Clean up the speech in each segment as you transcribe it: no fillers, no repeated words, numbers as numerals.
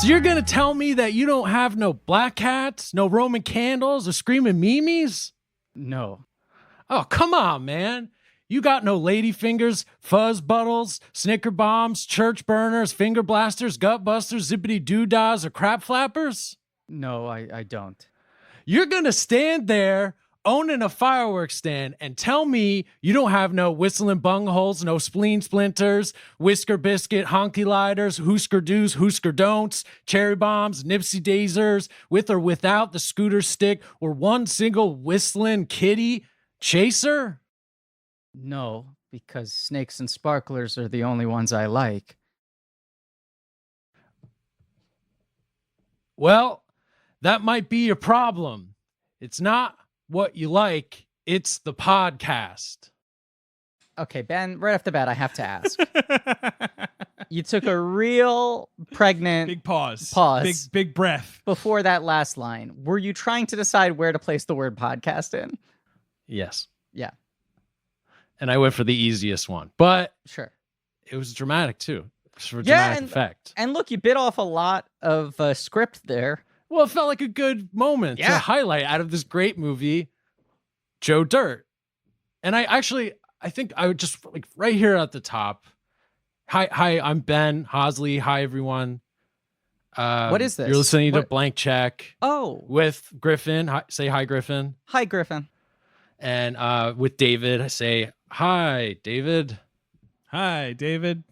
So you're gonna tell me that you don't have no black cats, no Roman candles, or screaming memes? No. Oh, come on, man. You got no lady fingers, fuzz buttles, snicker bombs, church burners, finger blasters, gut busters, zippity doo-dahs, or crap flappers? No, I don't. You're gonna stand there owning a fireworks stand and tell me you don't have no whistling bungholes, no spleen splinters, whisker biscuit, honky lighters, hoosker do's, hoosker don'ts, cherry bombs, nipsey daisers, with or without the scooter stick, or one single whistling kitty chaser? No, because snakes and sparklers are the only ones I like. Well, that might be your problem. It's not what you like, it's the podcast. Okay, Ben, right off the bat, I have to ask. You took a real pregnant Big pause. Big breath. before that last line. Were you trying to decide where to place the word podcast in? Yes. Yeah, And I went for the easiest one, but sure. it was dramatic too. Just for Yeah, dramatic effect. And look, you bit off a lot of script there. Well, it felt like a good moment to highlight out of this great movie, Joe Dirt. And I think I would just like right here at the top. Hi, I'm Ben Hosley. Hi, everyone. What is this? You're listening to Blank Check. Oh, With Griffin. Say hi, Griffin. hi, Griffin. And with David, I say hi, David. Hi, David.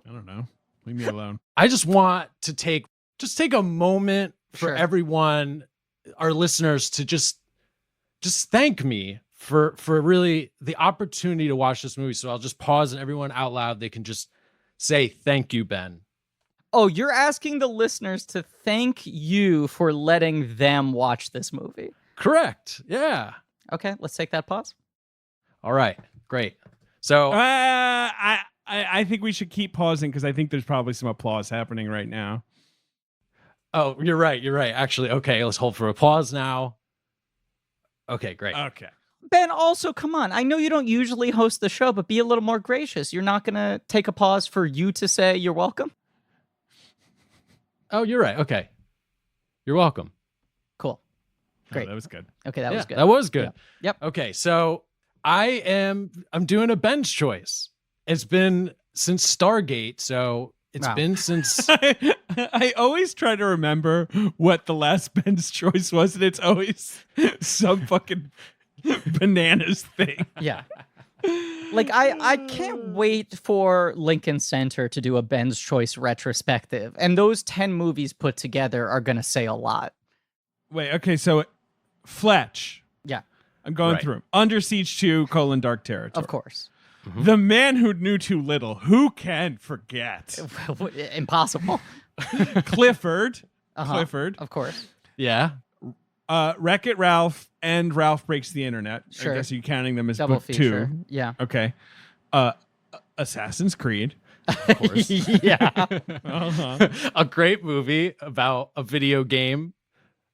I don't know. Leave me alone. I just want to take a moment for Sure. everyone, our listeners, to just thank me for really the opportunity to watch this movie. So I'll just pause, and everyone out loud, they can just say thank you, Ben. Oh, you're asking the listeners to thank you for letting them watch this movie. Correct. Yeah. Okay, let's take that pause. All right. Great. So I think we should keep pausing because I think there's probably some applause happening right now. oh, you're right. Actually, okay, let's hold for applause now. Okay, great. Okay. Ben, also, come on. I know you don't usually host the show, but be a little more gracious. You're not going to take a pause for you to say you're welcome? Oh, you're right. Okay. You're welcome. Cool. Great. Oh, that was good. Okay, that was good. That was good. Yeah. Yep. Okay, so I'm doing a Ben's choice. It's been since Stargate, so it's Wow. been since I always try to remember what the last Ben's choice was, and it's always some fucking bananas thing. Yeah. Like, I can't wait for Lincoln Center to do a Ben's Choice retrospective. And those 10 movies put together are going to say a lot. Wait, okay, so Fletch. Yeah, I'm going Right. through 'em. Under Siege 2, Dark Territory. of course. The Man Who Knew Too Little. Who can forget? Impossible. Clifford. Uh-huh. Clifford. Of course. yeah. Wreck-It Ralph and Ralph Breaks the Internet. Sure. I guess you're counting them as Double book feature. 2. Yeah. Okay. Assassin's Creed. Of course. Yeah. Uh-huh. A great movie about a video game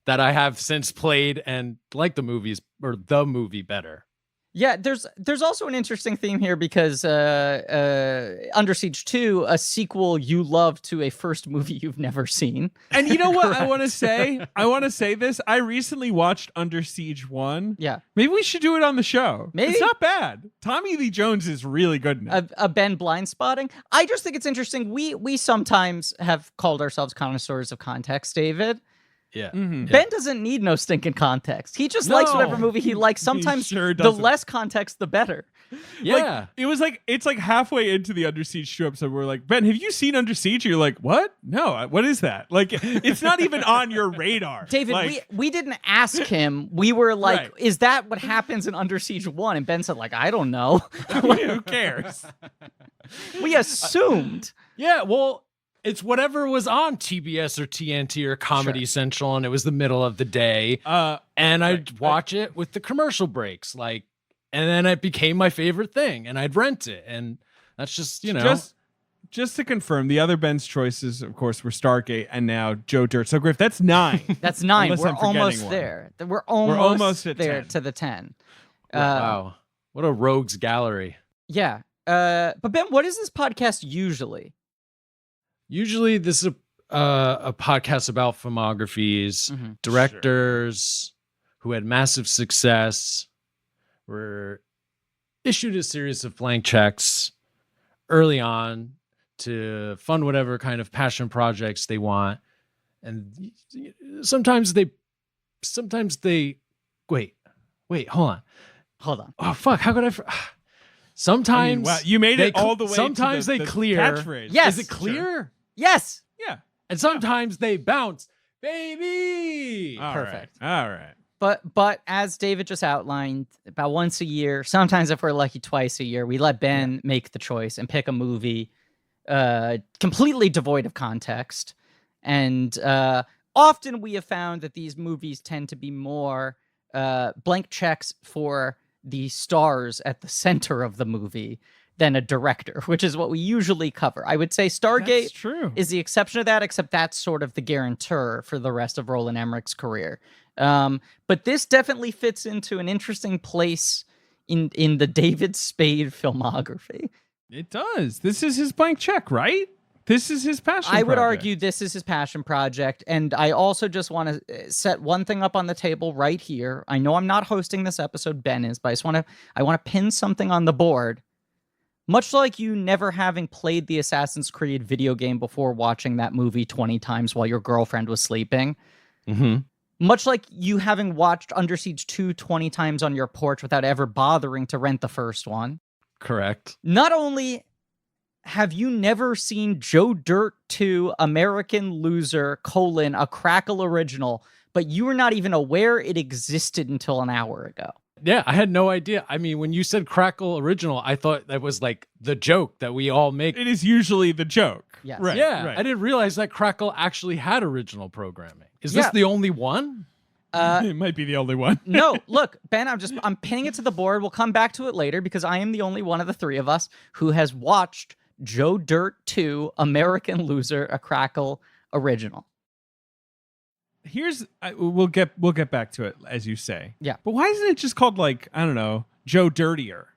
that I have since played and like the movie better. Yeah, there's also an interesting theme here because Under Siege 2, a sequel you love to a first movie you've never seen. And you know what I want to say? I want to say this. I recently watched Under Siege 1. Yeah. Maybe we should do it on the show. Maybe. It's not bad. Tommy Lee Jones is really good in it. A Ben blind spotting. I just think it's interesting. We sometimes have called ourselves connoisseurs of context, David. Yeah. Mhm. Ben doesn't need no stinking context. He just likes whatever movie he likes. Sometimes sure the doesn't. less context, the better. Yeah. It's like halfway into the Under Siege 2 episode, we're like, Ben, have you seen Under Siege? You're like, what? No, what is that? Like, it's not even on your radar. David, like, we didn't ask him. We were like, Right. is that what happens in Under Siege 1? And Ben said, like, I don't know. who cares? We assumed. Yeah, well, it's whatever was on TBS or TNT or Comedy Sure. Central, and it was the middle of the day. And I'd watch it with the commercial breaks, like, and then it became my favorite thing, and I'd rent it, and that's just, you know. Just to confirm, the other Ben's choices, of course, were Stargate and now Joe Dirt. So, Griff, that's 9. That's 9. Unless We're I'm forgetting almost one. there. We're almost at there 10. to the 10. Wow, what a rogues gallery. Yeah. But Ben, what is this podcast usually? Usually this is a podcast about filmographies, directors who had massive success, were issued a series of blank checks early on to fund whatever kind of passion projects they want. And sometimes they wait, hold on. Oh, fuck. How could I? Sometimes wow, you made it all the way. Sometimes to the clear. Catchphrase. Yes. Is it clear? Sure. Yes. Yeah. And sometimes they bounce, baby. Perfect. All right. But as David just outlined, about once a year, sometimes if we're lucky twice a year, we let Ben make the choice and pick a movie completely devoid of context. And often we have found that these movies tend to be more blank checks for the stars at the center of the movie than a director, which is what we usually cover. I would say Stargate is the exception to that, except that's sort of the guarantor for the rest of Roland Emmerich's career. But this definitely fits into an interesting place in the David Spade filmography. It does. This is his blank check, right? This is his passion I would project. argue this is his passion project. And I also just want to set one thing up on the table right here. I know I'm not hosting this episode, Ben is, but I want to pin something on the board. Much like you never having played the Assassin's Creed video game before watching that movie 20 times while your girlfriend was sleeping. Much like you having watched Under Siege 2 20 times on your porch without ever bothering to rent the first one. Correct. Not only have you never seen Joe Dirt 2 American Loser, a Crackle original, but you were not even aware it existed until an hour ago. Yeah, I had no idea. I mean, when you said Crackle original, I thought that was like the joke that we all make. It is usually the joke. Yes. Right. Yeah, Right. I didn't realize that Crackle actually had original programming. Is this the only one? It might be the only one. No, look, Ben, I'm pinning it to the board. We'll come back to it later because I am the only one of the three of us who has watched Joe Dirt 2 American Loser, a Crackle original. We'll get back to it as you say. Yeah. But why isn't it just called like, I don't know, Joe Dirtier?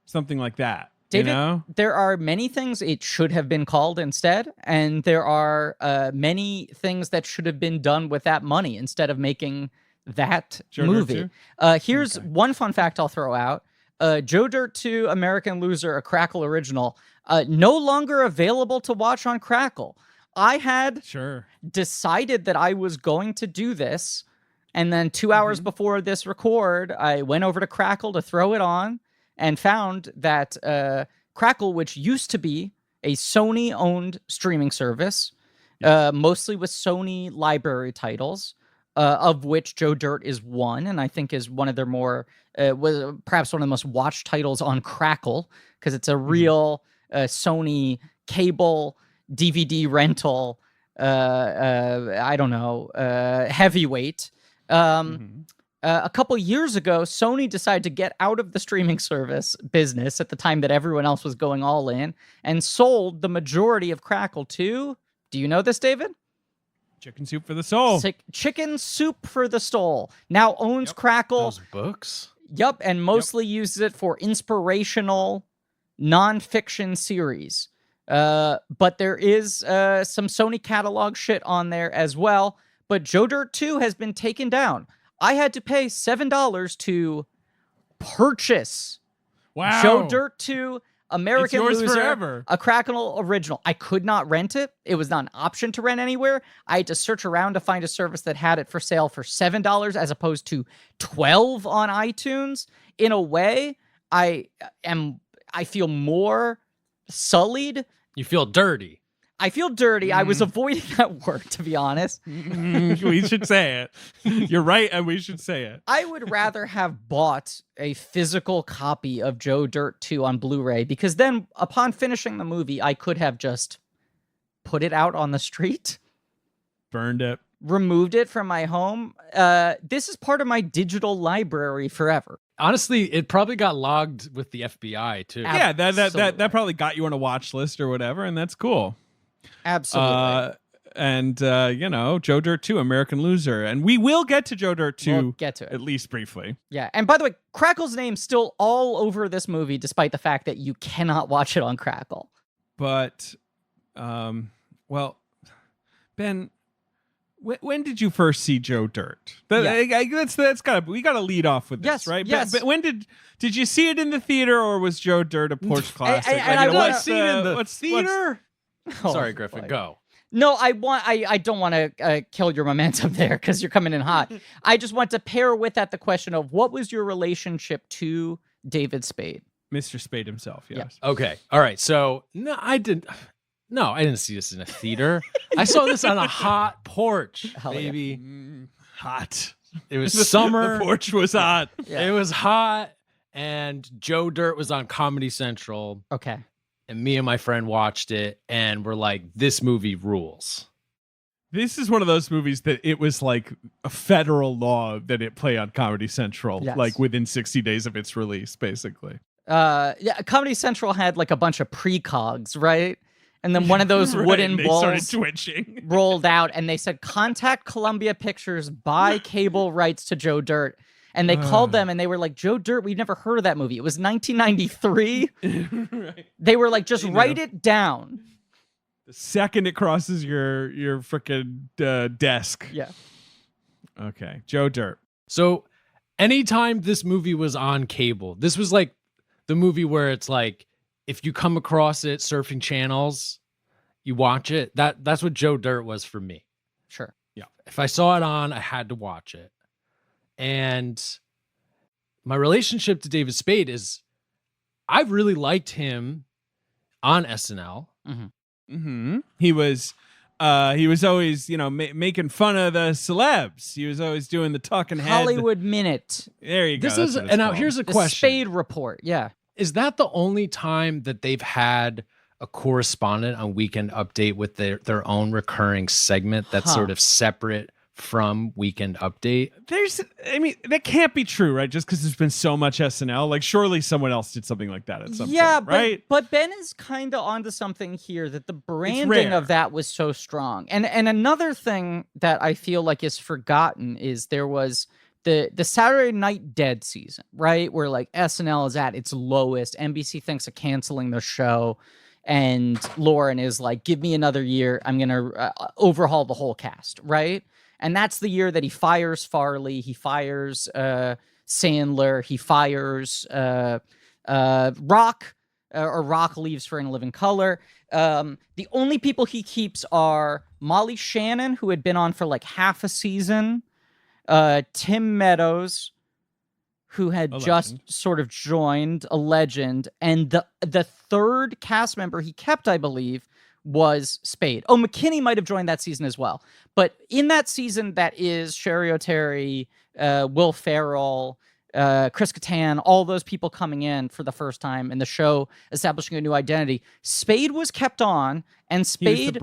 Something like that. David, you know? There are many things it should have been called instead, and there are many things that should have been done with that money instead of making that Joe movie. Here's one fun fact I'll throw out. Joe Dirt 2 American Loser, a Crackle original, no longer available to watch on Crackle. I had decided that I was going to do this, and then 2 hours before this record, I went over to Crackle to throw it on and found that Crackle, which used to be a Sony-owned streaming service, mostly with Sony library titles, of which Joe Dirt is one, and I think is one of their more, was perhaps one of the most watched titles on Crackle, because it's a real Sony cable DVD rental, I don't know, heavyweight. A couple years ago, Sony decided to get out of the streaming service business at the time that everyone else was going all in and sold the majority of Crackle to, do you know this, David? Chicken Soup for the Soul. Chicken Soup for the Soul. Now owns Crackle. Those books? Yep, and mostly uses it for inspirational nonfiction series. But there is some Sony catalog shit on there as well. But Joe Dirt 2 has been taken down. I had to pay $7 to purchase Joe Dirt 2 American Loser, forever. a Crackle original. I could not rent it. It was not an option to rent anywhere. I had to search around to find a service that had it for sale for $7 as opposed to $12 on iTunes. In a way, I feel more sullied. You feel dirty. I feel dirty. I was avoiding that word, to be honest. We should say it. You're right, and we should say it. I would rather have bought a physical copy of Joe Dirt 2 on Blu-ray, because then, upon finishing the movie, I could have just put it out on the street. Burned it. Removed it from my home. This is part of my digital library forever. Honestly, it probably got logged with the FBI, too. Yeah, that probably got you on a watch list or whatever, and that's cool. Absolutely. Joe Dirt 2, American Loser. And we will get to Joe Dirt 2. We'll get to it. At least briefly. Yeah. And by the way, Crackle's name's still all over this movie, despite the fact that you cannot watch it on Crackle. But Well, Ben, when did you first see Joe Dirt? That's gotta we gotta lead off with this, right? Yes. But when did you see it in the theater, or was Joe Dirt a Porch classic? I've seen it in the theater. Sorry, Griffin, go. No, I don't want to kill your momentum there because you're coming in hot. I just want to pair with that the question of what was your relationship to David Spade? Mr. Spade himself, yes. Yeah. Okay. All right. So I didn't see this in a theater. I saw this on a hot porch, baby. Yeah. Hot. It was summer. The porch was hot. Yeah. It was hot, and Joe Dirt was on Comedy Central. Okay. And me and my friend watched it, and we're like, this movie rules. This is one of those movies that it was like a federal law that it play on Comedy Central, like within 60 days of its release, basically. Comedy Central had like a bunch of precogs, right? And then one of those wooden balls started twitching. rolled out, and they said, contact Columbia Pictures, buy cable rights to Joe Dirt. And they called them, and they were like, Joe Dirt, we've never heard of that movie. It was 1993. Right. They were like, just write it down. The second it crosses your freaking desk. Yeah. Okay, Joe Dirt. So anytime this movie was on cable, this was like the movie where it's like, if you come across it, surfing channels, you watch it. That's what Joe Dirt was for me. Sure. Yeah. If I saw it on, I had to watch it. And my relationship to David Spade is I've really liked him on SNL. Mm-hmm. Mm-hmm. He was always, making fun of the celebs. He was always doing the talking head. Hollywood Minute. There you go. And now here's a question. Spade Report. Yeah. Is that the only time that they've had a correspondent on Weekend Update with their own recurring segment that's sort of separate from Weekend Update? That can't be true, right? Just because there's been so much SNL. Like, surely someone else did something like that at some point, right? But Ben is kind of onto something here, that the branding of that was so strong. And another thing that I feel like is forgotten is there was the Saturday Night Dead season, right? Where like SNL is at its lowest. NBC thinks of canceling the show. And Lauren is like, give me another year. I'm going to overhaul the whole cast, right? And that's the year that he fires Farley, he fires Sandler, he fires Rock, or Rock leaves for In Living Color. The only people he keeps are Molly Shannon, who had been on for like half a season, Tim Meadows, who had just sort of joined, a legend, and the third cast member he kept, I believe, was Spade. Oh, McKinney might have joined that season as well. But in that season, that is Sherry O'Terry, Will Ferrell, Chris Kattan, all those people coming in for the first time in the show, establishing a new identity. Spade was kept on, and Spade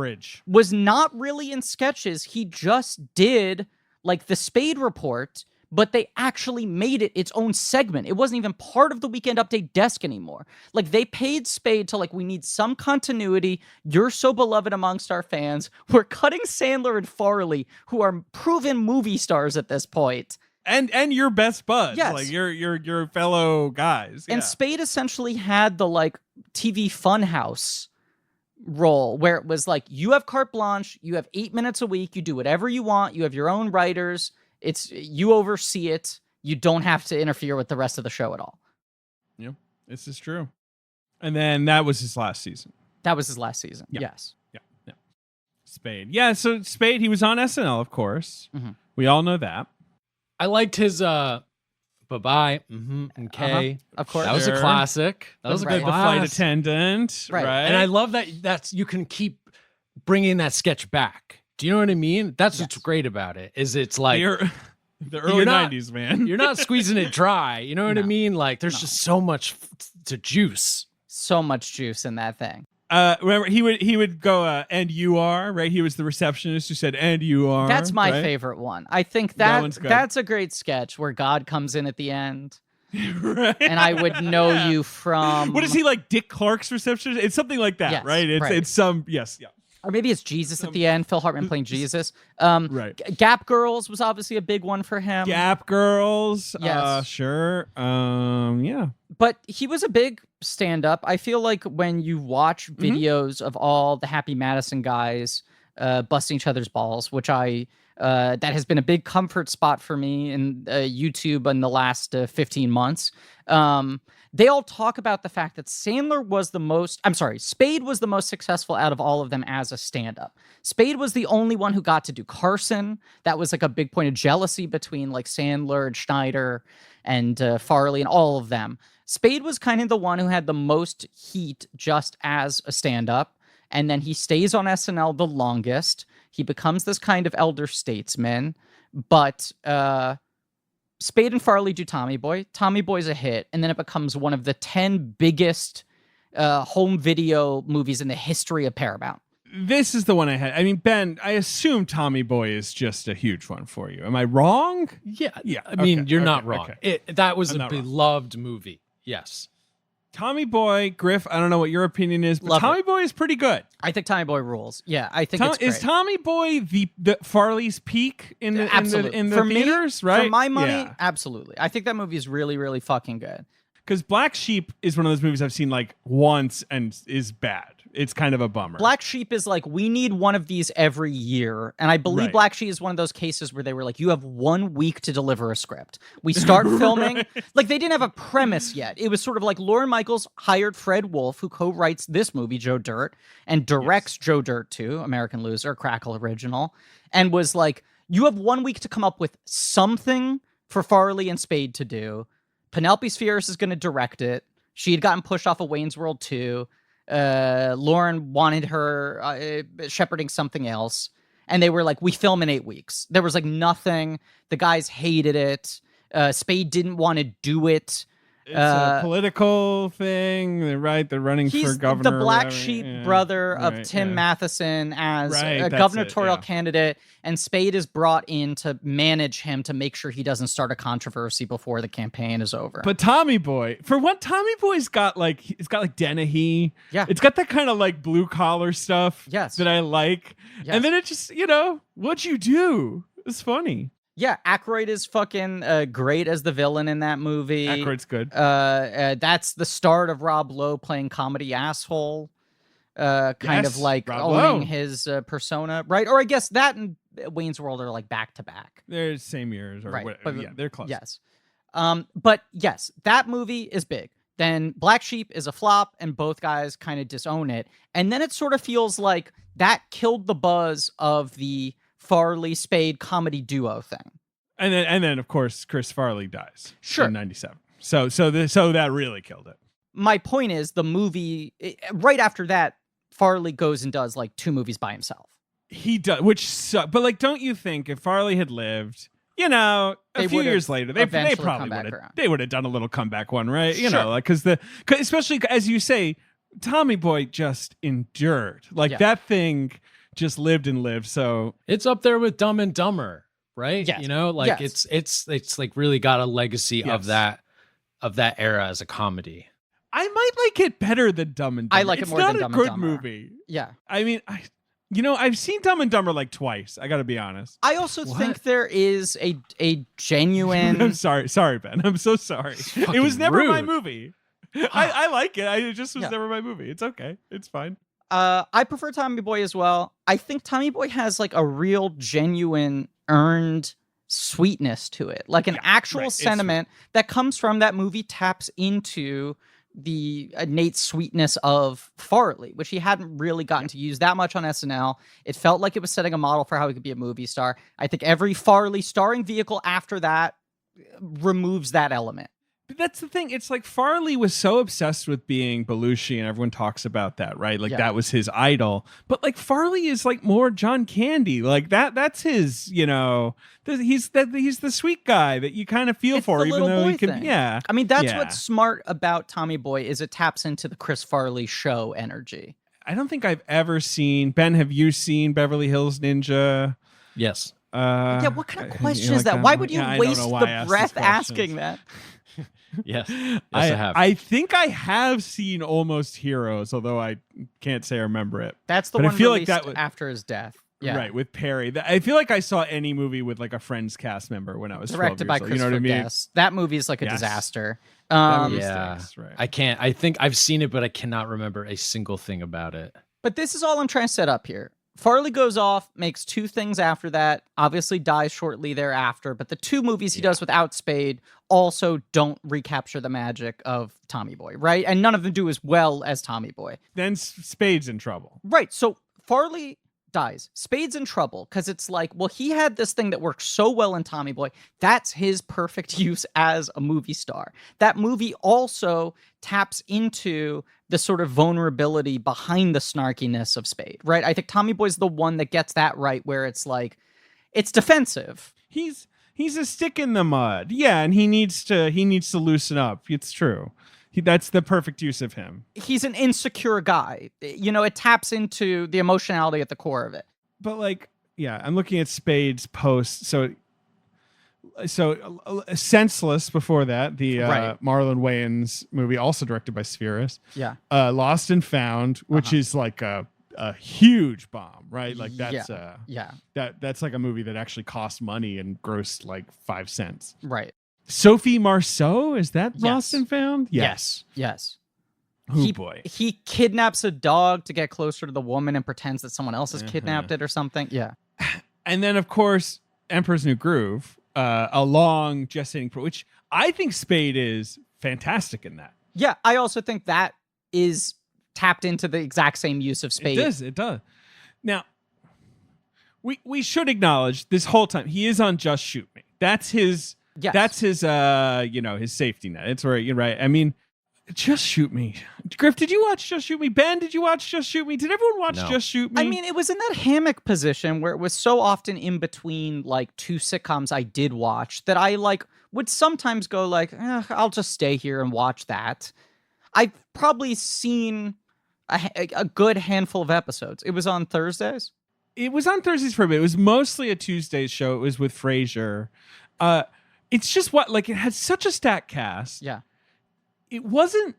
was not really in sketches. He just did like the Spade Report, but they actually made it its own segment. It wasn't even part of the Weekend Update desk anymore. Like, they paid Spade to, like, we need some continuity. You're so beloved amongst our fans. We're cutting Sandler and Farley, who are proven movie stars at this point. And your best buds. Yes. Like, your fellow guys. And Spade essentially had the, like, TV Funhouse role, where it was like, you have carte blanche, you have 8 minutes a week, you do whatever you want, you have your own writers, you oversee it. You don't have to interfere with the rest of the show at all. Yeah, this is true. And then that was his last season. That was his last season. Yeah. Yes. Yeah. Spade. Yeah, so Spade, he was on SNL, of course. Mm-hmm. We all know that. I liked his bye-bye, and K. Of course. That was a classic. That was a good The flight attendant. Right. And I love that you can keep bringing that sketch back. Do you know what I mean? That's what's great about it. Is it's like the early 90s, man. You're not squeezing it dry. You know what I mean? Like, there's just so much to juice. So much juice in that thing. Remember, he would go, and you are, right? He was the receptionist who said, and you are. That's my favorite one. I think that's a great sketch where God comes in at the end. Right. And I would know you from... What is he, like, Dick Clark's receptionist? It's something like that, right? It's some... Yes, yeah. Or maybe it's Jesus at the end. Phil Hartman playing Jesus. Right. Gap Girls was obviously a big one for him. Gap Girls. Yes. Sure. Yeah. But he was a big stand-up. I feel like when you watch videos of all the Happy Madison guys busting each other's balls, which that has been a big comfort spot for me in YouTube in the last 15 months. They all talk about the fact that Spade was the most successful out of all of them as a stand-up. Spade was the only one who got to do Carson. That was like a big point of jealousy between like Sandler and Schneider and Farley and all of them. Spade was kind of the one who had the most heat just as a stand-up. And then he stays on SNL the longest. He becomes this kind of elder statesman. But Spade and Farley do Tommy Boy. Tommy Boy's a hit, and then it becomes one of the 10 biggest home video movies in the history of Paramount. This is the one I had. I mean, Ben, I assume Tommy Boy is just a huge one for you. Am I wrong? Yeah. I mean, you're not wrong. Okay. That was a beloved movie. Yes. Tommy Boy, Griff, I don't know what your opinion is, but Tommy Boy is pretty good. I think Tommy Boy rules. Yeah, I think it's great. Is Tommy Boy the Farley's peak in the for theaters, right? For my money, absolutely. I think that movie is really, really fucking good. Because Black Sheep is one of those movies I've seen like once and is bad. It's kind of a bummer. Black Sheep is like, we need one of these every year. And I believe Black Sheep is one of those cases where they were like, you have 1 week to deliver a script. We start filming. Like, they didn't have a premise yet. It was sort of like Lorne Michaels hired Fred Wolf, who co-writes this movie, Joe Dirt, and directs Joe Dirt 2, American Loser, Crackle original, and was like, you have 1 week to come up with something for Farley and Spade to do. Penelope Spheeris is going to direct it. She had gotten pushed off of Wayne's World 2. Lauren wanted her shepherding something else. And they were like, we film in 8 weeks. There was like nothing. The guys hated it. Spade didn't want to do it. It's a political thing, right? They're running for governor. The Black Sheep brother of Tim Matheson as a gubernatorial candidate, and Spade is brought in to manage him to make sure he doesn't start a controversy before the campaign is over. But Tommy Boy, for what Tommy Boy's got, like it's got like Dennehy. Yeah, it's got that kind of like blue collar stuff. Yes, that I like. Yes. And then it just, what'd you do? It's funny. Yeah, Aykroyd is fucking great as the villain in that movie. Aykroyd's good. That's the start of Rob Lowe playing comedy asshole, kind of like Rob owning Lowe. His persona, right? Or I guess that and Wayne's World are like back to back. They're the same years, or right? whatever. But, yeah, they're close. Yes, but yes, that movie is big. Then Black Sheep is a flop, and both guys kind of disown it. And then it sort of feels like that killed the buzz of the Farley Spade comedy duo thing. And then of course Chris Farley dies. Sure. In 97. So that really killed it. My point is the movie right after that, Farley goes and does like 2 movies by himself. He does, which sucks. But like, don't you think if Farley had lived, a few years later, they probably would have done a little comeback one, right? You know, like because especially as you say, Tommy Boy just endured that thing. Just lived and lived. So it's up there with Dumb and Dumber, right? Yes. It's like really got a legacy of that era as a comedy. I might like it better than Dumb and Dumber. I like it more than Dumb and Dumber. It's not a good movie. Yeah. I mean, I've seen Dumb and Dumber like twice. I got to be honest. I also think there is a genuine. I'm sorry, Ben. I'm so sorry. It was never my movie. I like it. It just was never my movie. It's okay. It's fine. I prefer Tommy Boy as well. I think Tommy Boy has like a real, genuine, earned sweetness to it, like an actual sentiment that comes from that movie taps into the innate sweetness of Farley, which he hadn't really gotten to use that much on SNL. It felt like it was setting a model for how he could be a movie star. I think every Farley starring vehicle after that removes that element. But that's the thing. It's like Farley was so obsessed with being Belushi, and everyone talks about that, right? Like that was his idol. But like Farley is like more John Candy. Like that's his, he's the sweet guy that you kind of feel for, even though he can. Thing. Yeah. I mean, that's what's smart about Tommy Boy is it taps into the Chris Farley show energy. I don't think I've ever seen. Ben, have you seen Beverly Hills Ninja? Yes. What kind of question is that? Why would you waste the breath asking that? Yes, I have. I think I have seen Almost Heroes, although I can't say I remember it. That's the but one I feel released like that after his death. Yeah. Right, with Perry. I feel like I saw any movie with like a Friends cast member when I was directed 12 by years old. Christopher You know what I mean? Guest. That movie is like a disaster. Yeah, stinks, right. I can't. I think I've seen it, but I cannot remember a single thing about it. But this is all I'm trying to set up here. Farley goes off, makes two things after that, obviously dies shortly thereafter, but the two movies he does without Spade also don't recapture the magic of Tommy Boy, right? And none of them do as well as Tommy Boy. Then Spade's in trouble. Right, so Farley dies. Spade's in trouble because it's like, well, he had this thing that worked so well in Tommy Boy. That's his perfect use as a movie star. That movie also taps into the sort of vulnerability behind the snarkiness of Spade, right? I think Tommy Boy's the one that gets that right, where it's like, it's defensive. He's a stick in the mud. Yeah, and he needs to loosen up. It's true. That's the perfect use of him. He's an insecure guy. You know, it taps into the emotionality at the core of it. But like, yeah, I'm looking at Spade's post. So Senseless before that, the Marlon Wayans movie, also directed by Spheris. Yeah. Lost and Found, which is like a huge bomb, right? Like that's that's like a movie that actually cost money and grossed like 5 cents. Right. Sophie Marceau, is that Lost and Found? Yes. Oh boy. He kidnaps a dog to get closer to the woman and pretends that someone else has kidnapped it or something. Yeah. And then of course, Emperor's New Groove, a long gestating which I think Spade is fantastic in that. Yeah, I also think that is tapped into the exact same use of Spade. It does. Now, we should acknowledge this whole time he is on Just Shoot Me. That's his That's his his safety net. It's right, you're right. I mean, Just Shoot Me. Griff, did you watch Just Shoot Me? Ben, did you watch Just Shoot Me? Did everyone watch Just Shoot Me? I mean, it was in that hammock position where it was so often in between like two sitcoms I did watch that I like would sometimes go like, I'll just stay here and watch that. I've probably seen a good handful of episodes. It was on Thursdays. It was on Thursdays for a bit. It was mostly a Tuesdays show. It was with Frasier. It's just it had such a stacked cast. Yeah. It wasn't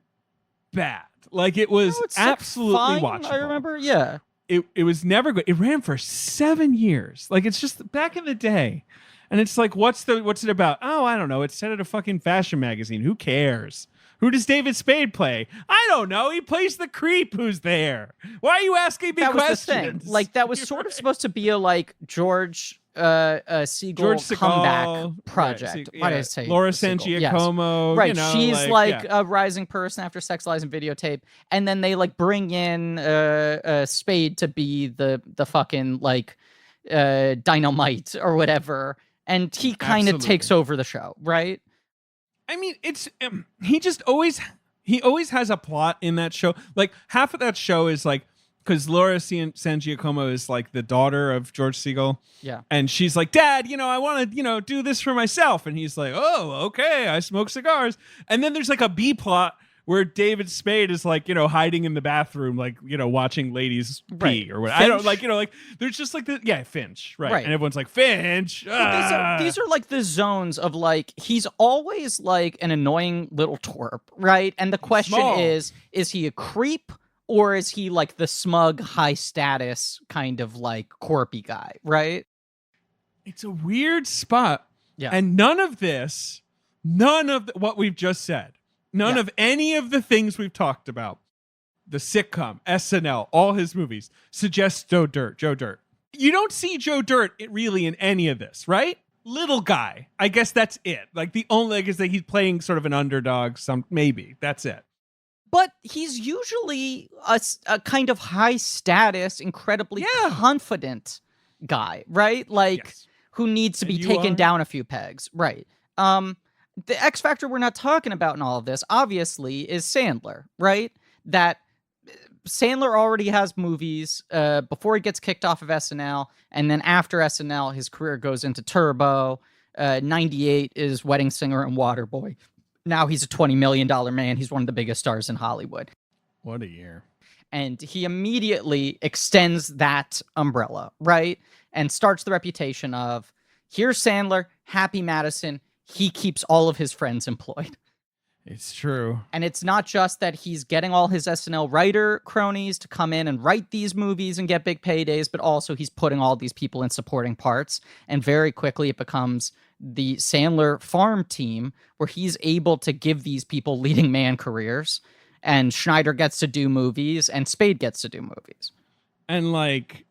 bad. Like it was absolutely fine, watchable. I remember. Yeah. It was never good. It ran for 7 years. Like it's just back in the day. And it's like, what's it about? Oh, I don't know. It's set at a fucking fashion magazine. Who cares? Who does David Spade play? I don't know. He plays the creep who's there. Why are you asking me questions? Was the thing. Like that was sort of supposed to be a like George Segal comeback project. Why did I say Laura San Giacomo? Yes. Right. She's a rising person after Sex, Lies, and Videotape, and then they like bring in Spade to be the fucking like dynamite or whatever, and he kind of takes over the show, right? I mean, it's he always has a plot in that show. Like half of that show is like, because Laura San Giacomo is like the daughter of George Segal. Yeah. And she's like, Dad, I want to, do this for myself. And he's like, oh, okay, I smoke cigars. And then there's like a B plot where David Spade is like, hiding in the bathroom, like, watching ladies pee or whatever. I don't like, there's just like Finch. Right. And everyone's like, Finch. These are like the zones of like, he's always like an annoying little twerp. Right. And the question is he a creep? Or is he like the smug, high status kind of like corpy guy, right? It's a weird spot. Yeah. And none of what we've just said, none of any of the things we've talked about, the sitcom, SNL, all his movies, suggests Joe Dirt. You don't see Joe Dirt really in any of this, right? Little guy. I guess that's it. Like the only, I guess that he's playing sort of an underdog, maybe. That's it. But he's usually a kind of high status, incredibly confident guy, right? Like who needs to be taken down a few pegs, right? The X factor we're not talking about in all of this, obviously, is Sandler, right? That Sandler already has movies before he gets kicked off of SNL, and then after SNL, his career goes into Turbo. 98 is Wedding Singer and Waterboy. Now he's a $20 million man. He's one of the biggest stars in Hollywood. What a year. And he immediately extends that umbrella, right? And starts the reputation of, here's Sandler, Happy Madison. He keeps all of his friends employed. It's true. And it's not just that he's getting all his SNL writer cronies to come in and write these movies and get big paydays, but also he's putting all these people in supporting parts. And very quickly it becomes the Sandler farm team where he's able to give these people leading man careers. And Schneider gets to do movies and Spade gets to do movies. And like,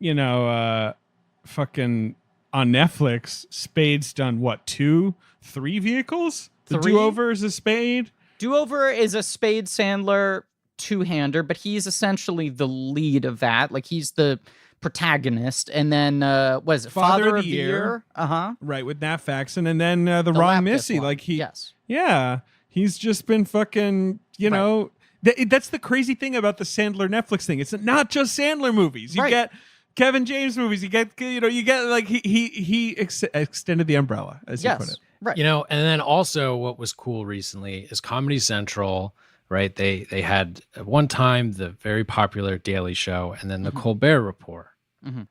fucking on Netflix, Spade's done what, 2, 3 vehicles? The Do-Over is a Spade? Do-Over is a Spade Sandler two-hander, but he's essentially the lead of that. Like, he's the protagonist. And then, what is it? Father of the Year? Uh-huh. Right, with Nat Faxon. And then the Wrong Missy. One. Like, yes. Yeah. He's just been fucking, know... That's the crazy thing about the Sandler Netflix thing. It's not just Sandler movies. You get Kevin James movies. You get like he extended the umbrella, as you put it. Right. And then also what was cool recently is Comedy Central, right? They had at one time the very popular Daily Show and then the Colbert Report. Mm-hmm.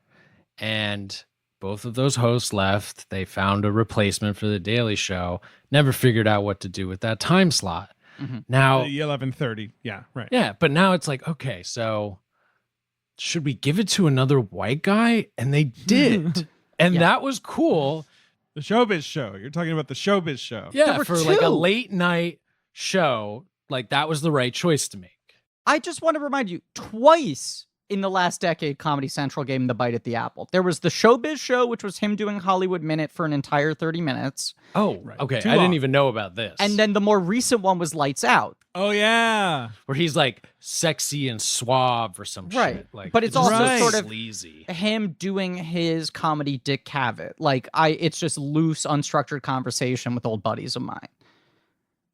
And both of those hosts left. They found a replacement for the Daily Show, never figured out what to do with that time slot. Mm-hmm. Now, 11:30. Yeah, right. Yeah, but now it's like, okay, so should we give it to another white guy? And they did. And that was cool. The Showbiz Show. You're talking about the Showbiz Show. Yeah, for like a late night show, like that was the right choice to make. I just want to remind you, twice in the last decade, Comedy Central gave him the bite at the apple. There was the Showbiz Show, which was him doing Hollywood Minute for an entire 30 minutes. Oh, right. Okay. I didn't even know about this. And then the more recent one was Lights Out. Oh, yeah. Where he's like sexy and suave or some shit. Like, but it's also sort of sleazy. Him doing his comedy Dick Cavett. Like, it's just loose, unstructured conversation with old buddies of mine.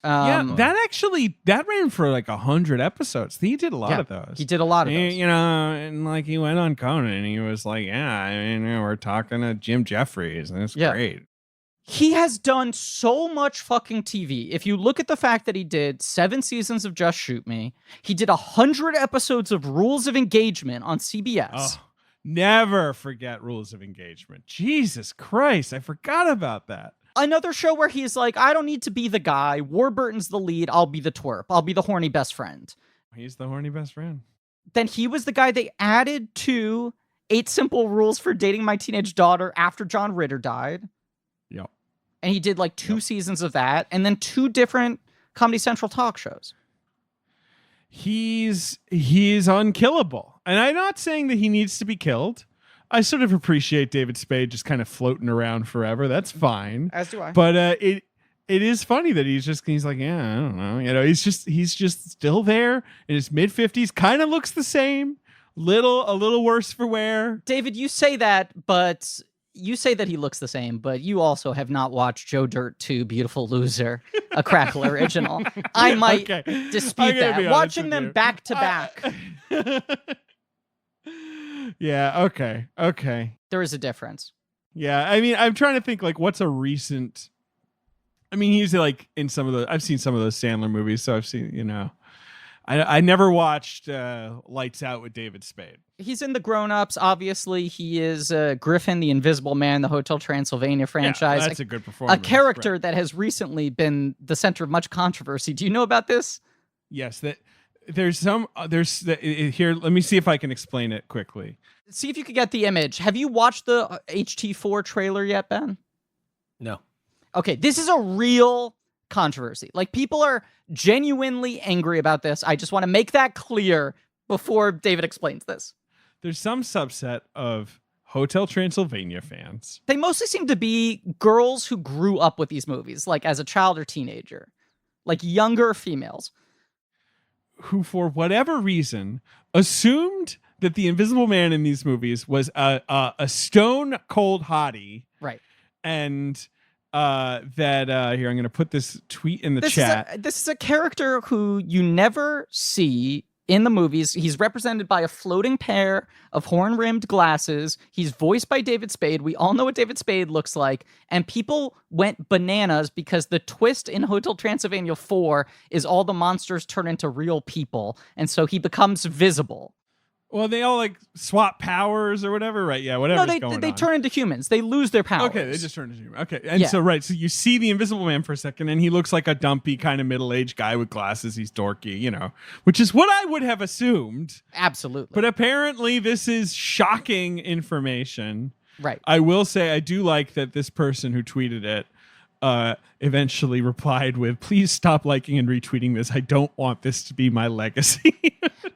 That ran for like 100 episodes. He did a lot of those. He did a lot of those. And like he went on Conan and he was like, we're talking to Jim Jeffries and it's great. He has done so much fucking TV. If you look at the fact that he did 7 seasons of Just Shoot Me, he did 100 episodes of Rules of Engagement on CBS. Oh, never forget Rules of Engagement. Jesus Christ, I forgot about that. Another show where he's like, I don't need to be the guy. Warburton's the lead. I'll be the twerp. I'll be the horny best friend. He's the horny best friend. Then he was the guy they added to 8 Simple Rules for Dating My Teenage Daughter after John Ritter died. Yep. And he did like 2 seasons of that. And then 2 different Comedy Central talk shows. He's unkillable. And I'm not saying that he needs to be killed. I sort of appreciate David Spade just kind of floating around forever. That's fine. As do I. But it is funny that he's like, yeah, I don't know. He's just still there in his mid-50s. Kind of looks the same. A little worse for wear. David, you say that, but you say that he looks the same, but you also have not watched Joe Dirt 2 Beautiful Loser, a Crackle original. I might dispute that. Watching them back to back. Yeah, okay. There is a difference. Yeah, I mean, I'm trying to think, like, what's a recent... I mean, he's, like, in some of the... I've seen some of those Sandler movies, so I've seen, I never watched Lights Out with David Spade. He's in The Grown-Ups, obviously. He is Griffin, the Invisible Man, the Hotel Transylvania franchise. Yeah, that's a good performance. A character that has recently been the center of much controversy. Do you know about this? Yes, that... Here, let me see if I can explain it quickly. See if you could get the image. Have you watched the HT4 trailer yet, Ben? No. Okay, this is a real controversy. Like, people are genuinely angry about this. I just want to make that clear before David explains this. There's some subset of Hotel Transylvania fans. They mostly seem to be girls who grew up with these movies, like as a child or teenager. Like younger females. Who, for whatever reason, assumed that the Invisible Man in these movies was a stone cold hottie, right? And here, I'm going to put this tweet in the chat. This is a character who you never see in the movies. He's represented by a floating pair of horn-rimmed glasses. He's voiced by David Spade. We all know what David Spade looks like. And people went bananas because the twist in Hotel Transylvania 4 is all the monsters turn into real people. And so he becomes visible. Well, they all like swap powers or whatever, right? Yeah, whatever. No, they turn into humans. They lose their powers. Okay, they just turn into humans. Okay, and so so you see the Invisible Man for a second, and he looks like a dumpy kind of middle-aged guy with glasses. He's dorky, you know, which is what I would have assumed. Absolutely. But apparently, this is shocking information. Right. I will say I do like that this person who tweeted it eventually replied with, "Please stop liking and retweeting this. I don't want this to be my legacy."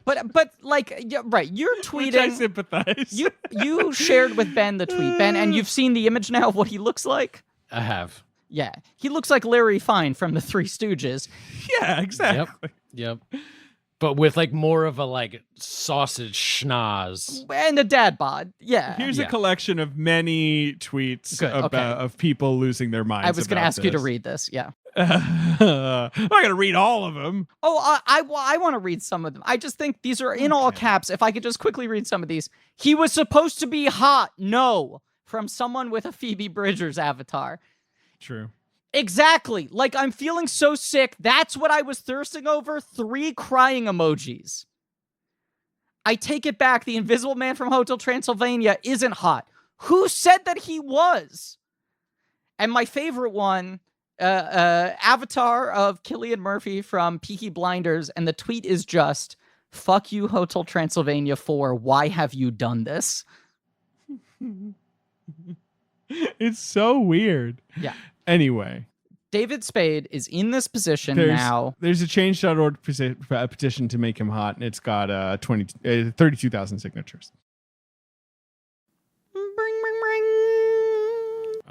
But like, yeah, right, you're tweeting. Which I sympathize. You shared with Ben the tweet, Ben, and you've seen the image now of what he looks like? I have. Yeah. He looks like Larry Fine from the Three Stooges. Yeah, exactly. Yep. But with like more of a like sausage schnoz. And a dad bod. Yeah. Here's a collection of many tweets of people losing their minds. I was going to ask you to read this. Yeah. I'm not going to read all of them. Oh, I want to read some of them. I just think these are in all caps. If I could just quickly read some of these. He was supposed to be hot. No. From someone with a Phoebe Bridgers avatar. True. Exactly. Like, I'm feeling so sick. That's what I was thirsting over. 3 crying emojis. I take it back. The Invisible Man from Hotel Transylvania isn't hot. Who said that he was? And my favorite one, avatar of Cillian Murphy from Peaky Blinders. And the tweet is just, "Fuck you, Hotel Transylvania 4. Why have you done this?" It's so weird. Yeah. Anyway, David Spade is in this position now. There's a change.org petition to make him hot, and it's got 32,000 signatures. Bring, bring, bring.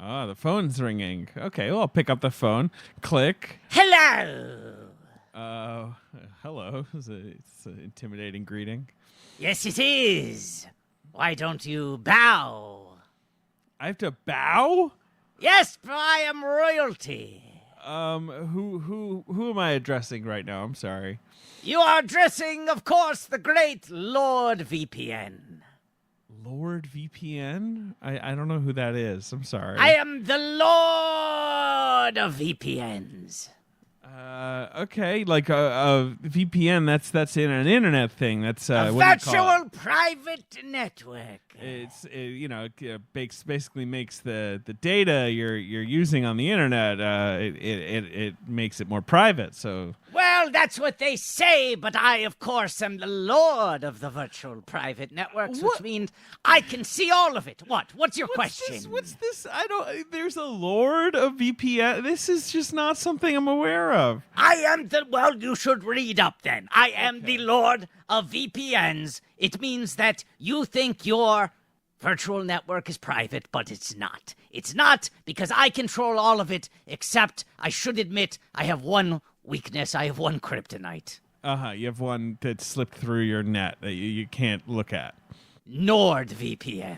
Oh, the phone's ringing. Okay, well, I'll pick up the phone. Click. Hello. Hello. It's an intimidating greeting. Yes, it is. Why don't you bow? I have to bow? Yes, for I am royalty. Who am I addressing right now? I'm sorry. You are addressing, of course, the great Lord VPN. Lord VPN? I don't know who that is. I'm sorry. I am the Lord of VPNs. Okay, like a VPN. That's in an internet thing. That's a virtual private network. It basically makes the data you're using on the internet. It makes it more private. So well, that's what they say. But I, of course, am the Lord of the virtual private networks, which means I can see all of it. What's your question? What's this? There's a Lord of VPN. This is just not something I'm aware of. Well, you should read up then. I am the Lord of VPNs. It means that you think your virtual network is private, but it's not. It's not because I control all of it, except I should admit I have one weakness. I have one kryptonite. You have one that slipped through your net that you can't look at. NordVPN.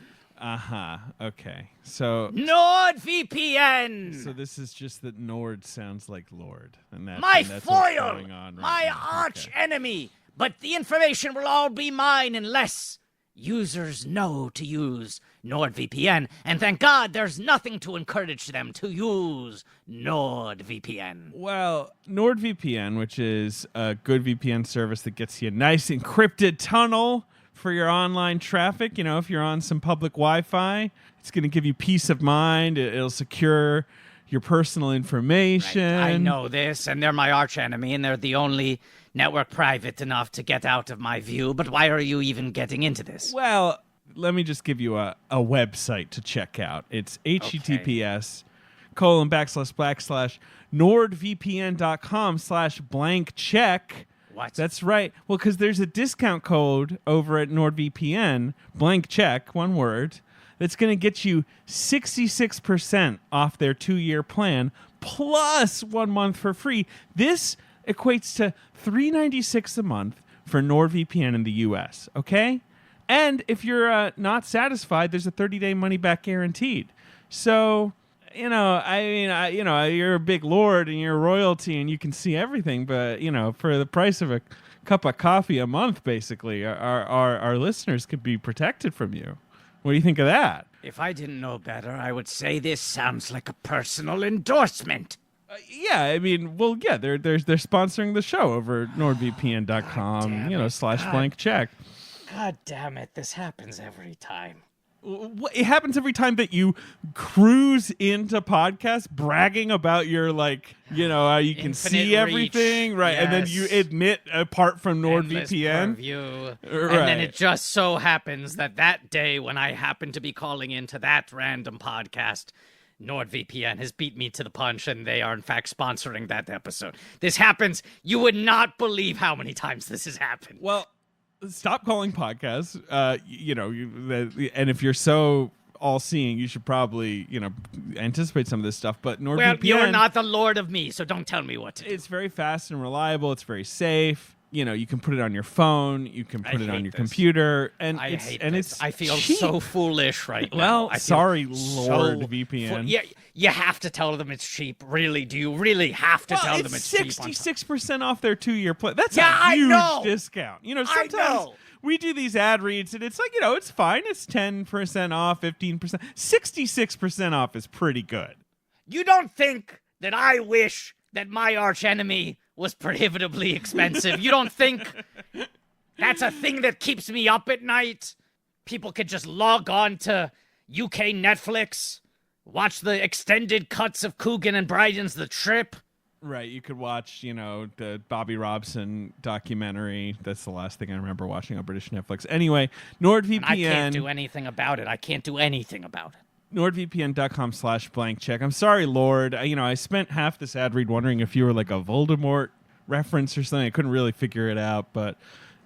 Okay. So NordVPN. So this is just that Nord sounds like Lord, and that's my what's foil, going on right my now. arch enemy. But the information will all be mine unless users know to use NordVPN. And thank God there's nothing to encourage them to use NordVPN. Well, NordVPN, which is a good VPN service that gets you a nice encrypted tunnel for your online traffic. You know, if you're on some public Wi-Fi, it's going to give you peace of mind. It'll secure your personal information. Right. I know this, and they're my arch enemy, and they're the only network private enough to get out of my view. But why are you even getting into this? Well, let me just give you a website to check out. It's https://nordvpn.com/blank-check. What? That's right. Well, because there's a discount code over at NordVPN, blank-check, one word, that's going to get you 66% off their 2-year plan, plus 1 month for free. This equates to $396 a month for NordVPN in the U.S., okay? And if you're not satisfied, there's a 30-day money-back guaranteed. So, you're a big lord and you're royalty and you can see everything, but, for the price of a cup of coffee a month, basically, our listeners could be protected from you. What do you think of that? If I didn't know better, I would say this sounds like a personal endorsement. They're sponsoring the show over at nordvpn.com, /blank-check. God damn it, this happens every time. It happens every time that you cruise into podcasts bragging about your, like, you know, how you can Infinite see everything, reach. right? Yes. And then you admit, apart from NordVPN. Right. And then it just so happens that day when I happen to be calling into that random podcast, NordVPN has beat me to the punch, and they are in fact sponsoring that episode. This happens. You would not believe how many times this has happened. Well, stop calling podcasts. And if you're so all-seeing, you should probably, anticipate some of this stuff. But NordVPN, well, you're not the lord of me, so don't tell me what to do. It's very fast and reliable. It's very safe. You can put it on your phone. You can put it on your computer, and I I feel cheap. so foolish right now. Well, sorry, Lord VPN. Yeah, you have to tell them it's cheap. Really? Do you really have to tell them it's cheap? 66% off their 2-year plan. That's a huge discount. Sometimes I know. we do these ad reads, and it's like, it's fine. It's 10% off, 15%. 66% off is pretty good. You don't think that I wish that my archenemy was prohibitively expensive? You don't think that's a thing that keeps me up at night? People could just log on to UK Netflix, watch the extended cuts of Coogan and Bryden's The Trip. Right, you could watch, the Bobby Robson documentary. That's the last thing I remember watching on British Netflix. Anyway, NordVPN. And I can't do anything about it. NordVPN.com/blank check. I'm sorry, Lord. I spent half this ad read wondering if you were like a Voldemort reference or something. I couldn't really figure it out, but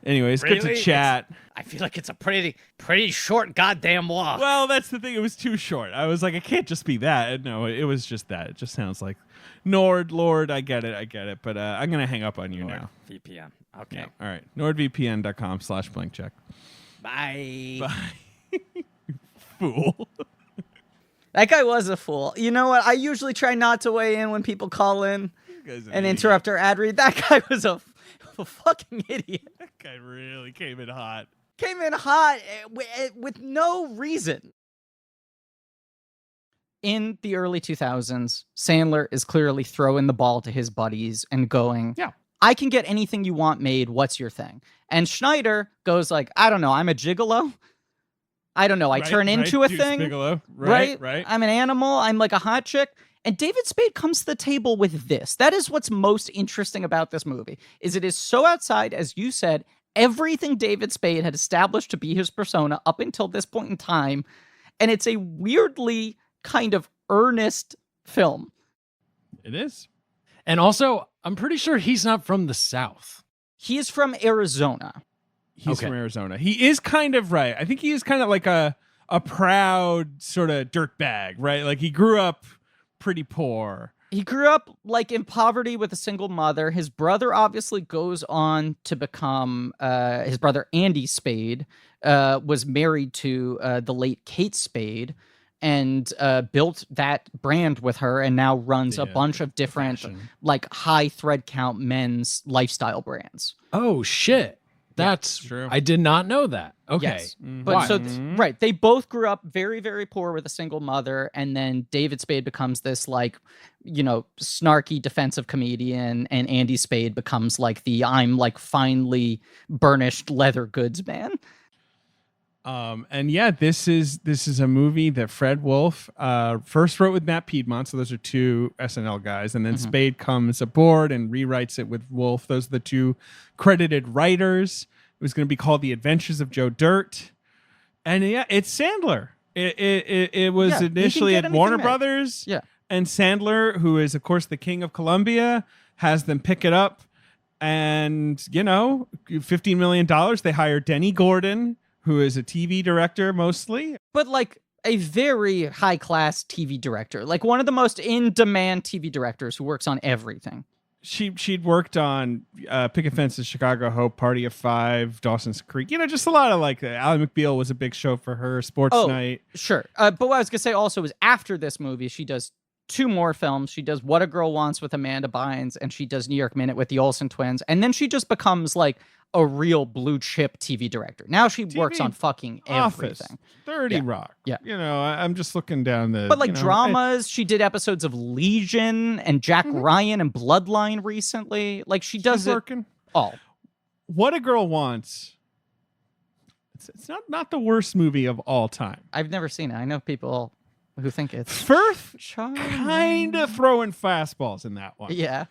anyway, it's good to chat. I feel like it's a pretty short goddamn walk. Well, that's the thing. It was too short. I was like, it can't just be that. No, it was just that. It just sounds like Lord. I get it. But I'm going to hang up on you now. VPN. Okay. Yeah. All right. NordVPN.com/blank check. Bye. Fool. That guy was a fool. You know what? I usually try not to weigh in when people call in and interrupt our ad read. That guy was a fucking idiot. That guy really came in hot. With no reason. In the early 2000s, Sandler is clearly throwing the ball to his buddies and going, yeah, I can get anything you want made. What's your thing? And Schneider goes like, I don't know. I'm a gigolo. I don't know. I turn into a thing. Gigolo. Right. I'm an animal. I'm like a hot chick. And David Spade comes to the table with this. That is what's most interesting about this movie, is it is so outside, as you said, everything David Spade had established to be his persona up until this point in time. And it's a weirdly kind of earnest film. It is. And also, I'm pretty sure he's not from the South. He is from Arizona. He's from Arizona. He is kind of right. I think he is kind of like a proud sort of dirtbag, right? Like he grew up pretty poor. He grew up like in poverty with a single mother. His brother obviously goes on to become his brother Andy Spade was married to the late Kate Spade and built that brand with her and now runs a bunch of different like high thread count men's lifestyle brands. Oh shit. That's true. I did not know that. Okay. Yes. But right. They both grew up very, very poor with a single mother. And then David Spade becomes this like, snarky defensive comedian. And Andy Spade becomes like I'm like finely burnished leather goods man. And yeah, this is a movie that Fred Wolf first wrote with Matt Piedmont. So those are two SNL guys. And then Spade comes aboard and rewrites it with Wolf. Those are the two credited writers. It was going to be called The Adventures of Joe Dirt. And yeah, it's Sandler. It was initially at Warner Brothers. Yeah. And Sandler, who is, of course, the king of Columbia, has them pick it up. And, $15 million. They hire Denny Gordon, who is a TV director mostly. But like a very high-class TV director. Like one of the most in-demand TV directors who works on everything. She'd worked on Picket Fences, Chicago Hope, Party of Five, Dawson's Creek. Just a lot of like Ally McBeal was a big show for her. Sports Night. Sure. But what I was gonna say also is after this movie, she does two more films. She does What a Girl Wants with Amanda Bynes, and she does New York Minute with the Olsen twins. And then she just becomes like a real blue chip TV director. Now she works on fucking everything. Office, 30 Rock. Yeah. I'm just looking down the... But like dramas, she did episodes of Legion and Jack Ryan and Bloodline recently. Like she does it all. What a Girl Wants It's not the worst movie of all time. I've never seen it. I know people who think it's Firth kind of throwing fastballs in that one. Yeah.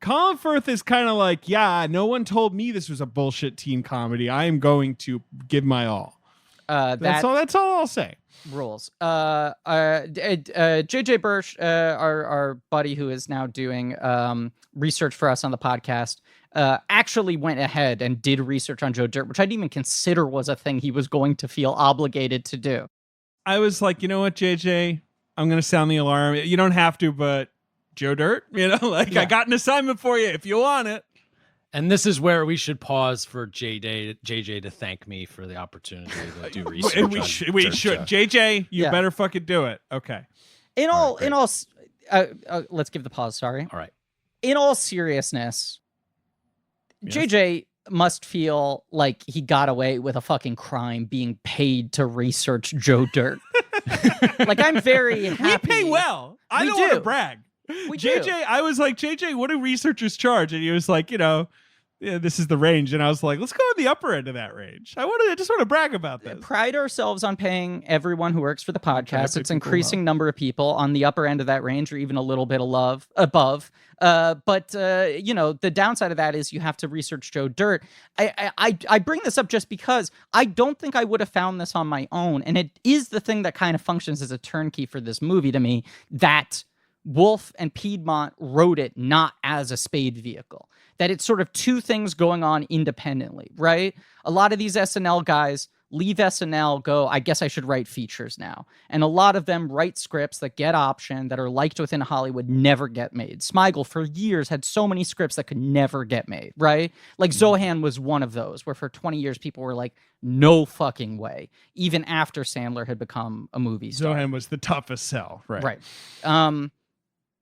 Colin Firth is kind of like, yeah, no one told me this was a bullshit teen comedy. I am going to give my all. That's all I'll say. Rules. JJ Birch, our buddy who is now doing research for us on the podcast, actually went ahead and did research on Joe Dirt, which I didn't even consider was a thing he was going to feel obligated to do. I was like, you know what, JJ? I'm going to sound the alarm. You don't have to, but Joe Dirt, I got an assignment for you if you want it. And this is where we should pause for JJ to thank me for the opportunity to do research. we should. JJ, you better fucking do it. Okay. Let's give the pause. Sorry. All right. In all seriousness, yes. JJ must feel like he got away with a fucking crime being paid to research Joe Dirt. Like, I'm very happy. We pay well. I don't want to brag. I was like, JJ, what do researchers charge? And he was like, this is the range. And I was like, let's go in the upper end of that range. I just want to brag about this. Pride ourselves on paying everyone who works for the podcast. It's increasing number of people on the upper end of that range, or even a little bit above. But the downside of that is you have to research Joe Dirt. I bring this up just because I don't think I would have found this on my own. And it is the thing that kind of functions as a turnkey for this movie to me, that Wolf and Piedmont wrote it not as a Spade vehicle, that it's sort of two things going on independently, right? A lot of these SNL guys leave SNL, go, I guess I should write features now. And a lot of them write scripts that get optioned, that are liked within Hollywood, never get made. Smigel, for years, had so many scripts that could never get made, right? Like Zohan was one of those, where for 20 years, people were like, no fucking way, even after Sandler had become a movie star. Zohan was the toughest sell, right? Right.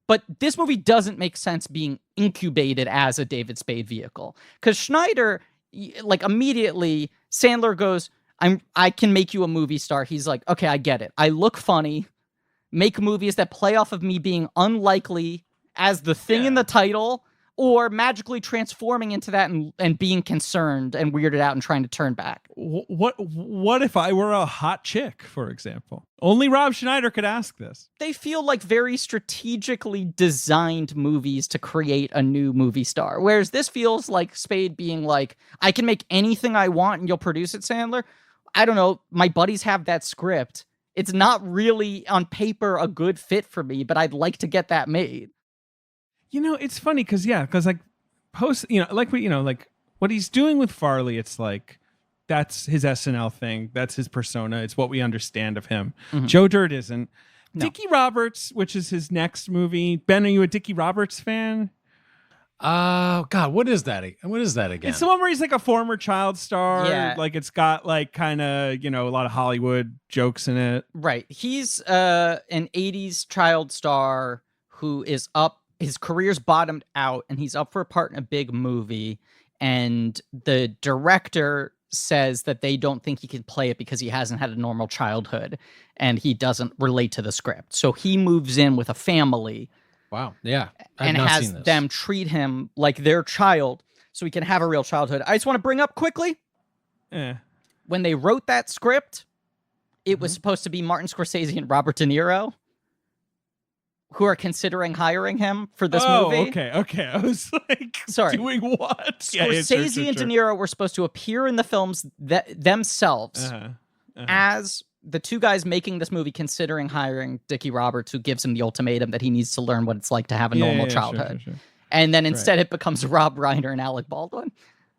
But this movie doesn't make sense being incubated as a David Spade vehicle. Because Schneider, like, immediately, Sandler goes, I can make you a movie star. He's like, okay, I get it. I look funny. Make movies that play off of me being unlikely as the thing in the title, or magically transforming into that and being concerned and weirded out and trying to turn back. What if I were a hot chick, for example? Only Rob Schneider could ask this. They feel like very strategically designed movies to create a new movie star. Whereas this feels like Spade being like, I can make anything I want and you'll produce it, Sandler. I don't know. My buddies have that script. It's not really on paper a good fit for me, but I'd like to get that made. It's funny because like what he's doing with Farley, it's like, that's his SNL thing. That's his persona. It's what we understand of him. Mm-hmm. Joe Dirt isn't. No. Dickie Roberts, which is his next movie. Ben, are you a Dickie Roberts fan? Oh God, what is that? What is that again? It's the one where he's like a former child star. Yeah. Like, it's got like kind of, a lot of Hollywood jokes in it. Right. He's an 80s child star who is up. His career's bottomed out and he's up for a part in a big movie. And the director says that they don't think he can play it because he hasn't had a normal childhood and he doesn't relate to the script. So he moves in with a family. Wow. Yeah. And has them treat him like their child so he can have a real childhood. I just want to bring up quickly. When they wrote that script, it was supposed to be Martin Scorsese and Robert De Niro, who are considering hiring him for this movie. Okay. I was like, sorry, doing what? Scorsese and De Niro were supposed to appear in the films themselves as the two guys making this movie, considering hiring Dickie Roberts, who gives him the ultimatum that he needs to learn what it's like to have a normal childhood. Sure. And then instead it becomes Rob Reiner and Alec Baldwin.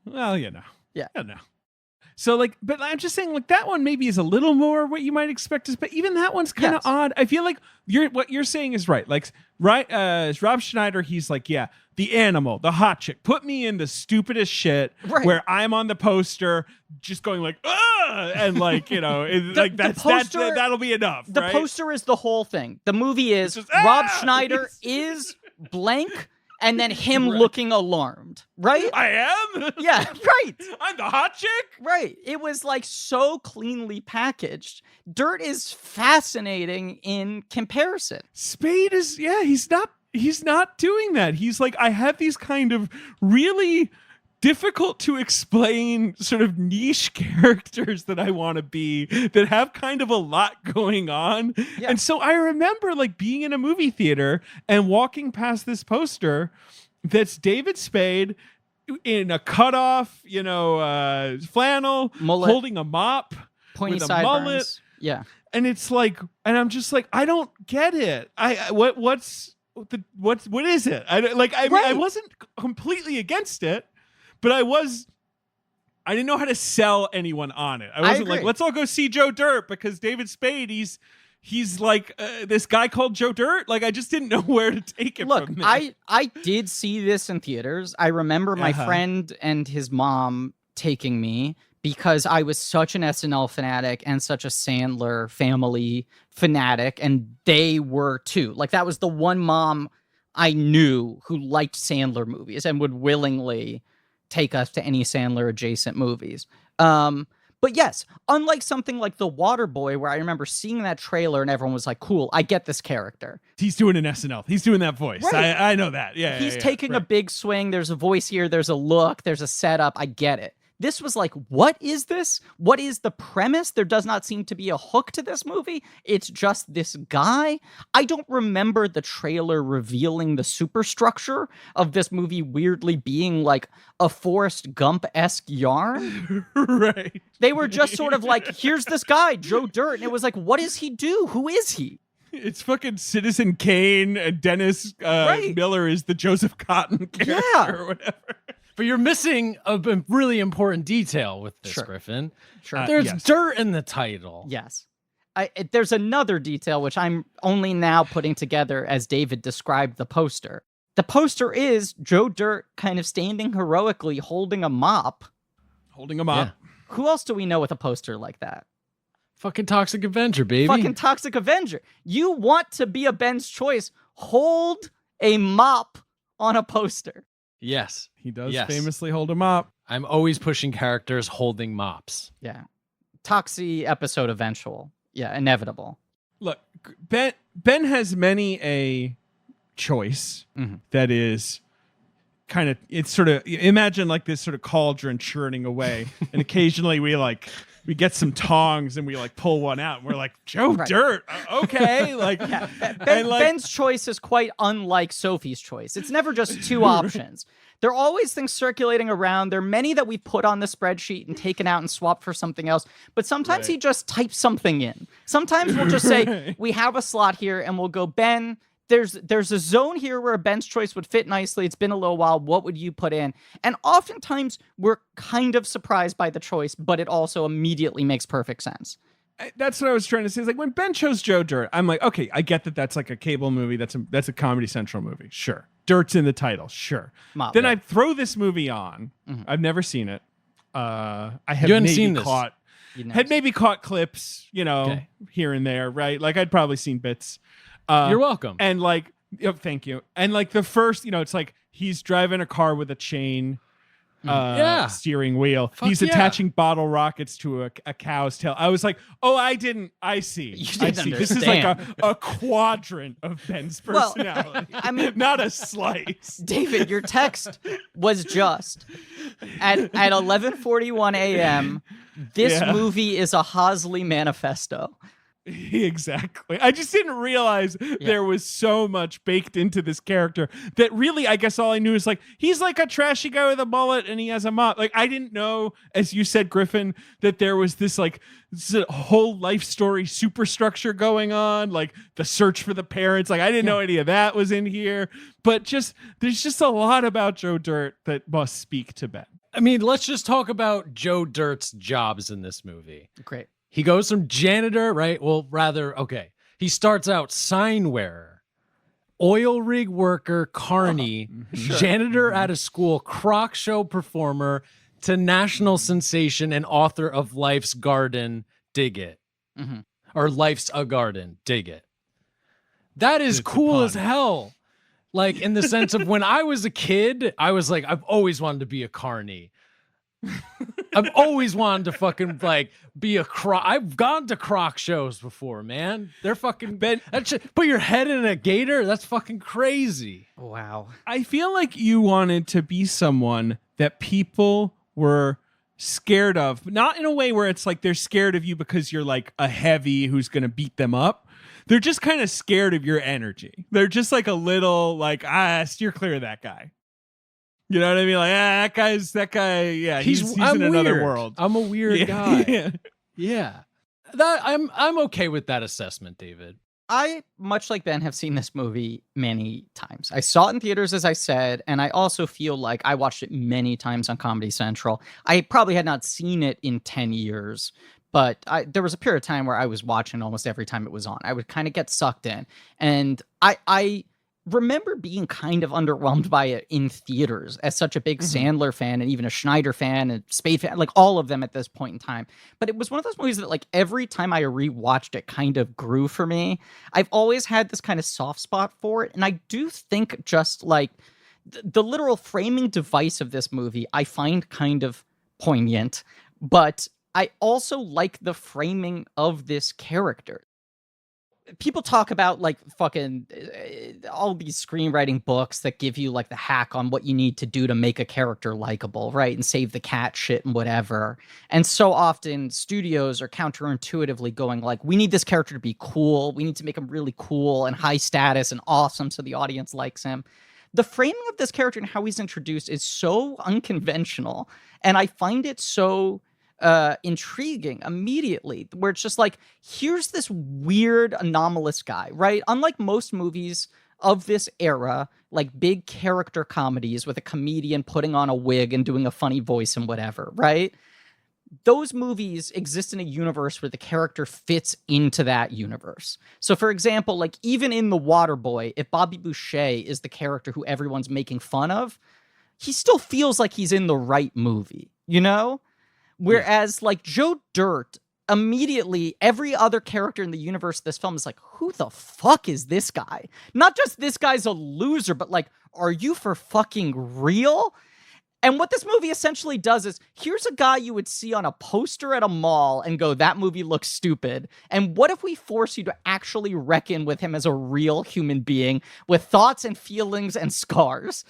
Well, Yeah. So, like, but I'm just saying, like, that one maybe is a little more what you might expect, but even that one's kind of odd. I feel like what you're saying is right. Like, Rob Schneider, he's like, yeah, the animal, the hot chick, put me in the stupidest shit where I'm on the poster just going like, and like, that'll be enough. The poster is the whole thing. The movie is just, Rob Schneider is blank. And then him looking alarmed, right? I am? Yeah, right. I'm the hot chick? Right. It was like so cleanly packaged. Dirt is fascinating in comparison. Spade is, he's not doing that. He's like, I have these kind of really difficult to explain sort of niche characters that I want to be that have kind of a lot going on. Yeah. And so I remember like being in a movie theater and walking past this poster that's David Spade in a cutoff, flannel, mullet, holding a mop, pointy with a sideburns. mullet. Yeah. And it's like, and I'm just like, I don't get it. What is it? I wasn't completely against it, but I didn't know how to sell anyone on it. I wasn't like, let's all go see Joe Dirt because David Spade, he's like this guy called Joe Dirt. Like, I just didn't know where to take it from there. I did see this in theaters. I remember my friend and his mom taking me because I was such an SNL fanatic and such a Sandler family fanatic, and they were too. Like, that was the one mom I knew who liked Sandler movies and would willingly take us to any Sandler adjacent movies. But yes, unlike something like The Waterboy, where I remember seeing that trailer and everyone was like, cool, I get this character. He's doing an SNL. He's doing that voice. Right. I know that. Yeah. He's taking a big swing. There's a voice here. There's a look. There's a setup. I get it. This was like, what is this? What is the premise? There does not seem to be a hook to this movie. It's just this guy. I don't remember the trailer revealing the superstructure of this movie weirdly being like a Forrest Gump-esque yarn. Right. They were just sort of like, here's this guy, Joe Dirt. And it was like, what does he do? Who is he? It's fucking Citizen Kane and Dennis Miller is the Joseph Cotton character or whatever. But you're missing a really important detail with this, Griffin. Sure. There's dirt in the title. Yes. There's another detail which I'm only now putting together as David described the poster. The poster is Joe Dirt kind of standing heroically holding a mop. Holding a mop. Yeah. Who else do we know with a poster like that? Fucking Toxic Avenger, baby. Fucking Toxic Avenger. You want to be a Ben's Choice. Hold a mop on a poster. Yes. He does famously hold a mop. I'm always pushing characters holding mops. Yeah. Toxie episode eventual. Yeah, inevitable. Look, Ben has many a choice that is kind of, it's sort of, imagine like this sort of cauldron churning away. And occasionally we get some tongs and we like pull one out and we're like, Joe Dirt, okay. Like, Ben's choice is quite unlike Sophie's choice. It's never just two options. There are always things circulating around. There are many that we put on the spreadsheet and taken out and swapped for something else. But sometimes he just types something in. Sometimes we'll just say, we have a slot here and we'll go, Ben, there's a zone here where a Ben's choice would fit nicely. It's been a little while. What would you put in? And oftentimes we're kind of surprised by the choice, but it also immediately makes perfect sense. That's what I was trying to say. Is like when Ben chose Joe Dirt, I'm like, okay, I get that that's like a cable movie. That's a Comedy Central movie. Sure. Dirt's in the title. Sure. Then I throw this movie on. I've never seen it. I have maybe caught clips, here and there, right? Like I'd probably seen bits. You're welcome. And like, thank you. And like the first, it's like he's driving a car with a chain steering wheel. He's attaching bottle rockets to a cow's tail. I was like, I see. This is like a quadrant of Ben's personality. Well, I mean, not a slice. David, your text was just at 11:41 a.m. This movie is a Hosley manifesto. Exactly. I just didn't realize there was so much baked into this character that really, I guess all I knew is like, he's like a trashy guy with a mullet and he has a mop. Like, I didn't know, as you said, Griffin, that there was this like whole life story superstructure going on, like the search for the parents. Like, I didn't know any of that was in here, but there's just a lot about Joe Dirt that must speak to Ben. I mean, let's just talk about Joe Dirt's jobs in this movie. Great. He goes from janitor, right? Well, rather, okay. He starts out sign wearer, oil rig worker, carny, janitor at a school, crock show performer, to national sensation and author of Life's Garden, Dig It. Or Life's a Garden, Dig It. That is cool as hell. Like, in the sense of when I was a kid, I was like, I've always wanted to be a carny. I've always wanted to fucking like be a croc. I've gone to croc shows before, man. They're fucking put your head in a gator. That's fucking crazy. Wow. I feel like you wanted to be someone that people were scared of, but not in a way where it's like they're scared of you because you're like a heavy who's going to beat them up. They're just kind of scared of your energy. They're just like a little like, steer clear of that guy. You know what I mean? Like, that guy, yeah, he's in another world. I'm a weird guy. Yeah. I'm okay with that assessment, David. I, much like Ben, have seen this movie many times. I saw it in theaters, as I said, and I also feel like I watched it many times on Comedy Central. I probably had not seen it in 10 years, but there was a period of time where I was watching almost every time it was on. I would kind of get sucked in. And I remember being kind of underwhelmed by it in theaters as such a big Sandler fan and even a Schneider fan and Spade fan, like all of them at this point in time. But it was one of those movies that like every time I rewatched it kind of grew for me. I've always had this kind of soft spot for it. And I do think just like the literal framing device of this movie, I find kind of poignant, but I also like the framing of this character. People talk about like fucking all these screenwriting books that give you like the hack on what you need to do to make a character likable, right? And save the cat shit and whatever. And so often studios are counterintuitively going like, we need this character to be cool. We need to make him really cool and high status and awesome so the audience likes him. The framing of this character and how he's introduced is so unconventional. And I find it so intriguing immediately, where it's just like, here's this weird anomalous guy, right? Unlike most movies of this era, like big character comedies with a comedian putting on a wig and doing a funny voice and whatever, right? Those movies exist in a universe where the character fits into that universe. So for example, like even in The Waterboy, if Bobby Boucher is the character who everyone's making fun of, he still feels like he's in the right movie, you know? Whereas, like, Joe Dirt, immediately, every other character in the universe of this film is like, who the fuck is this guy? Not just this guy's a loser, but like, are you for fucking real? And what this movie essentially does is, here's a guy you would see on a poster at a mall and go, that movie looks stupid. And what if we force you to actually reckon with him as a real human being with thoughts and feelings and scars?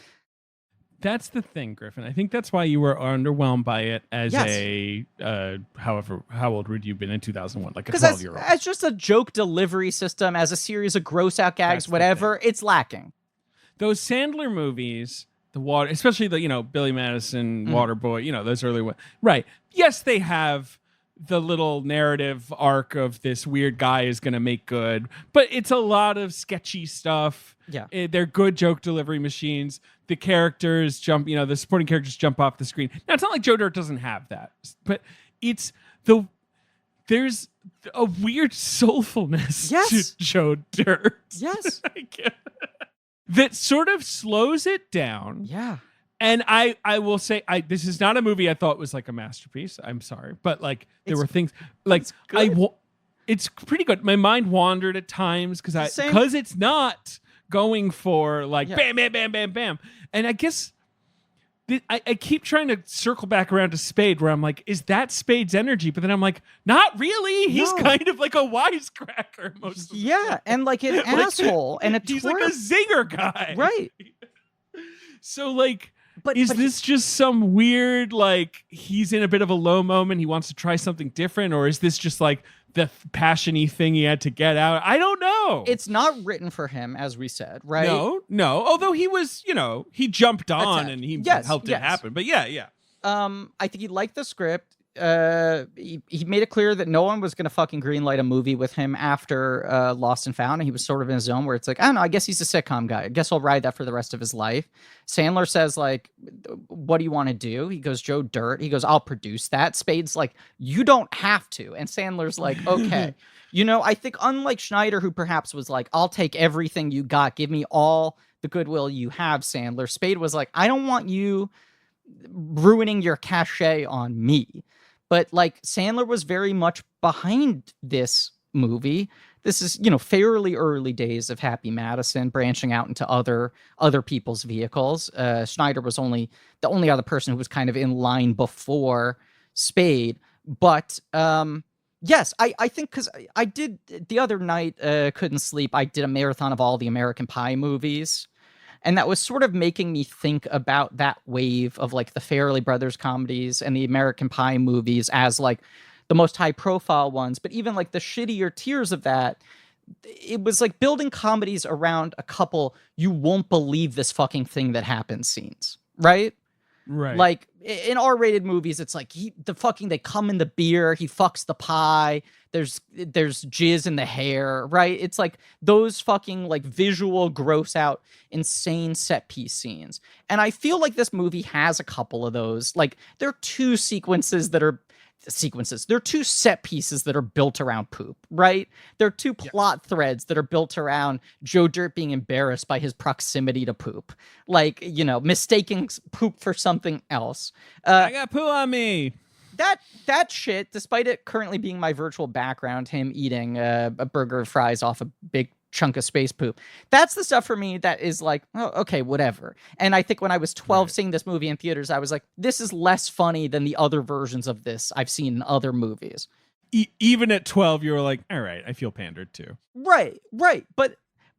That's the thing, Griffin. I think that's why you were underwhelmed by it as how old would you have been in 2001? Like a 12-year-old. As just a joke delivery system, as a series of gross out gags, whatever, it's lacking. Those Sandler movies, especially the, Billy Madison, Waterboy, those early ones. Right. Yes, they have the little narrative arc of this weird guy is going to make good, but it's a lot of sketchy stuff. Yeah. They're good joke delivery machines. The characters jump, the supporting characters jump off the screen. Now, it's not like Joe Dirt doesn't have that, but there's a weird soulfulness to Joe Dirt. Yes. That sort of slows it down. Yeah. And I will say, this is not a movie I thought was like a masterpiece. I'm sorry. But like, there were things like, it's pretty good. My mind wandered at times because it's not going for like bam, bam, bam, bam, bam. And I guess I keep trying to circle back around to Spade where I'm like, is that Spade's energy? But then I'm like, not really. He's kind of like a wisecracker most of the time. And like an asshole and a twerp. He's like a zinger guy. Right. So like, is this just some weird, like, he's in a bit of a low moment, he wants to try something different, or is this just like the passion-y thing he had to get out? I don't know. It's not written for him, as we said, right? No. Although he was, he jumped on and he helped it happen. But yeah. I think he liked the script. He made it clear that no one was going to fucking greenlight a movie with him after Lost and Found, and he was sort of in a zone where it's like, I don't know, I guess he's a sitcom guy. I guess I'll ride that for the rest of his life. Sandler says, like, what do you want to do? He goes, Joe Dirt. He goes, I'll produce that. Spade's like, you don't have to. And Sandler's like, okay. I think unlike Schneider, who perhaps was like, I'll take everything you got. Give me all the goodwill you have, Sandler. Spade was like, I don't want you ruining your cachet on me. But like Sandler was very much behind this movie. This is, fairly early days of Happy Madison branching out into other people's vehicles. Schneider was the only other person who was kind of in line before Spade. But yes, I think because I did the other night, couldn't sleep. I did a marathon of all the American Pie movies. And that was sort of making me think about that wave of like the Farrelly Brothers comedies and the American Pie movies as like the most high profile ones. But even like the shittier tiers of that, it was like building comedies around a couple you won't believe this fucking thing that happens scenes, right? Right. Like in R-rated movies, it's like they come in the beer, he fucks the pie, there's jizz in the hair, right? It's like those fucking like visual gross out insane set piece scenes. And I feel like this movie has a couple of those. Like there are two there are two set pieces that are built around poop, right? There are two plot threads that are built around Joe Dirt being embarrassed by his proximity to poop. Like, you know, mistaking poop for something else. I got poo on me. That shit, despite it currently being my virtual background, him eating a burger of fries off a big chunk of space poop. That's the stuff for me that is like, oh, okay, whatever. And I think when I was 12 seeing this movie in theaters, I was like, this is less funny than the other versions of this I've seen in other movies. Even at 12, you were like, all right, I feel pandered to. Right.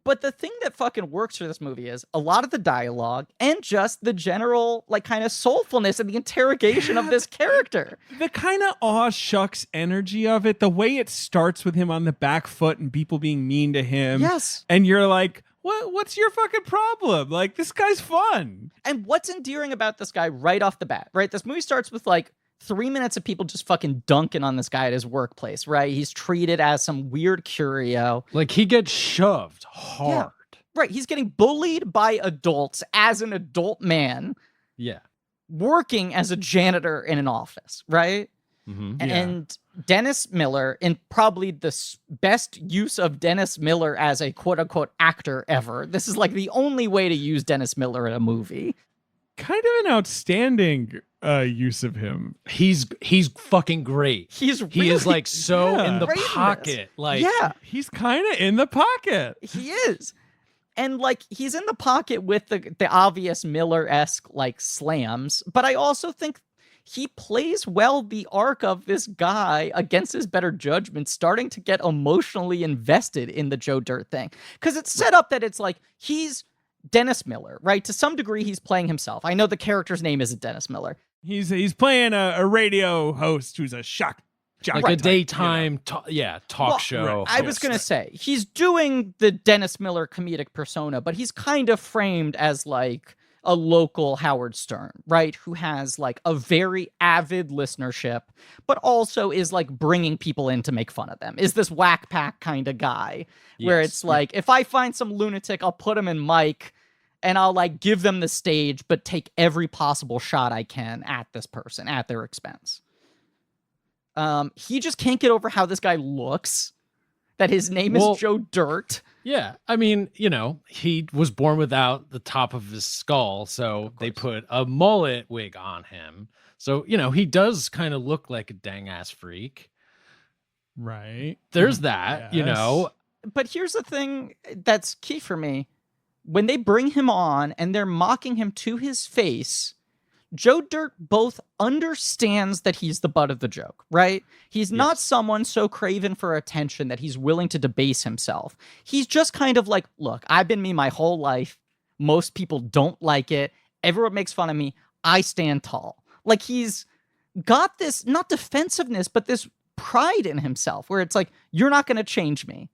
But the thing that fucking works for this movie is a lot of the dialogue and just the general, like, kind of soulfulness and the interrogation of this character. The kind of aw shucks energy of it, the way it starts with him on the back foot and people being mean to him. Yes. And you're like, what's your fucking problem? Like, this guy's fun. And what's endearing about this guy right off the bat, right? This movie starts with, like, 3 minutes of people just fucking dunking on this guy at his workplace, right? He's treated as some weird curio. Like, he gets shoved hard. Yeah. Right. He's getting bullied by adults as an adult man. Yeah. Working as a janitor in an office, right? Mm-hmm. And Dennis Miller, in probably the best use of Dennis Miller as a quote-unquote actor ever. This is like the only way to use Dennis Miller in a movie. Kind of an outstanding use of him. He's fucking great. He is like so in the pocket. Like, he's kind of in the pocket. He is. And like he's in the pocket with the obvious Miller-esque like slams, but I also think he plays well the arc of this guy against his better judgment, starting to get emotionally invested in the Joe Dirt thing. Because it's set up that it's like he's Dennis Miller, right? To some degree, he's playing himself. I know the character's name isn't Dennis Miller. He's playing a radio host who's a shock jock, like a daytime talk show. Right. I was gonna say he's doing the Dennis Miller comedic persona, but he's kind of framed as like a local Howard Stern, right? Who has like a very avid listenership, but also is like bringing people in to make fun of them. Is this whack pack kind of guy where it's like, if I find some lunatic, I'll put him in mic and I'll like give them the stage, but take every possible shot I can at this person at their expense. He just can't get over how this guy looks, that his name is Joe Dirt. Yeah, I mean, you know, he was born without the top of his skull, so they put a mullet wig on him. So, you know, he does kind of look like a dang-ass freak. Right. There's that, you know. But here's the thing that's key for me. When they bring him on and they're mocking him to his face, Joe Dirt both understands that he's the butt of the joke, right? He's not someone so craven for attention that he's willing to debase himself. He's just kind of like, look, I've been me my whole life. Most people don't like it. Everyone makes fun of me. I stand tall. Like he's got this, not defensiveness, but this pride in himself where it's like, you're not going to change me.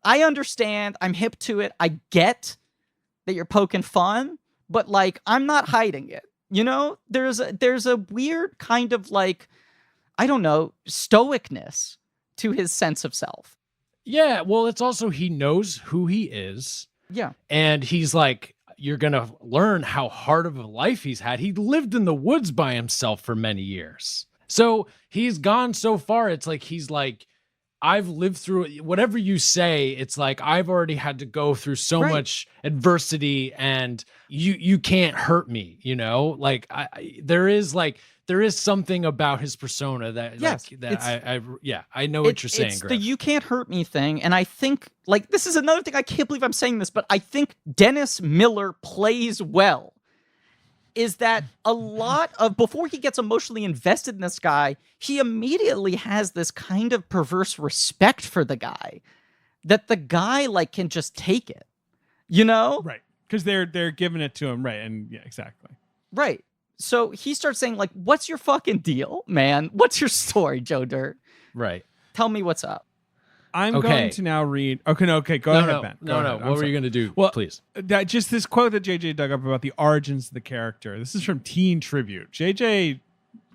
I understand. I'm hip to it. I get that you're poking fun, but like, I'm not hiding it. You know, there's a weird kind of like, I don't know, stoicness to his sense of self. Yeah, well, it's also he knows who he is. Yeah. And he's like, you're going to learn how hard of a life he's had. He lived in the woods by himself for many years. So he's gone so far. It's like, he's like, I've lived through it. Whatever you say, it's like, I've already had to go through so much adversity and you can't hurt me, you know, like there is something about his persona that, I know what you're saying. It's Griff. the you can't hurt me thing. And I think like, this is another thing. I can't believe I'm saying this, but I think Dennis Miller plays well is that a lot of, before he gets emotionally invested in this guy, he immediately has this kind of perverse respect for the guy, that the guy like can just take it, you know? Right. Because they're giving it to him, right? And yeah, exactly. Right. So he starts saying like, "What's your fucking deal, man? What's your story, Joe Dirt? Right. Tell me what's up." I'm going to now read. Okay. Go ahead, Ben. Go ahead. What were you going to do? Well, please. Just this quote that JJ dug up about the origins of the character. This is from Teen Tribute. JJ,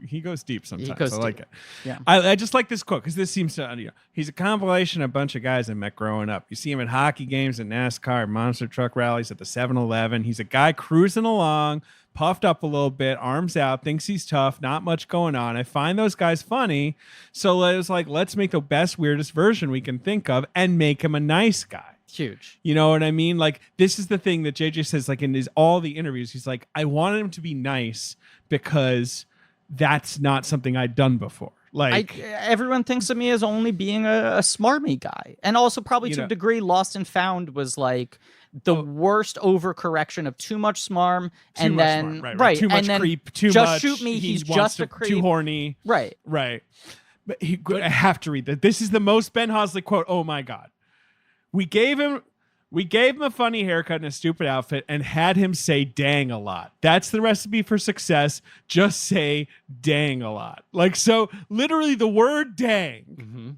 he goes deep sometimes. I like it. Yeah. I just like this quote because this seems to, he's a compilation of a bunch of guys I met growing up. You see him at hockey games, at NASCAR, monster truck rallies, at the 7-Eleven. He's a guy cruising along, puffed up a little bit, arms out, thinks he's tough, not much going on. I find those guys funny. So it was like, let's make the best, weirdest version we can think of and make him a nice guy. Huge. You know what I mean? Like, this is the thing that JJ says, like in all the interviews, he's like, I wanted him to be nice because that's not something I'd done before. Like, everyone thinks of me as only being a smarmy guy. And also probably to a degree, Lost and Found was like the worst overcorrection of too much smarm and then right. Too much creep, too just much. Shoot me, he's just a creep. Too horny. Right. But I have to read that. This is the most Ben Hosley quote. Oh my God. We gave him a funny haircut and a stupid outfit and had him say dang a lot. That's the recipe for success. Just say dang a lot. Like, so literally the word dang. Mm-hmm.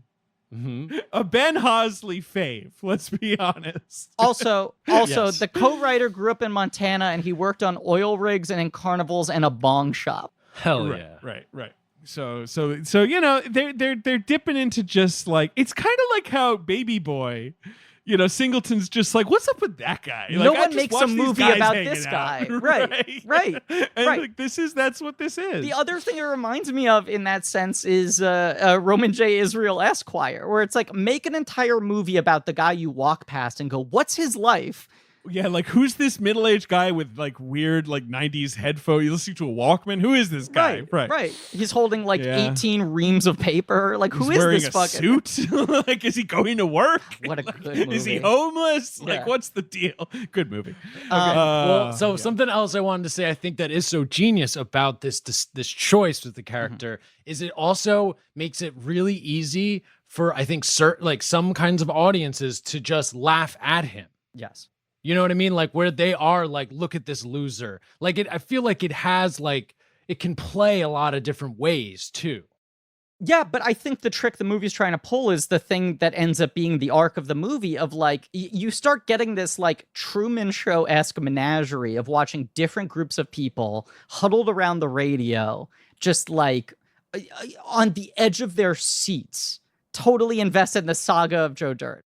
Mm-hmm. A Ben Hosley fave, let's be honest. Also, Yes. The co-writer grew up in Montana and he worked on oil rigs and in carnivals and a bong shop. Hell Right, yeah. right. So they're dipping into just like, it's kind of like how Baby Boy, Singleton's just like, what's up with that guy? Like, no one makes a movie about this guy. Right. And like, that's what this is. The other thing it reminds me of in that sense is Roman J. Israel Esquire, where it's like, make an entire movie about the guy you walk past and go, what's his life? Yeah, like, who's this middle-aged guy with like weird like 90s headphones? You listening to a Walkman? Who is this guy? Right. He's holding like 18 reams of paper. Like, who is this fucking suit? Like, is he going to work? What a good movie. Is he homeless? Yeah. Like, what's the deal? Good movie. Something else I wanted to say, I think that is so genius about this choice with the character is it also makes it really easy for, I think, some kinds of audiences to just laugh at him. Yes. You know what I mean? Like, where they are like, look at this loser. Like, I feel like it has like, it can play a lot of different ways too. Yeah, but I think the trick the movie's trying to pull is the thing that ends up being the arc of the movie of like, you start getting this like Truman Show-esque menagerie of watching different groups of people huddled around the radio, just like on the edge of their seats, totally invested in the saga of Joe Dirt.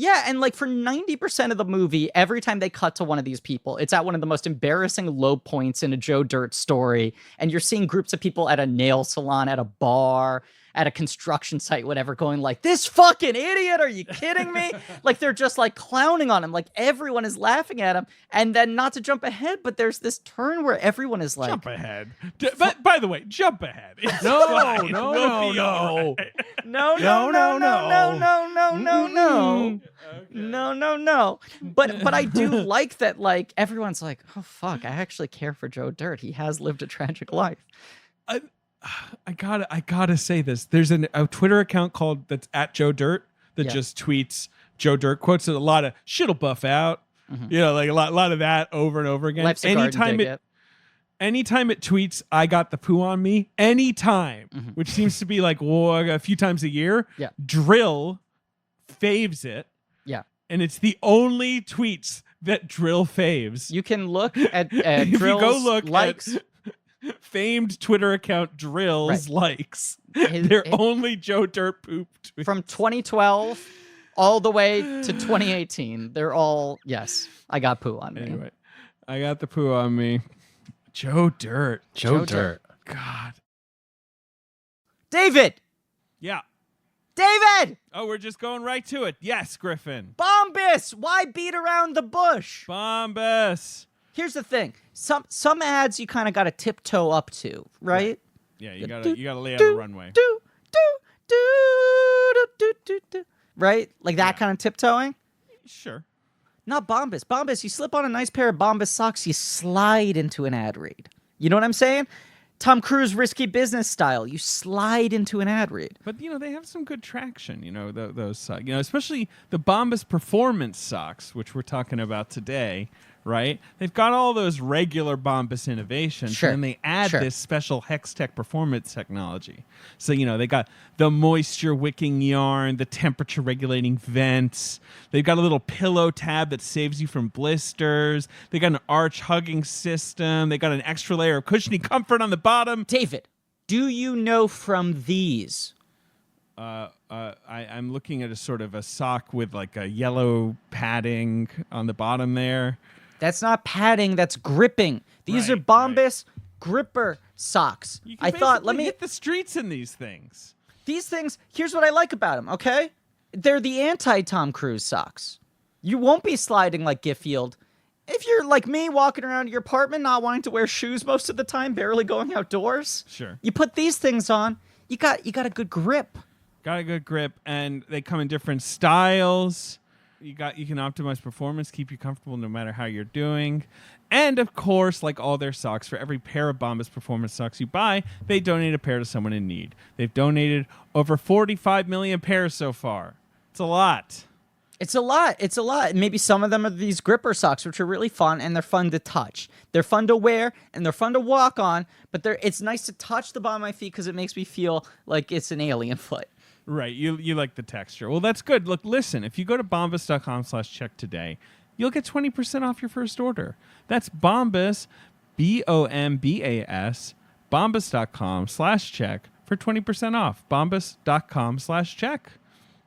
Yeah, and like for 90% of the movie, every time they cut to one of these people, it's at one of the most embarrassing low points in a Joe Dirt story. And you're seeing groups of people at a nail salon, at a bar, at a construction site, whatever, going like, this fucking idiot, are you kidding me? Like, they're just like clowning on him. Like, everyone is laughing at him. And then, not to jump ahead, but there's this turn where everyone is like... Jump ahead. But by the way, jump ahead. No. But I do like that, like, everyone's like, oh, fuck, I actually care for Joe Dirt. He has lived a tragic life. I gotta say this. There's a Twitter account that's at Joe Dirt that just tweets Joe Dirt quotes. A lot of shit'll buff out. Like a lot of that over and over again. Life's a garden, anytime it tweets, I got the poo on me. Anytime, which seems to be like a few times a year. Yeah. Drill faves it. Yeah. And it's the only tweets that Drill faves. You can look at if Drill's you go look likes. At famed Twitter account Drill's likes. They're only Joe Dirt poop tweets. From 2012 all the way to 2018. They're all, yes, I got poo on me. Anyway, I got the poo on me. Joe Dirt. Joe Dirt. God. David! Yeah. David! Oh, we're just going right to it. Yes, Griffin. Bombas! Why beat around the bush? Bombas. Here's the thing. Some ads you kind of got to tiptoe up to, right? Yeah, you gotta lay out a runway. Right? Like that kind of tiptoeing? Sure. Not Bombas. Bombas, you slip on a nice pair of Bombas socks, you slide into an ad read. You know what I'm saying? Tom Cruise risky business style. You slide into an ad read. But, they have some good traction, those socks. Especially the Bombas Performance socks, which we're talking about today, right? They've got all those regular Bombas innovations, sure. and they add this special Hex-Tech performance technology. So, they got the moisture-wicking yarn, the temperature-regulating vents. They've got a little pillow tab that saves you from blisters. They got an arch-hugging system. They got an extra layer of cushiony comfort on the bottom. David, do you know from these? I'm looking at a sort of a sock with like a yellow padding on the bottom there. That's not padding, that's gripping. These are Bombas gripper socks. I thought, let me hit the streets in these things. These things, here's what I like about them, okay? They're the anti-Tom Cruise socks. You won't be sliding like Giffield. If you're like me, walking around your apartment, not wanting to wear shoes most of the time, barely going outdoors, sure. You put these things on, you got a good grip. Got a good grip, and they come in different styles. You can optimize performance, keep you comfortable no matter how you're doing. And of course, like all their socks, for every pair of Bombas Performance socks you buy, they donate a pair to someone in need. They've donated over 45 million pairs so far. It's a lot. It's a lot. Maybe some of them are these gripper socks, which are really fun, and they're fun to touch. They're fun to wear, and they're fun to walk on, but it's nice to touch the bottom of my feet because it makes me feel like it's an alien foot. Right. You like the texture. Well, that's good. Look, listen, if you go to bombas.com/check today, you'll get 20% off your first order. That's Bombas, BOMBAS, bombas.com/check for 20% off. Bombas.com/check.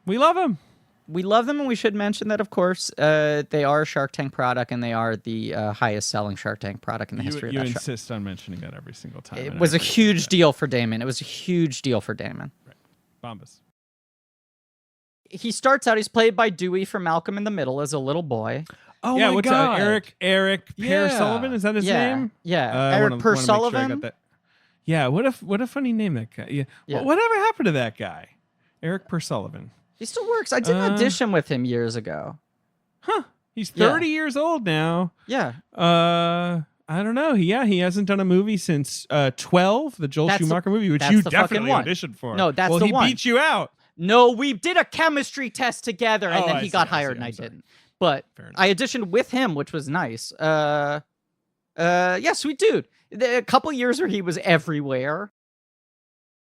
We love them. We love them, and we should mention that, of course, they are a Shark Tank product, and they are the highest selling Shark Tank product in the history of that show. You insist on mentioning that every single time. It was a huge deal for Damon. Right. Bombas. He starts out, he's played by Dewey from Malcolm in the Middle as a little boy. Oh, yeah, my God. Eric Pear Sullivan? Is that his name? Yeah. Eric Pear Sullivan? Yeah, what a funny name, that guy. Yeah. Whatever happened to that guy? Eric Pear Sullivan. He still works. I did an audition with him years ago. Huh. He's 30 years old now. Yeah. I don't know. He hasn't done a movie since 12, the Joel Schumacher movie, which you definitely auditioned for. No, that's the one. He beat you out. No, we did a chemistry test together, and then he got hired, and I didn't. But I auditioned with him, which was nice. Sweet dude. A couple years where he was everywhere.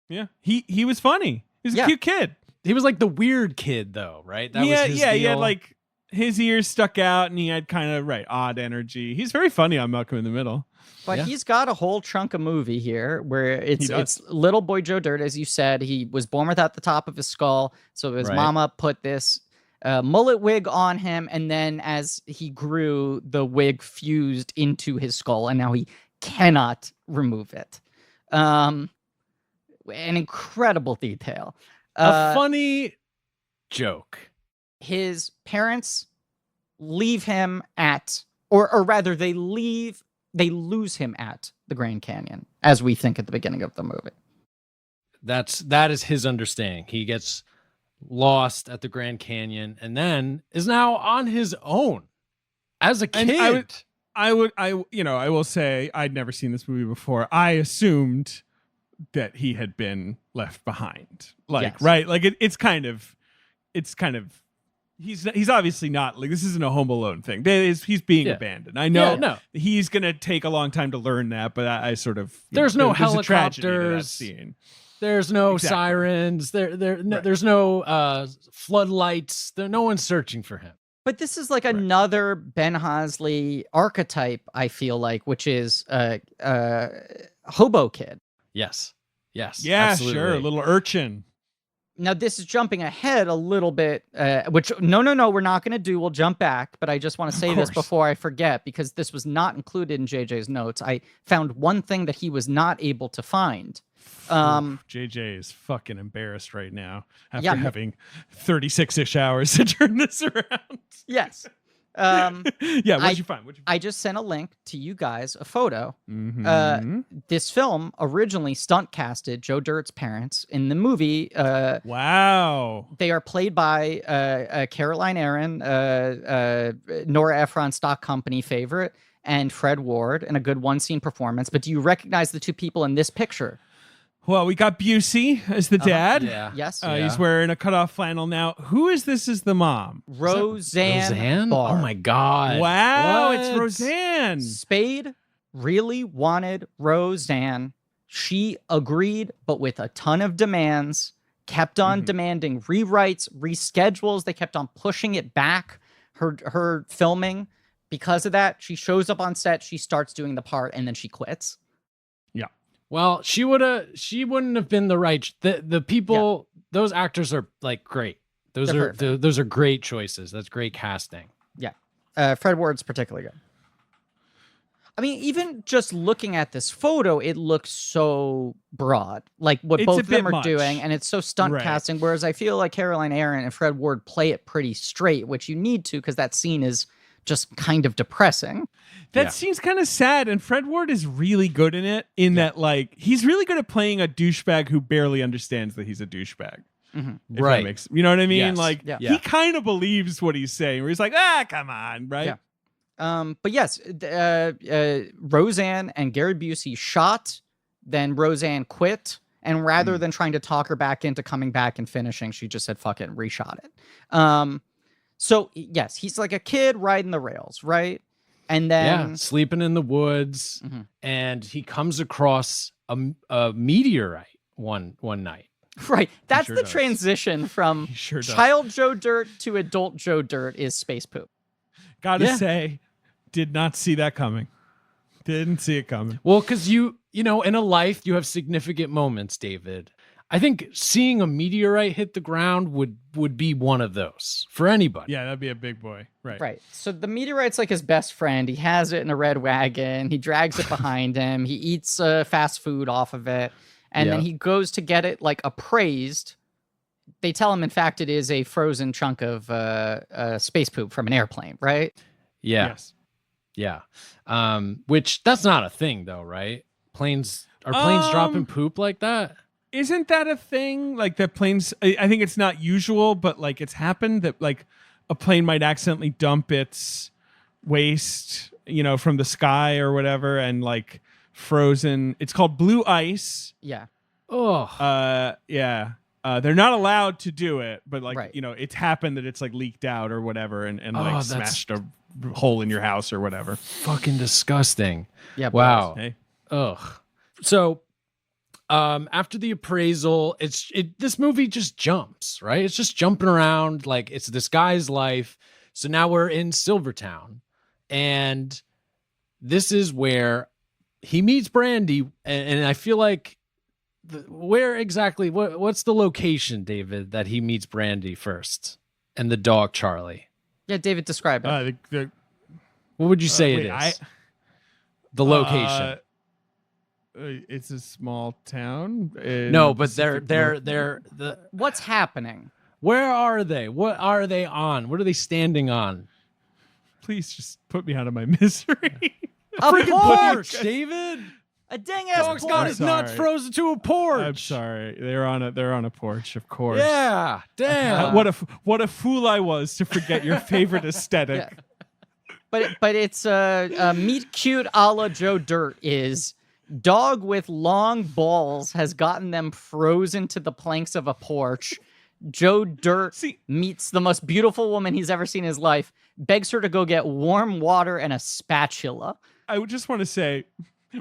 Yeah, he was funny. He's a cute kid. He was like the weird kid, though, right? That was his deal. He had like his ears stuck out, and he had kind of odd energy. He's very funny on Malcolm in the Middle. But he's got a whole chunk of movie here where it's little boy Joe Dirt, as you said. He was born without the top of his skull, so his mama put this mullet wig on him, and then as he grew, the wig fused into his skull, and now he cannot remove it. An incredible detail. A funny joke. His parents leave him at, or rather, they lose him at the Grand Canyon, as we think at the beginning of the movie. That is his understanding. He gets lost at the Grand Canyon and then is now on his own as a kid. And I will say I'd never seen this movie before. I assumed that he had been left behind. Right? Like it's kind of he's obviously not, like, this isn't a Home Alone thing. He's being abandoned. I know he's going to take a long time to learn that, but I sort of there's no there's helicopters. There's no sirens. There's no floodlights. No one's searching for him. But this is like another Ben Hosley archetype, I feel like, which is hobo kid. Yes. Yeah, absolutely. sure. A little urchin. Now, this is jumping ahead a little bit, which, no, we're not going to do. We'll jump back. But I just want to say this before I forget, because this was not included in JJ's notes. I found one thing that he was not able to find. JJ is fucking embarrassed right now after having 36-ish hours to turn this around. Yes. Yeah, what'd you find? I just sent a link to you guys, a photo. Mm-hmm. This film originally stunt casted Joe Dirt's parents in the movie. Wow. They are played by Caroline Aaron, Nora Ephron stock company favorite, and Fred Ward in a good one-scene performance. But do you recognize the two people in this picture? Well, we got Busey as the dad. Yeah. Yes. He's wearing a cutoff flannel now. Who is this as the mom? Roseanne Barr. Oh my God. Wow, What? it's Roseanne. Spade really wanted Roseanne. She agreed, but with a ton of demands, kept on demanding rewrites, reschedules. They kept on pushing it back, her filming. Because of that, she shows up on set, she starts doing the part, and then she quits. Yeah. Well, she wouldn't have been the right. The people, those actors are like great. Those are great choices. That's great casting. Yeah. Fred Ward's particularly good. I mean, even just looking at this photo, it looks so broad, like what both of them are doing, and it's so stunt casting. Whereas I feel like Caroline Aaron and Fred Ward play it pretty straight, which you need to, because that scene is just kind of depressing. That scene's kind of sad, and Fred Ward is really good in it, that like he's really good at playing a douchebag who barely understands that he's a douchebag. Right. You know what I mean? Yes. Like he kind of believes what he's saying, where he's like, come on, right? Yeah. But yes, Roseanne and Gary Busey shot, then Roseanne quit, and rather than trying to talk her back into coming back and finishing, she just said, fuck it, and reshot it. So yes, he's like a kid riding the rails, right? And then sleeping in the woods, and he comes across a meteorite one night. Right. That's the transition from child Joe Dirt to adult Joe Dirt is space poop. Gotta say, did not see that coming. Didn't see it coming. Well, because you know, in a life, you have significant moments, David. I think seeing a meteorite hit the ground would be one of those for anybody. Yeah, that'd be a big boy. Right. Right. So the meteorite's like his best friend. He has it in a red wagon. He drags it behind him. He eats fast food off of it. And then he goes to get it like appraised. They tell him, in fact, it is a frozen chunk of space poop from an airplane, right? Yeah. Yes. Yeah. Which that's not a thing though, right? Planes dropping poop like that? Isn't that a thing? Like that planes, I think it's not usual, but like it's happened that like a plane might accidentally dump its waste, from the sky or whatever, and like frozen. It's called blue ice. Yeah. Oh. Yeah. They're not allowed to do it, but like, it's happened that it's like leaked out or whatever and like smashed a hole in your house or whatever. Fucking disgusting. Yeah. Wow. Hey. Ugh. So, after the appraisal, this movie just jumps, right? It's just jumping around like it's this guy's life. So now we're in Silvertown, and this is where he meets Brandy, and I feel like where exactly? What's the location, David, that he meets Brandy first, and the dog Charlie? Yeah, David, describe it. What would you say it is? The location. It's a small town. No, but they're What's happening? Where are they? What are they on? What are they standing on? Please just put me out of my misery. A porch, David. A dang ass Dog's porch. got his nuts frozen to a porch. I'm sorry. They're on a porch, of course. Yeah. Damn. What a fool I was to forget your favorite aesthetic. Yeah. But it's meet cute a la Joe Dirt is dog with long balls has gotten them frozen to the planks of a porch. Joe Dirt meets the most beautiful woman he's ever seen in his life, begs her to go get warm water and a spatula. I would just want to say,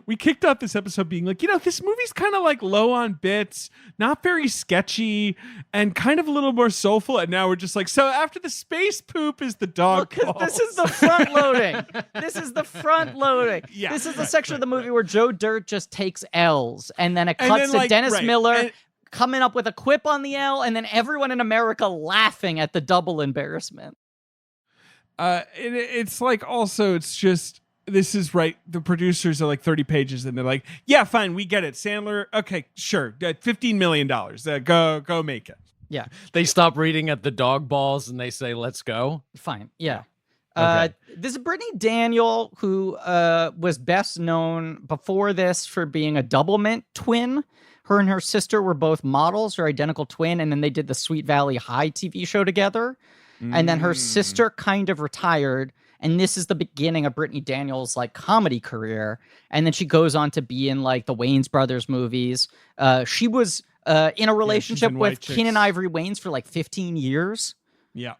we kicked off this episode being like, this movie's kind of like low on bits, not very sketchy, and kind of a little more soulful. And now we're just like, so after the space poop is the dog balls. This is the front loading. This is the front loading. Yeah, this is the section of the movie where Joe Dirt just takes L's, and then it cuts to Dennis Miller coming up with a quip on the L, and then everyone in America laughing at the double embarrassment. It's like also, it's just, this is right. The producers are like 30 pages and they're like, yeah, fine. We get it. Sandler. Okay, sure. $15 million. Go make it. Yeah. They stop reading at the dog balls and they say, let's go. Fine. Yeah. This is Brittany Daniel, who was best known before this for being a double mint twin. Her and her sister were both models, her identical twin, and then they did the Sweet Valley High TV show together. And then her sister kind of retired, and this is the beginning of Brittany Daniels' like comedy career. And then she goes on to be in like the Wayans Brothers movies. She was in a relationship with Keenen Ivory Wayans for like 15 years. Yeah.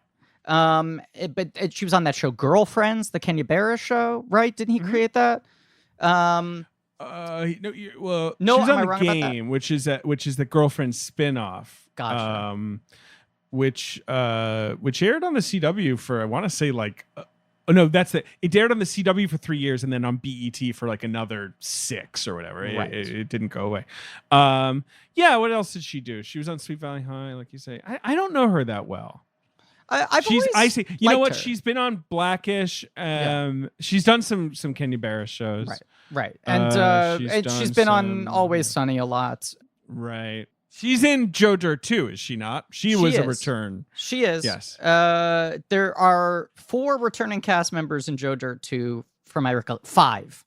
But she was on that show Girlfriends, the Kenya Barris show, right? Didn't he create that? No, she's on the Game, which is the Girlfriend spinoff. Gotcha. Which aired on the CW for, I want to say like, it aired on the CW for 3 years and then on BET for like another 6 or whatever. Right. It didn't go away. What else did she do? She was on Sweet Valley High, like you say. I don't know her that well. I see. You know what? Her. She's been on Blackish. She's done some Kenya Barris shows. Right. And she's been on Always Sunny a lot. Right. She's in Joe Dirt too, is she not? She was a return. She is. Yes. There are 4 returning cast members in Joe Dirt 2 from my recollection. 5.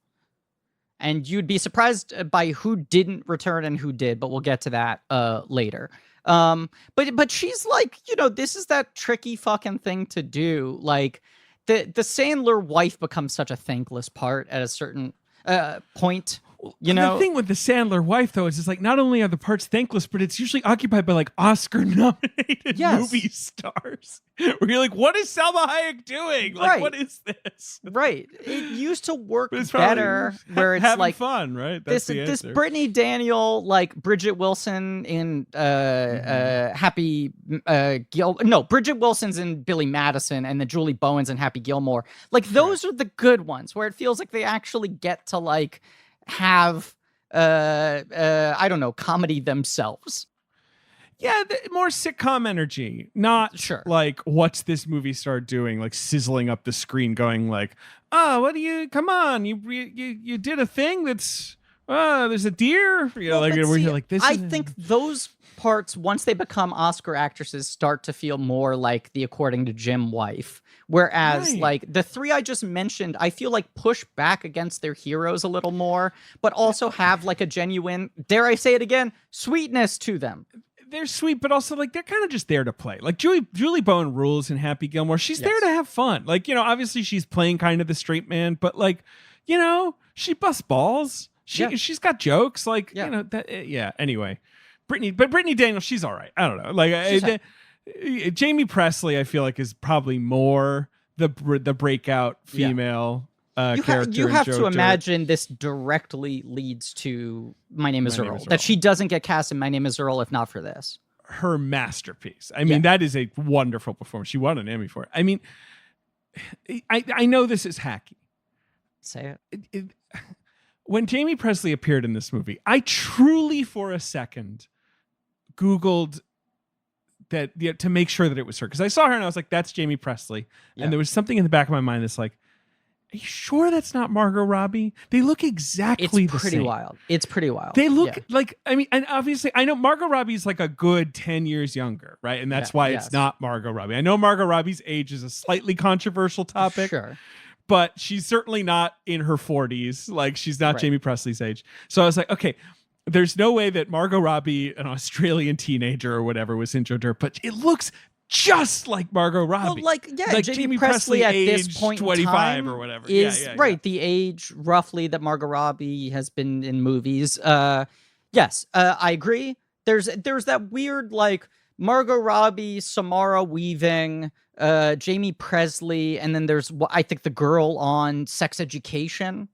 And you'd be surprised by who didn't return and who did, but we'll get to that later. But she's like, this is that tricky fucking thing to do. Like the Sandler wife becomes such a thankless part at a certain point. The thing with the Sandler wife, though, is it's like not only are the parts thankless, but it's usually occupied by like Oscar-nominated movie stars. Where you're like, what is Salma Hayek doing? Like, what is this? Right. It used to work better where it's having like fun, right? That's this Brittany Daniel, like Bridget Wilson in Bridget Wilson's in Billy Madison, and then Julie Bowen's in Happy Gilmore. Like those are the good ones where it feels like they actually get to like have comedy themselves. Yeah, more sitcom energy, not like what's this movie star doing, like sizzling up the screen, going like, "Oh, come on, you did a thing that's there's a deer," I think those parts, once they become Oscar actresses, start to feel more like the According to Jim wife. Whereas, like, the 3 I just mentioned, I feel like push back against their heroes a little more, but also have, like, a genuine, dare I say it again, sweetness to them. They're sweet, but also, like, they're kind of just there to play. Like, Julie Bowen rules in Happy Gilmore. She's there to have fun. Like, obviously she's playing kind of the straight man, but, like, she busts balls. She's got jokes. Like, anyway. Brittany Daniels, she's all right. I don't know. Like, Jamie Presley, I feel like, is probably more the breakout female character. You have to imagine this directly leads to My Name is Earl. That she doesn't get cast in My Name is Earl if not for this. Her masterpiece. I mean, that is a wonderful performance. She won an Emmy for it. I mean, I know this is hacky. Say it. When Jamie Presley appeared in this movie, I truly, for a second, Googled that to make sure that it was her, because I saw her and I was like, that's Jamie Presley. And there was something in the back of my mind that's like, are you sure that's not Margot Robbie? They look exactly the same. It's pretty wild. It's pretty wild. They look like, I mean, and obviously I know Margot Robbie's like a good 10 years younger, right? And that's why it's not Margot Robbie. I know Margot Robbie's age is a slightly controversial topic. Sure. But she's certainly not in her 40s. Like, she's not Jamie Presley's age. So I was like, okay, there's no way that Margot Robbie, an Australian teenager or whatever, was in Joe Dirt, but it looks just like Margot Robbie. Well, like Jamie Presley at this point 25 in time or whatever. Is the age roughly that Margot Robbie has been in movies. Yes, I agree. There's that weird, like, Margot Robbie, Samara Weaving, Jamie Presley, and then there's I think the girl on Sex Education,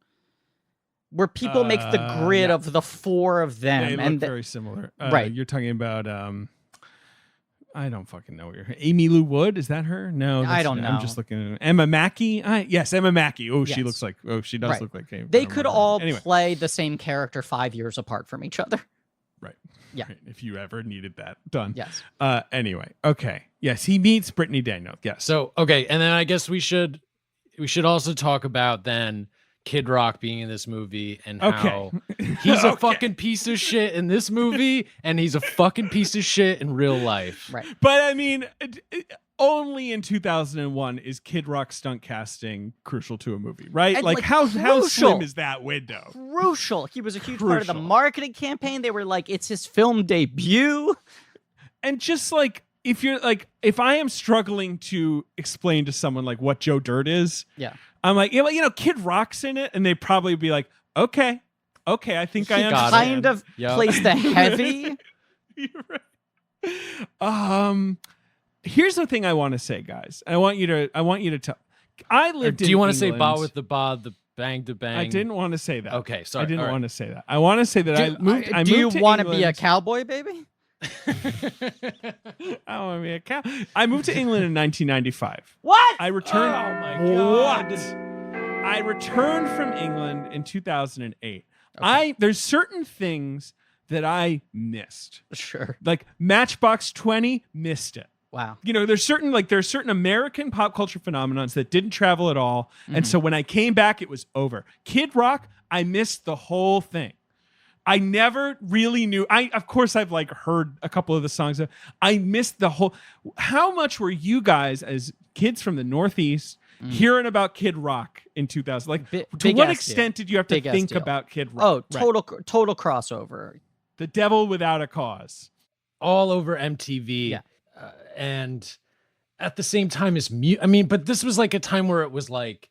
where people make the grid of the 4 of them. They look very similar. Right. You're talking about I don't fucking know. Amy Lou Wood, is that her? No, I don't know. I'm just looking at Emma Mackey. Yes, Emma Mackey. Oh, she looks like. Oh, she does look like. They could all play the same character 5 years apart from each other. Right. Yeah. Right. If you ever needed that done. Yes. Anyway. Okay. Yes, he meets Brittany Daniel. Yes. So okay, and then I guess we should also talk about then Kid Rock being in this movie and how he's a fucking piece of shit in this movie and he's a fucking piece of shit in real life. Right. But I mean, only in 2001 is Kid Rock stunt casting crucial to a movie, right? And, like how crucial. slim is that window? Crucial. He was a huge part of the marketing campaign. They were like, it's his film debut. And just like, if I am struggling to explain to someone like what Joe Dirt is, I'm like, Kid Rock's in it, and they'd probably be like, okay, I think I understand. Kind of plays the heavy. You're right. Here's the thing I want to say, guys. I want you to tell. I lived. Do you want to say England. ba with the ba, the bang to bang? I didn't want to say that. Okay, sorry. I didn't want to say that. I want to say that I moved. Do you want to be a cowboy, baby? I want to be a cow. I moved to England in 1995. What? I returned. Oh my god! What? I returned from England in 2008. Okay. There's certain things that I missed. Sure. Like Matchbox 20, missed it. Wow. There's certain American pop culture phenomenons that didn't travel at all. And so when I came back, it was over. Kid Rock, I missed the whole thing. I never really knew. Of course, I've like heard a couple of the songs. I missed the whole. How much were you guys as kids from the Northeast hearing about Kid Rock in 2000? Like, to what extent did you have to think about Kid Rock? Oh, total crossover. The Devil Without a Cause. All over MTV. Yeah. And at the same time as but this was like a time where it was like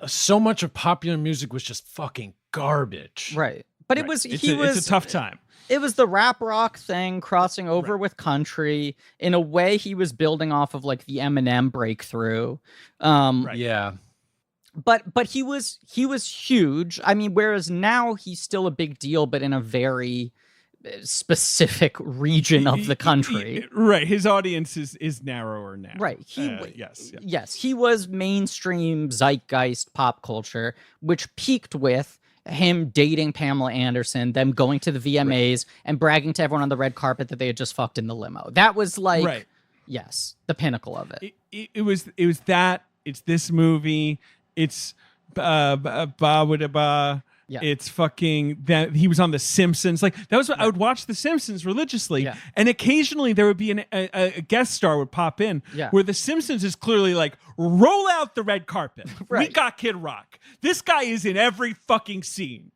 so much of popular music was just fucking garbage. Right. But it was, it's a tough time. It was the rap rock thing crossing over with country. In a way, he was building off of like the Eminem breakthrough. Yeah. But he was huge. I mean, whereas now he's still a big deal, but in a very specific region of the country. Right. His audience is narrower now. Right. Yes. He was mainstream zeitgeist pop culture, which peaked with him dating Pamela Anderson, them going to the VMAs and bragging to everyone on the red carpet that they had just fucked in the limo. That was like, yes, the pinnacle of it. It was that. It's this movie. It's Ba with a Ba. Yeah. It's fucking that he was on The Simpsons. Like that was what I would watch The Simpsons religiously, and occasionally there would be a guest star would pop in where The Simpsons is clearly like, roll out the red carpet. We got Kid Rock. This guy is in every fucking scene.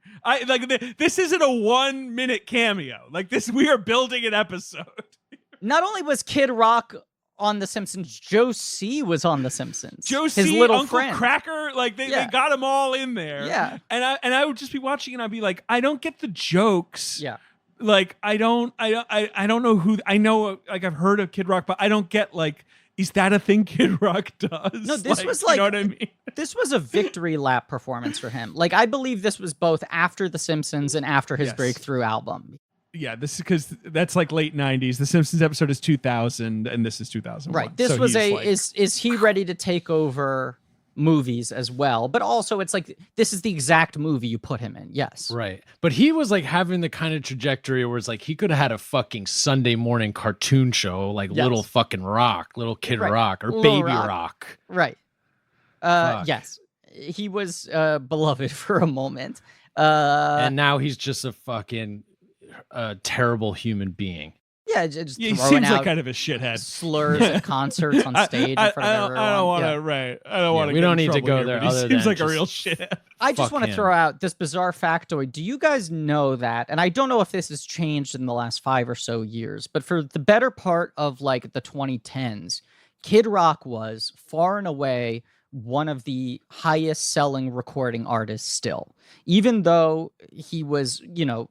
This isn't a 1 minute cameo. Like this, we are building an episode. Not only was Kid Rock on The Simpsons, Joe C was on The Simpsons. Joe his C, little Uncle friend. Cracker, like they got them all in there. Yeah, and I would just be watching and I'd be like, I don't get the jokes. Yeah, like I don't know who. I know, like I've heard of Kid Rock, but I don't get like, is that a thing Kid Rock does? No, this was like, you know what I mean? This was a victory lap performance for him. Like I believe this was both after The Simpsons and after his breakthrough album. Yeah, this is because that's like late 90s. The Simpsons episode is 2000 and this is 2001. Right. This was is he ready to take over movies as well? But also it's like, this is the exact movie you put him in. Yes. Right. But he was like having the kind of trajectory where it's like he could have had a fucking Sunday morning cartoon show like Little fucking Rock, Little Kid Rock, or Baby Rock. Right. Yes. He was beloved for a moment. And now he's just a fucking terrible human being. Yeah, just he seems like kind of a shithead. Slurs at concerts on stage in front of everyone. I don't want to. Right. I don't want to. We don't need to go there. He seems like a real shithead. I just want to throw out this bizarre factoid. Do you guys know that? And I don't know if this has changed in the last 5 or so years, but for the better part of like the 2010s, Kid Rock was far and away one of the highest selling recording artists still, even though he was,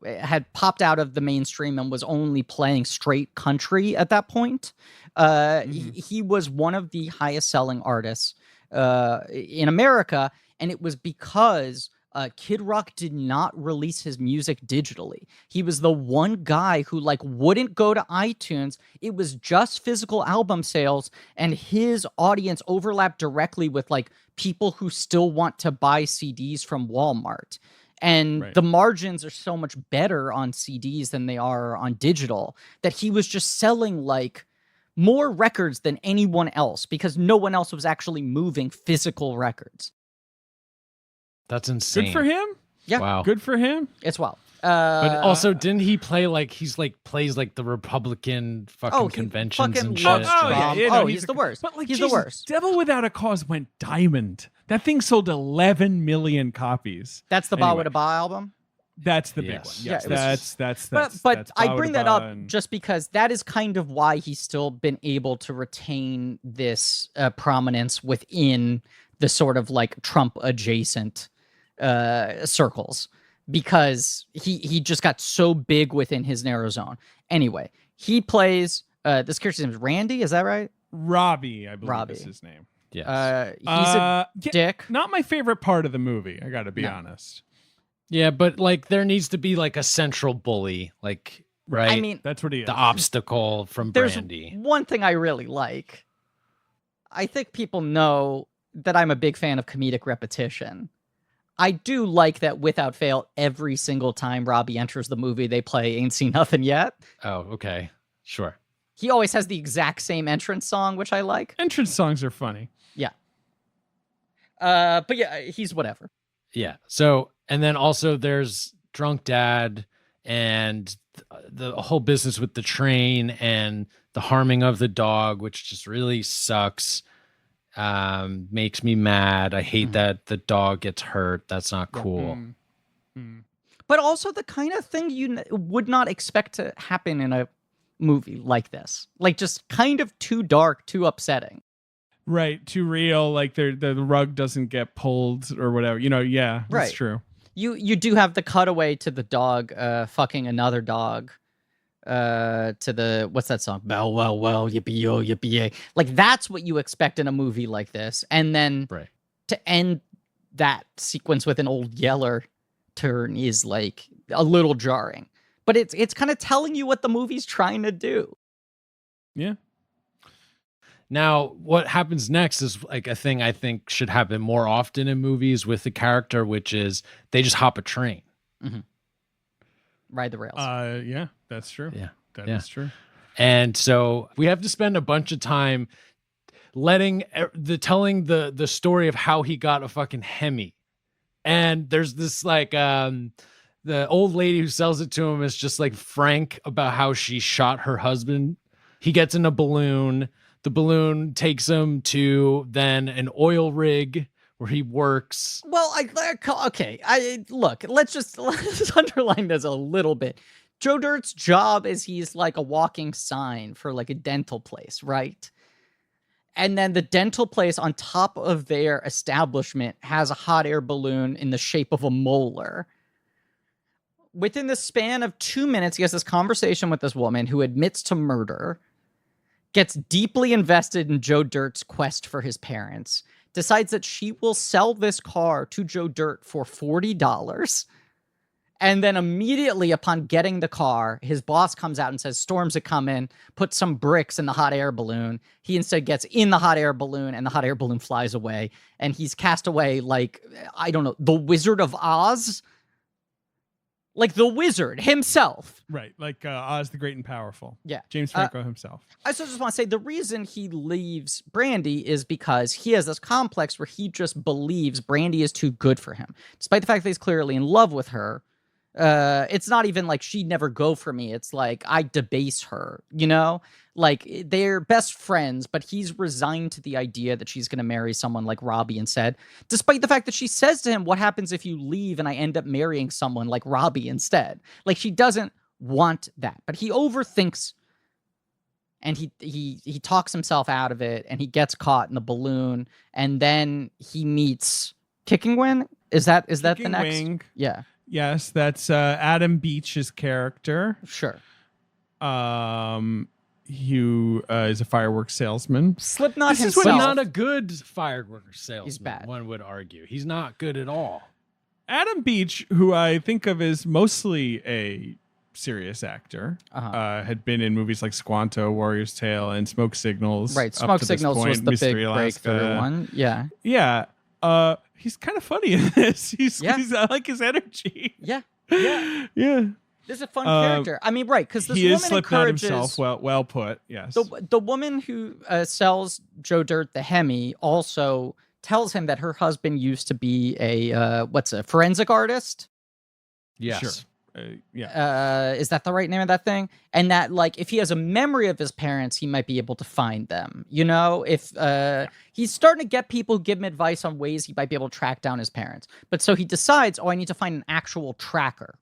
had popped out of the mainstream and was only playing straight country at that point. He was one of the highest selling artists in America. And it was because Kid Rock did not release his music digitally. He was the one guy who wouldn't go to iTunes. It was just physical album sales, and his audience overlapped directly with people who still want to buy CDs from Walmart. And the margins are so much better on CDs than they are on digital that he was just selling more records than anyone else because no one else was actually moving physical records. That's insane. Good for him. Yeah. Wow. Good for him. It's wild. But also, didn't he play like plays like the Republican fucking conventions and shit? He's the worst. But like, he's Jesus, the worst. Devil Without a Cause went diamond. That thing sold 11 million copies. That's the Ba With a Ba album. That's the big one. Yes, that's. But I bring that up just because that is kind of why he's still been able to retain this prominence within the sort of like Trump adjacent circles, because he just got so big within his narrow zone. Anyway, he plays this character's name is Randy. Is that right? Robbie, I believe is his name. Yeah. He's a dick. Not my favorite part of the movie. I got to be honest. Yeah, but like there needs to be like a central bully, like right. I mean, that's what he is. The obstacle from Brandy. There's one thing I really like. I think people know that I'm a big fan of comedic repetition. I do like that without fail, every single time Robbie enters the movie, they play Ain't Seen Nothing Yet. Oh, okay. Sure. He always has the exact same entrance song, which I like. Entrance songs are funny. Yeah. But yeah, he's whatever. Yeah. So, and then also there's Drunk Dad and the whole business with the train and the harming of the dog, which just really sucks. Makes me mad. I hate that the dog gets hurt. That's not cool. But also the kind of thing you would not expect to happen in a movie like this. Like just kind of too dark, too upsetting. Right, too real. Like the rug doesn't get pulled or whatever. You know, yeah, that's true. You do have the cutaway to the dog fucking another dog. To the what's that song? Well, well, well, yippee yo, yippee yay. Like that's what you expect in a movie like this, and then to end that sequence with an old Yeller turn is like a little jarring. But it's kind of telling you what the movie's trying to do. Yeah. Now, what happens next is like a thing I think should happen more often in movies with the character, which is they just hop a train. Mm-hmm. Ride the rails. Yeah, that's true. Yeah, that is true. And so we have to spend a bunch of time telling the story of how he got a fucking Hemi. And there's this like the old lady who sells it to him is just like frank about how she shot her husband. He gets in a balloon. The balloon takes him to then an oil rig where he works. Well, let's underline this a little bit. Joe Dirt's job is he's like a walking sign for like a dental place, right? And then the dental place on top of their establishment has a hot air balloon in the shape of a molar. Within the span of 2 minutes, he has this conversation with this woman who admits to murder, gets deeply invested in Joe Dirt's quest for his parents, decides that she will sell this car to Joe Dirt for $40. And then immediately upon getting the car, his boss comes out and says, storms are coming, put some bricks in the hot air balloon. He instead gets in the hot air balloon and the hot air balloon flies away. And he's cast away like, I don't know, the Wizard of Oz? Like the wizard himself. Right, like Oz the Great and Powerful. Yeah. James Franco himself. I just want to say the reason he leaves Brandy is because he has this complex where he just believes Brandy is too good for him. Despite the fact that he's clearly in love with her, it's not even like she'd never go for me. It's like I debase her, you know? Like they're best friends, but he's resigned to the idea that she's going to marry someone like Robbie instead, despite the fact that she says to him, what happens if you leave and I end up marrying someone like Robbie instead? Like she doesn't want that, but he overthinks and he talks himself out of it and he gets caught in the balloon and then he meets Kicking Wing. Is that the next? Wing. Yeah. Yes, that's Adam Beach's character. Sure. Who is a fireworks salesman. Slipknot himself. But not a good fireworks salesman. He's bad. One would argue. He's not good at all. Adam Beach, who I think of as mostly a serious actor, had been in movies like Squanto, Warrior's Tale, and Smoke Signals. Right, Smoke Signals was the big breakthrough one. Yeah. Yeah. He's kind of funny in this. I like his energy. Yeah. This is a fun character. I mean, right, because this woman encourages... He is himself, well put, yes. The woman who sells Joe Dirt the Hemi also tells him that her husband used to be a forensic artist? Yes. Sure. Is that the right name of that thing? And that, like, if he has a memory of his parents, he might be able to find them. You know, if he's starting to get people give him advice on ways he might be able to track down his parents. But so he decides, I need to find an actual tracker.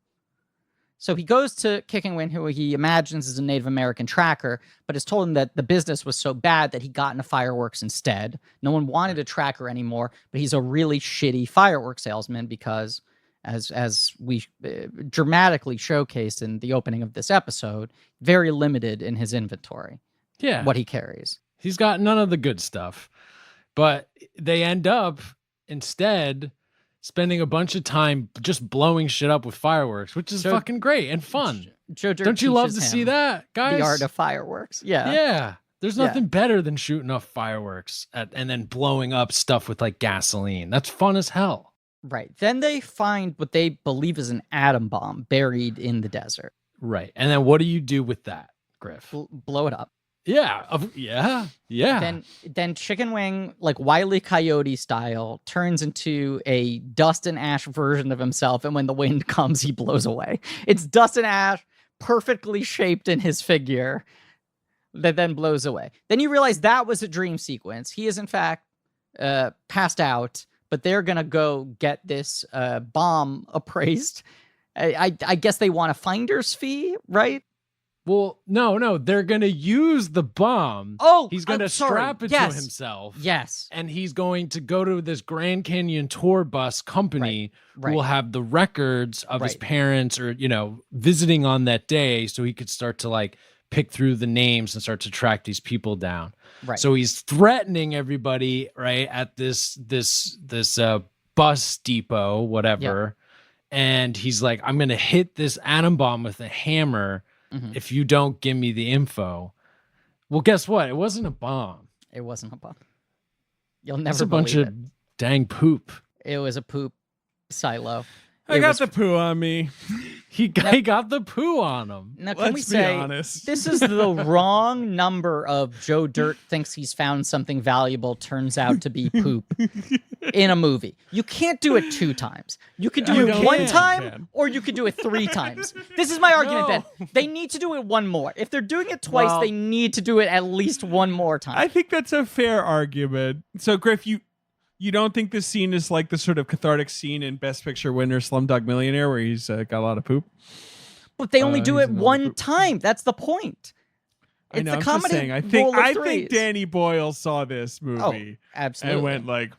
So he goes to Kick and Win, who he imagines is a Native American tracker, but is told him that the business was so bad that he got into fireworks instead. No one wanted a tracker anymore, but he's a really shitty fireworks salesman because, as we dramatically showcased in the opening of this episode, very limited in his inventory. Yeah. What he carries. He's got none of the good stuff. But they end up instead spending a bunch of time just blowing shit up with fireworks, which is fucking great and fun. Joe Dirt Don't you love to see that, guys? The art of fireworks. Yeah. Yeah. There's nothing better than shooting off fireworks and then blowing up stuff with like gasoline. That's fun as hell. Right. Then they find what they believe is an atom bomb buried in the desert. Right. And then what do you do with that, Griff? Blow it up. Yeah. Yeah. Then Chicken Wing, like Wile E. Coyote style, turns into a Dustin Ash version of himself. And when the wind comes, he blows away. It's Dustin Ash perfectly shaped in his figure that then blows away. Then you realize that was a dream sequence. He is, in fact, passed out. But they're going to go get this bomb appraised. I guess they want a finder's fee, right? Well, no. They're going to use the bomb. Oh, he's going to strap it to himself. Yes. And he's going to go to this Grand Canyon tour bus company who will have the records of his parents or, visiting on that day. So he could start to like pick through the names and start to track these people down. Right. So he's threatening everybody, right, at this bus depot, whatever. Yep. And he's like, I'm going to hit this atom bomb with a hammer if you don't give me the info. Well, guess what? It wasn't a bomb. It wasn't a bomb. You'll never It's a bunch of dang poop. It was a poop silo. I got the poo on me. He got the poo on him. Now, can we say honest? This is the wrong number of Joe Dirt thinks he's found something valuable, turns out to be poop in a movie. You can't do it 2 times. You could do it one time, or you could do it 3 times. This is my argument, Ben. They need to do it one more. If they're doing it twice, they need to do it at least one more time. I think that's a fair argument. So, Griff, you don't think this scene is like the sort of cathartic scene in Best Picture winner Slumdog Millionaire where he's got a lot of poop? But they only do it one time. That's the point. I know, I'm just saying. I think Danny Boyle saw this movie absolutely. And went like,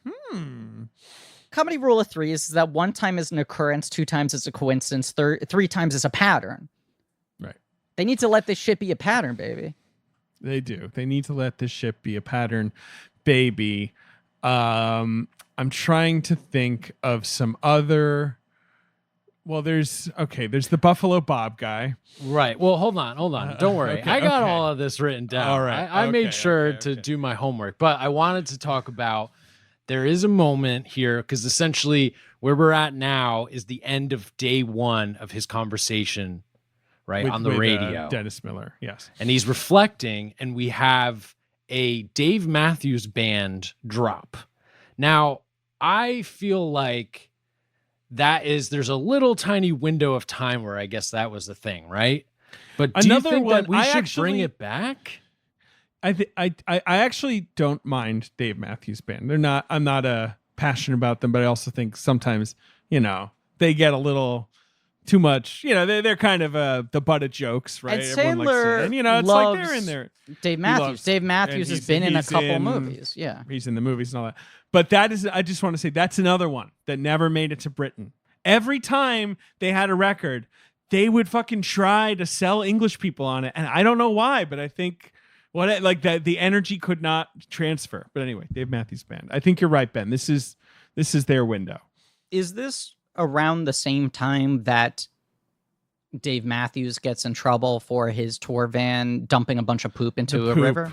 Comedy rule of 3 is that 1 time is an occurrence, 2 times is a coincidence, 3 times is a pattern. Right. They need to let this shit be a pattern, baby. They do. They need to let this shit be a pattern, baby. I'm trying to think of some other. Well, there's the Buffalo Bob guy. Right. Well, hold on. Don't worry. I got all of this written down. All right. I made sure to do my homework, but I wanted to talk about there is a moment here because essentially where we're at now is the end of day 1 of his conversation, right, on the radio. Dennis Miller, yes. And he's reflecting, and we have a Dave Matthews Band drop. Now, I feel like there's a little tiny window of time where I guess that was the thing, right? But do you think that we should bring it back? I actually don't mind Dave Matthews Band. I'm not passionate about them, but I also think sometimes, they get a little too much. They're kind of the butt of jokes, right? And Sandler, it's like they're in there. Dave Matthews. Dave Matthews has been in a couple movies. Yeah, he's in the movies and all that. But I just want to say that's another one that never made it to Britain. Every time they had a record, they would fucking try to sell English people on it, and I don't know why, but I think the energy could not transfer. But anyway, Dave Matthews Band. I think you're right, Ben. This is their window. Is this around the same time that Dave Matthews gets in trouble for his tour van dumping a bunch of poop into a river?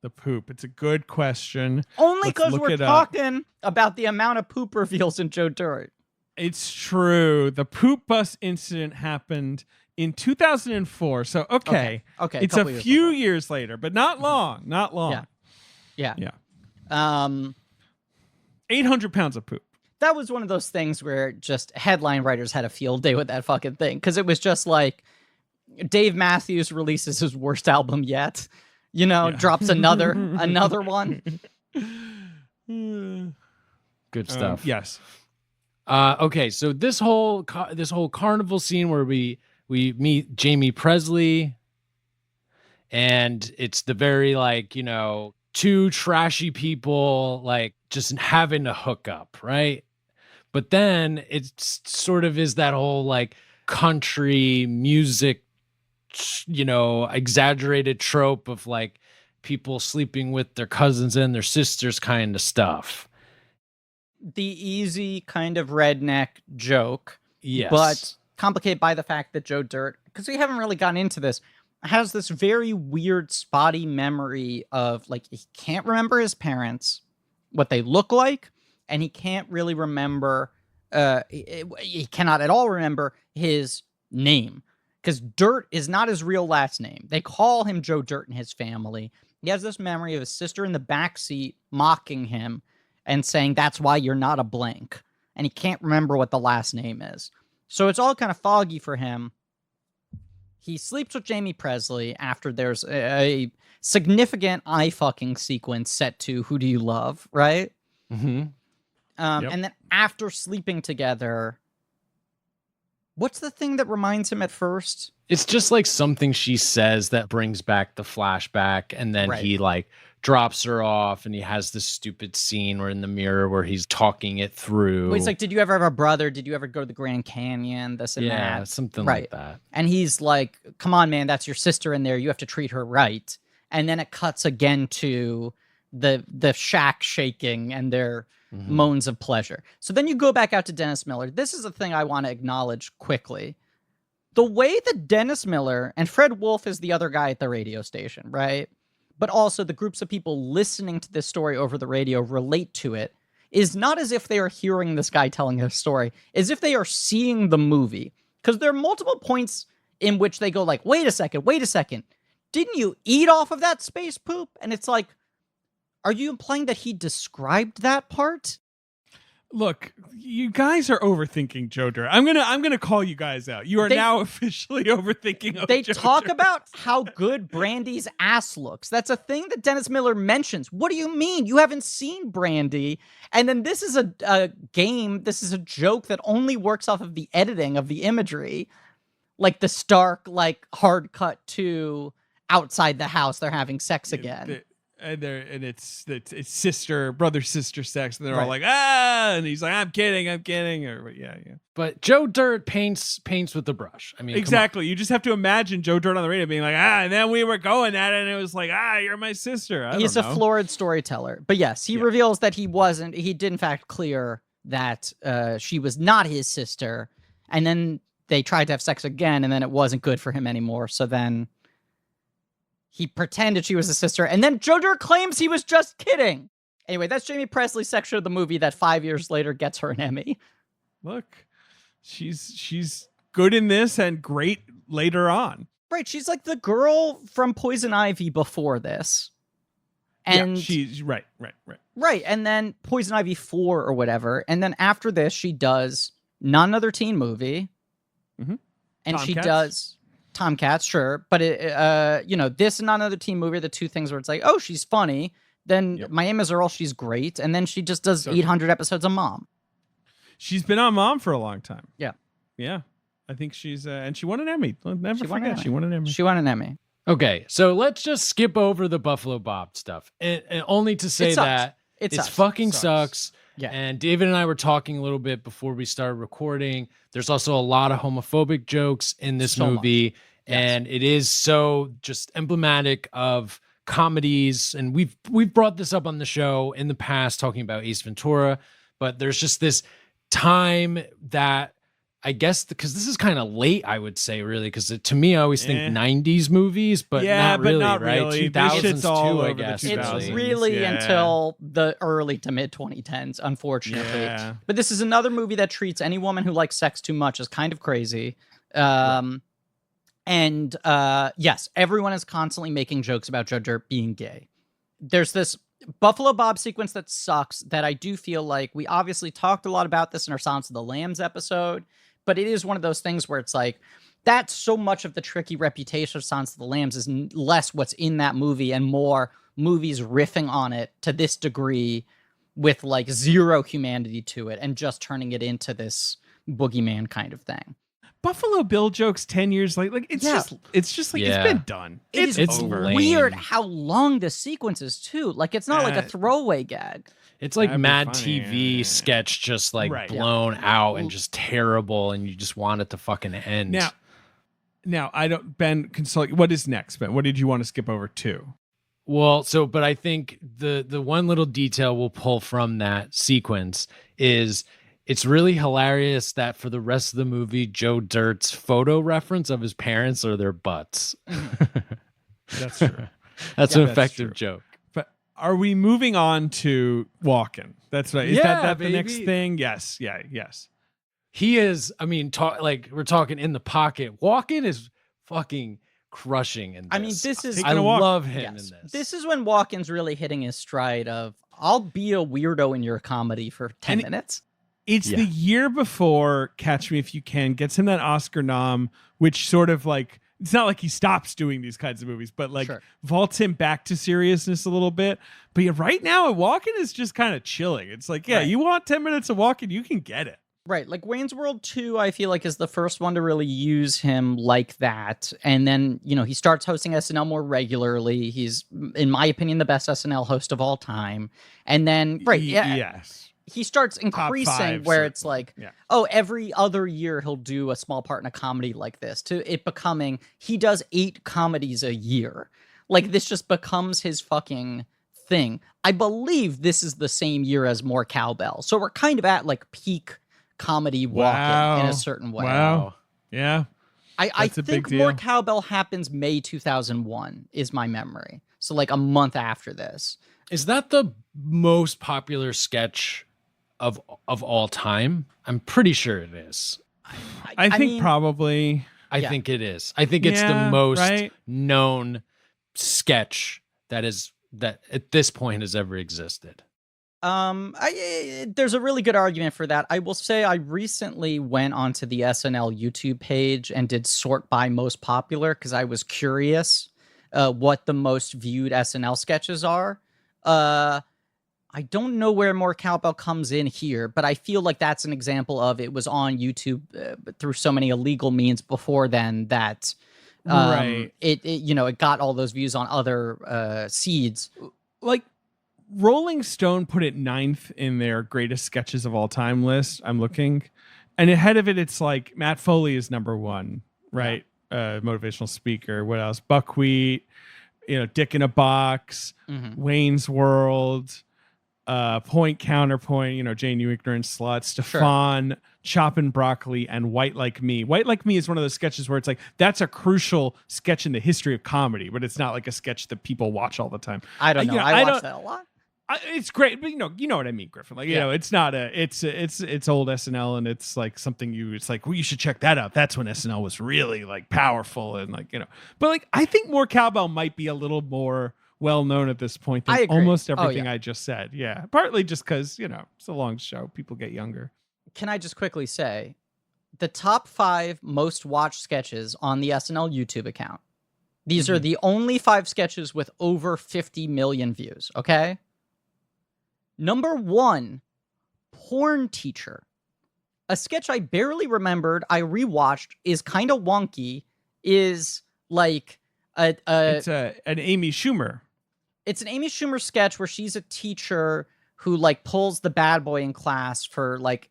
The poop. It's a good question. Only because we're talking about the amount of poop reveals in Joe Dirt. It's true. The poop bus incident happened in 2004. So, okay. It's a few years later, but not long. Not long. Yeah. 800 pounds of poop. that was one of those things where just headline writers had a field day with that fucking thing. Because it was just like, Dave Matthews releases his worst album yet. Drops another one. Good stuff. Yes. Okay, so this whole carnival scene where we meet Jamie Presley, and it's the very two trashy people just having a hookup, right? But then it sort of is that whole country music, exaggerated trope of people sleeping with their cousins and their sisters kind of stuff. The easy kind of redneck joke, yes, but complicated by the fact that Joe Dirt, because we haven't really gotten into this, has this very weird spotty memory of he can't remember his parents, what they look like, and he can't really remember, he cannot at all remember his name, because Dirt is not his real last name. They call him Joe Dirt in his family. He has this memory of his sister in the backseat mocking him and saying, that's why you're not a blank. And he can't remember what the last name is. So it's all kind of foggy for him. He sleeps with Jamie Presley after there's a significant eye-fucking sequence set to Who Do You Love, right? Mm-hmm. And then after sleeping together, what's the thing that reminds him at first? It's just something she says that brings back the flashback, and then right. He drops her off, and he has this stupid scene where in the mirror where he's talking it through. Well, he's like, did you ever have a brother? Did you ever go to the Grand Canyon? This and that. Yeah, something like that. And he's like, come on, man, that's your sister in there. You have to treat her right. And then it cuts again to the shack shaking and their moans of pleasure. So then you go back out to Dennis Miller. This is a thing I want to acknowledge quickly. The way that Dennis Miller, and Fred Wolf is the other guy at the radio station, right? But also the groups of people listening to this story over the radio relate to it, is not as if they are hearing this guy telling his story, as if they are seeing the movie. Because there are multiple points in which they go wait a second. Didn't you eat off of that space poop? And it's are you implying that he described that part? Look, you guys are overthinking Joe Dirt. I'm gonna call you guys out. You are now officially overthinking. They Joe talk Dirt. about how good Brandy's ass looks. That's a thing that Dennis Miller mentions. What do you mean? You haven't seen Brandy. And then this is a game. This is a joke that only works off of the editing of the imagery. The stark, hard cut to outside the house. They're having sex again. And it's brother sister sex, and they're all right. and he's like, I'm kidding, or yeah. But Joe Dirt paints with the brush. I mean, exactly. You just have to imagine Joe Dirt on the radio being like, and then we were going at it, and it was like, you're my sister. He's a florid storyteller, but yes, he reveals that he wasn't. He did in fact clear that she was not his sister, and then they tried to have sex again, and then it wasn't good for him anymore. So then he pretended she was a sister, and then Joe Dirt claims he was just kidding. Anyway, that's Jamie Presley's section of the movie that 5 years later gets her an Emmy. Look, she's good in this and great later on. Right, she's like the girl from Poison Ivy before this. And she's right. Right, and then Poison Ivy 4 or whatever, and then after this she does Not Another Teen Movie. Mm-hmm. And Tomcats. She does Tomcats, sure, but this and Not Another Teen Movie are the two things where it's oh, she's funny. Then My Name Is Earl, she's great, and then she just does 800 episodes of Mom. She's been on Mom for a long time. Yeah. I think she's and she won an Emmy. Never She won forget, she won an Emmy. She won an Emmy. Okay, so let's just skip over the Buffalo Bob stuff, and only to say that it fucking sucks. Yeah. And David and I were talking a little bit before we started recording. There's also a lot of homophobic jokes in this movie, and it is so just emblematic of comedies. And we've brought this up on the show in the past, talking about Ace Ventura, but there's just this time that I guess because this is kind of late, I would say, really, because to me, I always think 90s movies, but not really, right? 2000s too, I guess. It's really until the early to mid 2010s, unfortunately. Yeah. But this is another movie that treats any woman who likes sex too much as kind of crazy. And yes, everyone is constantly making jokes about Joe Dirt being gay. There's this Buffalo Bob sequence that sucks, that I do feel like we obviously talked a lot about this in our Silence of the Lambs episode, but it is one of those things where it's like, that's so much of the tricky reputation of Silence of the Lambs is less what's in that movie and more movies riffing on it to this degree with like zero humanity to it and just turning it into this boogeyman kind of thing. Buffalo Bill jokes 10 years later, like it's just like it's been done. It's over. Weird how long the sequence is too. Like it's not like a throwaway gag. It's like Mad TV sketch just like blown out and just terrible, and you just want it to fucking end. Now I don't, Ben, consult. What is next, Ben? What did you want to skip over to? Well, but I think the one little detail we'll pull from that sequence is it's really hilarious that for the rest of the movie, Joe Dirt's photo reference of his parents are their butts. That's true. That's an effective joke. But are we moving on to Walken? That's right. Is that the next thing? Yes. Yeah. Yes. He is. I mean, like we're talking in the pocket. Walken is fucking crushing in this. I mean, this is. I love him in this. This is when Walken's really hitting his stride of, I'll be a weirdo in your comedy for 10 minutes. It's the year before Catch Me If You Can gets him that Oscar nom, which sort of like, it's not like he stops doing these kinds of movies, but like vaults him back to seriousness a little bit. But right now, Walken is just kind of chilling. It's like, you want 10 minutes of Walken, you can get it. Right. Like Wayne's World 2, I feel like is the first one to really use him like that. And then, he starts hosting SNL more regularly. He's, in my opinion, the best SNL host of all time. And then, yes. He starts increasing where it's like, every other year he'll do a small part in a comedy like this, to it becoming, he does 8 comedies a year. Like this just becomes his fucking thing. I believe this is the same year as More Cowbell. So we're kind of at like peak comedy Walken in a certain way. Wow. Yeah. I think More Cowbell happens May 2001 is my memory. So like a month after this. Is that the most popular sketch of all time? I'm pretty sure it is. I think probably. I think it is. I think it's the most known sketch that at this point has ever existed. There's a really good argument for that. I will say I recently went onto the SNL YouTube page and did sort by most popular because I was curious what the most viewed SNL sketches are. I don't know where More Cowbell comes in here, but I feel like that's an example of it was on YouTube through so many illegal means before then that it got all those views on other seeds. Like Rolling Stone put it 9th in their greatest sketches of all time list. I'm looking, and ahead of it, it's like Matt Foley is number 1, right? Motivational speaker. What else? Buckwheat. Dick in a Box. Wayne's World. Point Counterpoint, Jane, You Ignorant Slut, Stefan, Choppin' Broccoli, and White Like Me. White Like Me is one of those sketches where it's like, that's a crucial sketch in the history of comedy, but it's not like a sketch that people watch all the time. I don't know. I watch that a lot. It's great, but you know what I mean, Griffin. Like, it's not it's old SNL, and it's like something it's like, well, you should check that out. That's when SNL was really like powerful and like, but like, I think More Cowbell might be a little more well known at this point than almost everything I just said. Yeah. Partly just because, it's a long show. People get younger. Can I just quickly say the top 5 most watched sketches on the SNL YouTube account? These are the only 5 sketches with over 50 million views. Okay. Number 1, Porn Teacher. A sketch I barely remembered. I rewatched, is kind of wonky, is like it's an Amy Schumer. It's an Amy Schumer sketch where she's a teacher who like pulls the bad boy in class for like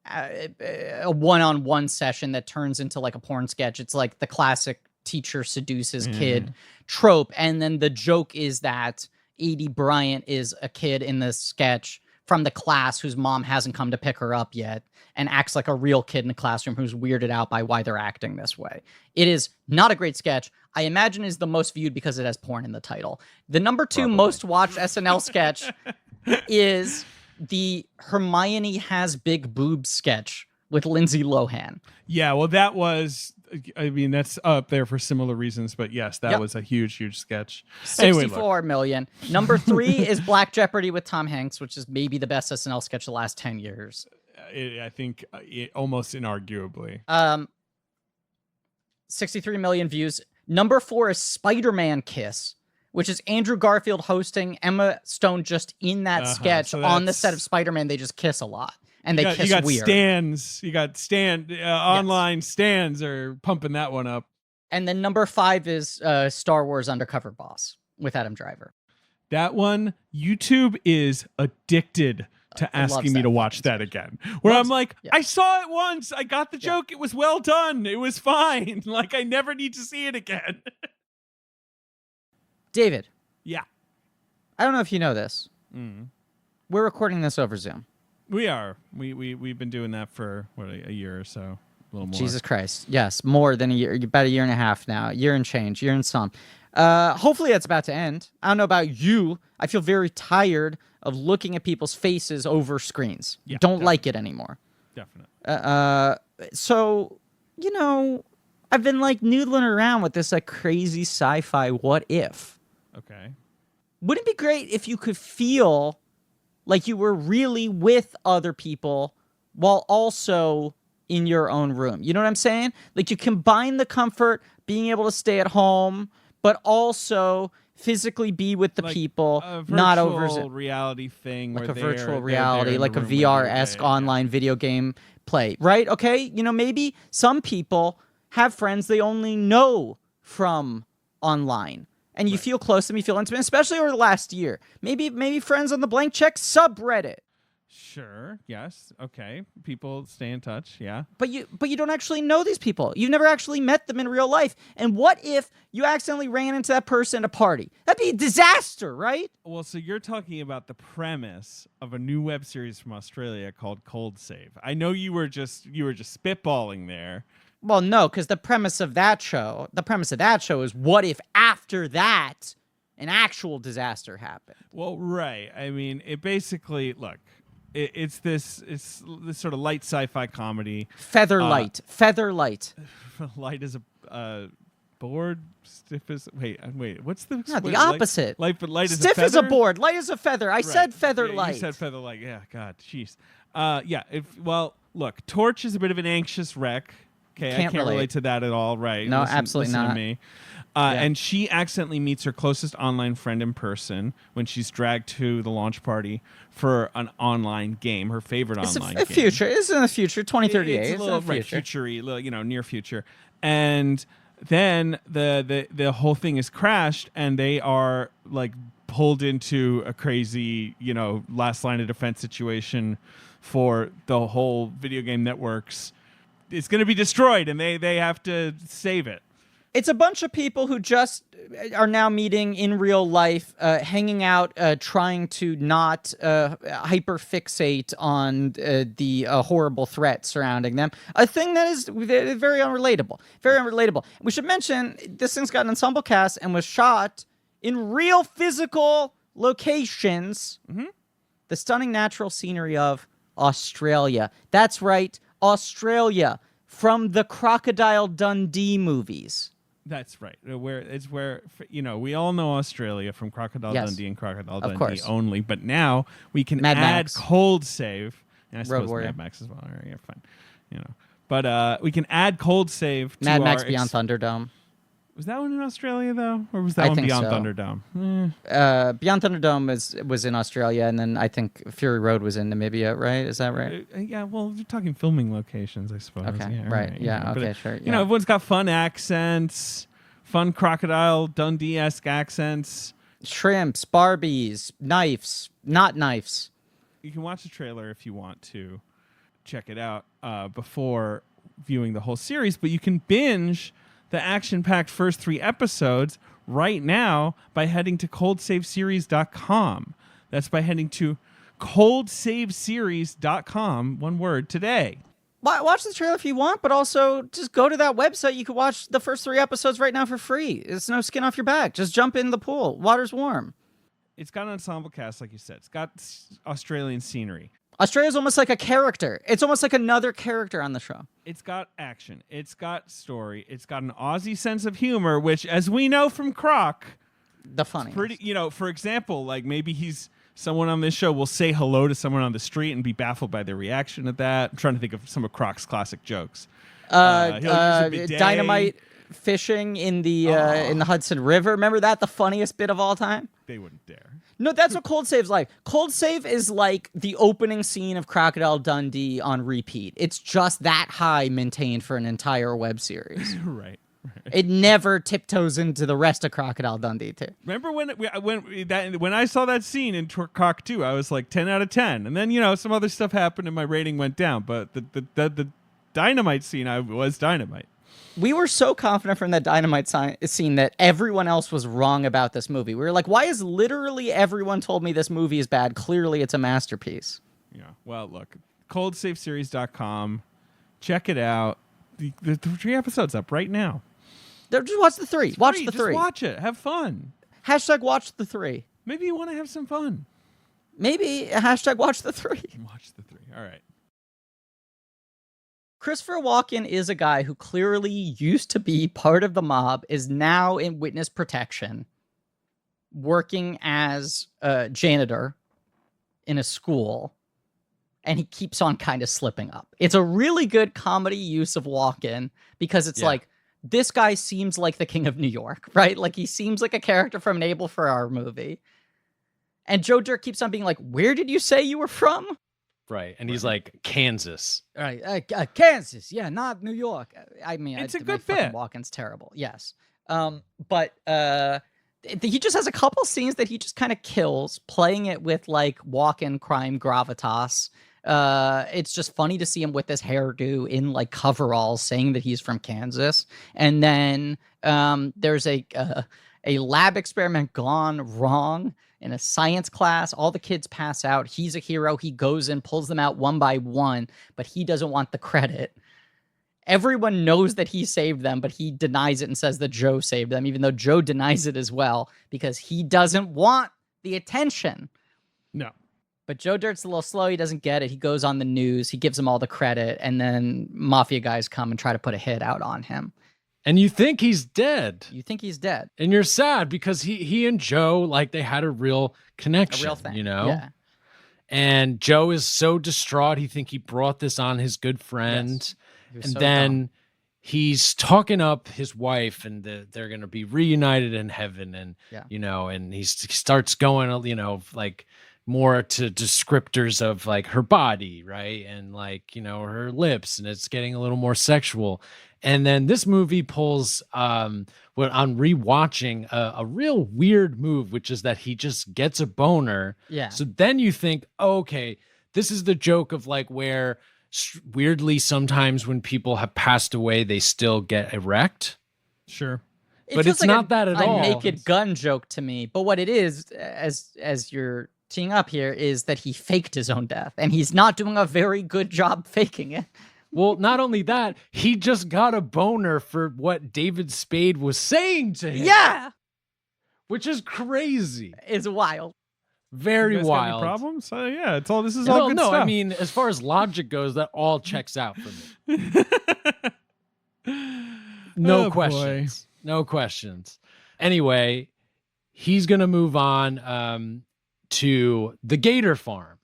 a one-on-one session that turns into like a porn sketch. It's like the classic teacher seduces kid trope. And then the joke is that Edie Bryant is a kid in this sketch from the class whose mom hasn't come to pick her up yet and acts like a real kid in the classroom who's weirded out by why they're acting this way. It is not a great sketch. I imagine is the most viewed because it has porn in the title. The number 2 most watched SNL sketch is the Hermione has big boobs sketch with Lindsay Lohan. Yeah, well, that was I mean, that's up there for similar reasons, but yes, that was a huge sketch. 64 million. Number 3 is Black Jeopardy with Tom Hanks, which is maybe the best SNL sketch of the last 10 years. I think almost inarguably. 63 million views. Number 4 is Spider-Man Kiss, which is Andrew Garfield hosting, Emma Stone just in that sketch on the set of Spider-Man. They just kiss a lot. And they kiss weird. You got online stands are pumping that one up. And then number 5 is Star Wars Undercover Boss with Adam Driver. That one, YouTube is addicted to asking me to watch that again. Where I'm like, I saw it once. I got the joke. It was well done. It was fine. Like, I never need to see it again. David. Yeah. I don't know if you know this. We're recording this over Zoom. We are. We've been doing that for, a year or so. A little more. Jesus Christ. Yes, more than a year. About a year and a half now. Year and change. Year and some. Hopefully that's about to end. I don't know about you. I feel very tired of looking at people's faces over screens. Yeah, don't like it anymore. Definitely. So, I've been like noodling around with this like crazy sci-fi what if. Okay. Wouldn't it be great if you could feel like you were really with other people while also in your own room? You know what I'm saying? Like you combine the comfort, being able to stay at home, but also physically be with the people, not over a reality thing, like where a virtual reality, they're like a VR-esque online video game play, right? Okay, maybe some people have friends they only know from online. And you feel close to them, you feel intimate, especially over the last year. Maybe friends on the Blank Check subreddit. Sure. Yes. Okay. People stay in touch. Yeah. But you don't actually know these people. You've never actually met them in real life. And what if you accidentally ran into that person at a party? That'd be a disaster, right? Well, so you're talking about the premise of a new web series from Australia called Cold Save. I know you were just spitballing there. Well, no, because the premise of that show is what if after that an actual disaster happened? Well, right. I mean, it basically, look, it's this sort of light sci-fi comedy. Featherlight. Light as a board, stiff as wait. What's the the opposite? Light is stiff a feather? as a board, light as a feather. I said featherlight. Yeah, you said featherlight. Yeah, God, jeez. Look, Torch is a bit of an anxious wreck. Okay, I can't relate to that at all. Right? No, absolutely listen not. To me. And she accidentally meets her closest online friend in person when she's dragged to the launch party for an online game, her favorite online game. Future. It's in the future, 2038. It's a little future-y, near future. And then the whole thing is crashed, and they are like pulled into a crazy, last line of defense situation for the whole video game networks. It's going to be destroyed, and they have to save it. It's a bunch of people who just are now meeting in real life, hanging out, trying to not hyperfixate on the horrible threat surrounding them. A thing that is very unrelatable. Very unrelatable. We should mention, this thing's got an ensemble cast and was shot in real physical locations. Mm-hmm. The stunning natural scenery of Australia. That's right, Australia, from the Crocodile Dundee movies. That's right. Where we all know Australia from Crocodile Dundee and Crocodile Dundee only, but now we can add Cold Save. And I suppose Mad Max as well. Yeah, fine. But we can add Cold Save to Mad Max Beyond Thunderdome. Was that one in Australia though, or was that one Beyond Thunderdome? Beyond Thunderdome was in Australia, and then I think Fury Road was in Namibia. Right? Is that right? Yeah. Well, you're talking filming locations, I suppose. Okay. Yeah, right. Yeah. Okay. But, sure. Everyone's got fun accents, fun Crocodile Dundee-esque accents. Shrimps, Barbies, knives, not knives. You can watch the trailer if you want to check it out before viewing the whole series, but you can binge the action-packed first 3 episodes right now by heading to coldsaveseries.com. That's by heading to coldsaveseries.com, one word, today. Watch the trailer if you want, but also just go to that website. You can watch the first 3 episodes right now for free. It's no skin off your back. Just jump in the pool. Water's warm. It's got an ensemble cast, like you said. It's got Australian scenery. Australia's almost like a character. It's almost like another character on the show. It's got action. It's got story. It's got an Aussie sense of humor, which, as we know from Croc, the funny. Pretty, for example, like maybe someone on this show will say hello to someone on the street and be baffled by their reaction at that. I'm trying to think of some of Croc's classic jokes. Dynamite fishing in the Hudson River. Remember that? The funniest bit of all time? They wouldn't dare. No, that's what Cold Save's like. Cold Save is like the opening scene of Crocodile Dundee on repeat. It's just that high maintained for an entire web series. Right. It never tiptoes into the rest of Crocodile Dundee, too. Remember when I saw that scene in Croc 2, I was like 10 out of 10. And then, some other stuff happened and my rating went down. But the Dynamite scene, I was Dynamite. We were so confident from that Dynamite scene that everyone else was wrong about this movie. We were like, why is literally everyone told me this movie is bad? Clearly, it's a masterpiece. Yeah. Well, look, coldsaveseries.com. Check it out. The 3 episodes up right now. Just watch the 3. Watch the 3. Just watch it. Have fun. # watch the 3. Maybe you want to have some fun. Maybe # watch the 3. Watch the 3. All right. Christopher Walken is a guy who clearly used to be part of the mob, is now in witness protection, working as a janitor in a school, and he keeps on kind of slipping up. It's a really good comedy use of Walken because it's like, this guy seems like the King of New York, right? Like he seems like a character from an Abel Ferrara movie. And Joe Dirt keeps on being like, where did you say you were from? Right. And he's like, Kansas. All right. Kansas. Yeah, not New York. I mean, it's a good bit. Walken's terrible. Yes. But he just has a couple scenes that he just kind of kills, playing it with like Walken crime gravitas. It's just funny to see him with this hairdo in like coveralls saying that he's from Kansas. And then there's a lab experiment gone wrong in a science class. All the kids pass out. He's a hero. He goes in, pulls them out one by one, but he doesn't want the credit. Everyone knows that he saved them, but he denies it and says that Joe saved them, even though Joe denies it as well, because he doesn't want the attention. No. But Joe Dirt's a little slow. He doesn't get it. He goes on the news. He gives them all the credit, and then mafia guys come and try to put a hit out on him. And you think he's dead. You think he's dead. And you're sad because he and Joe, like, they had a real connection, a real thing. Yeah. And Joe is so distraught. He think he brought this on his good friend. Yes. And so then dumb. He's talking up his wife and they're going to be reunited in heaven. And, and he starts going, like more to descriptors of like her body. Right. And like, her lips, and it's getting a little more sexual. And then this movie pulls, on rewatching, a real weird move, which is that he just gets a boner. Yeah. So then you think, okay, this is the joke of like where weirdly sometimes when people have passed away, they still get erect. Sure. But it's not that at all. A Naked Gun joke to me. But what it is, as you're teeing up here, is that he faked his own death, and he's not doing a very good job faking it. Well, not only that, he just got a boner for what David Spade was saying to him. Yeah. Which is crazy. It's wild. Very wild. Got any problems? Yeah, this is all good stuff. I mean, as far as logic goes, that all checks out for me. No questions. Boy. No questions. Anyway, he's going to move on to the Gator Farm.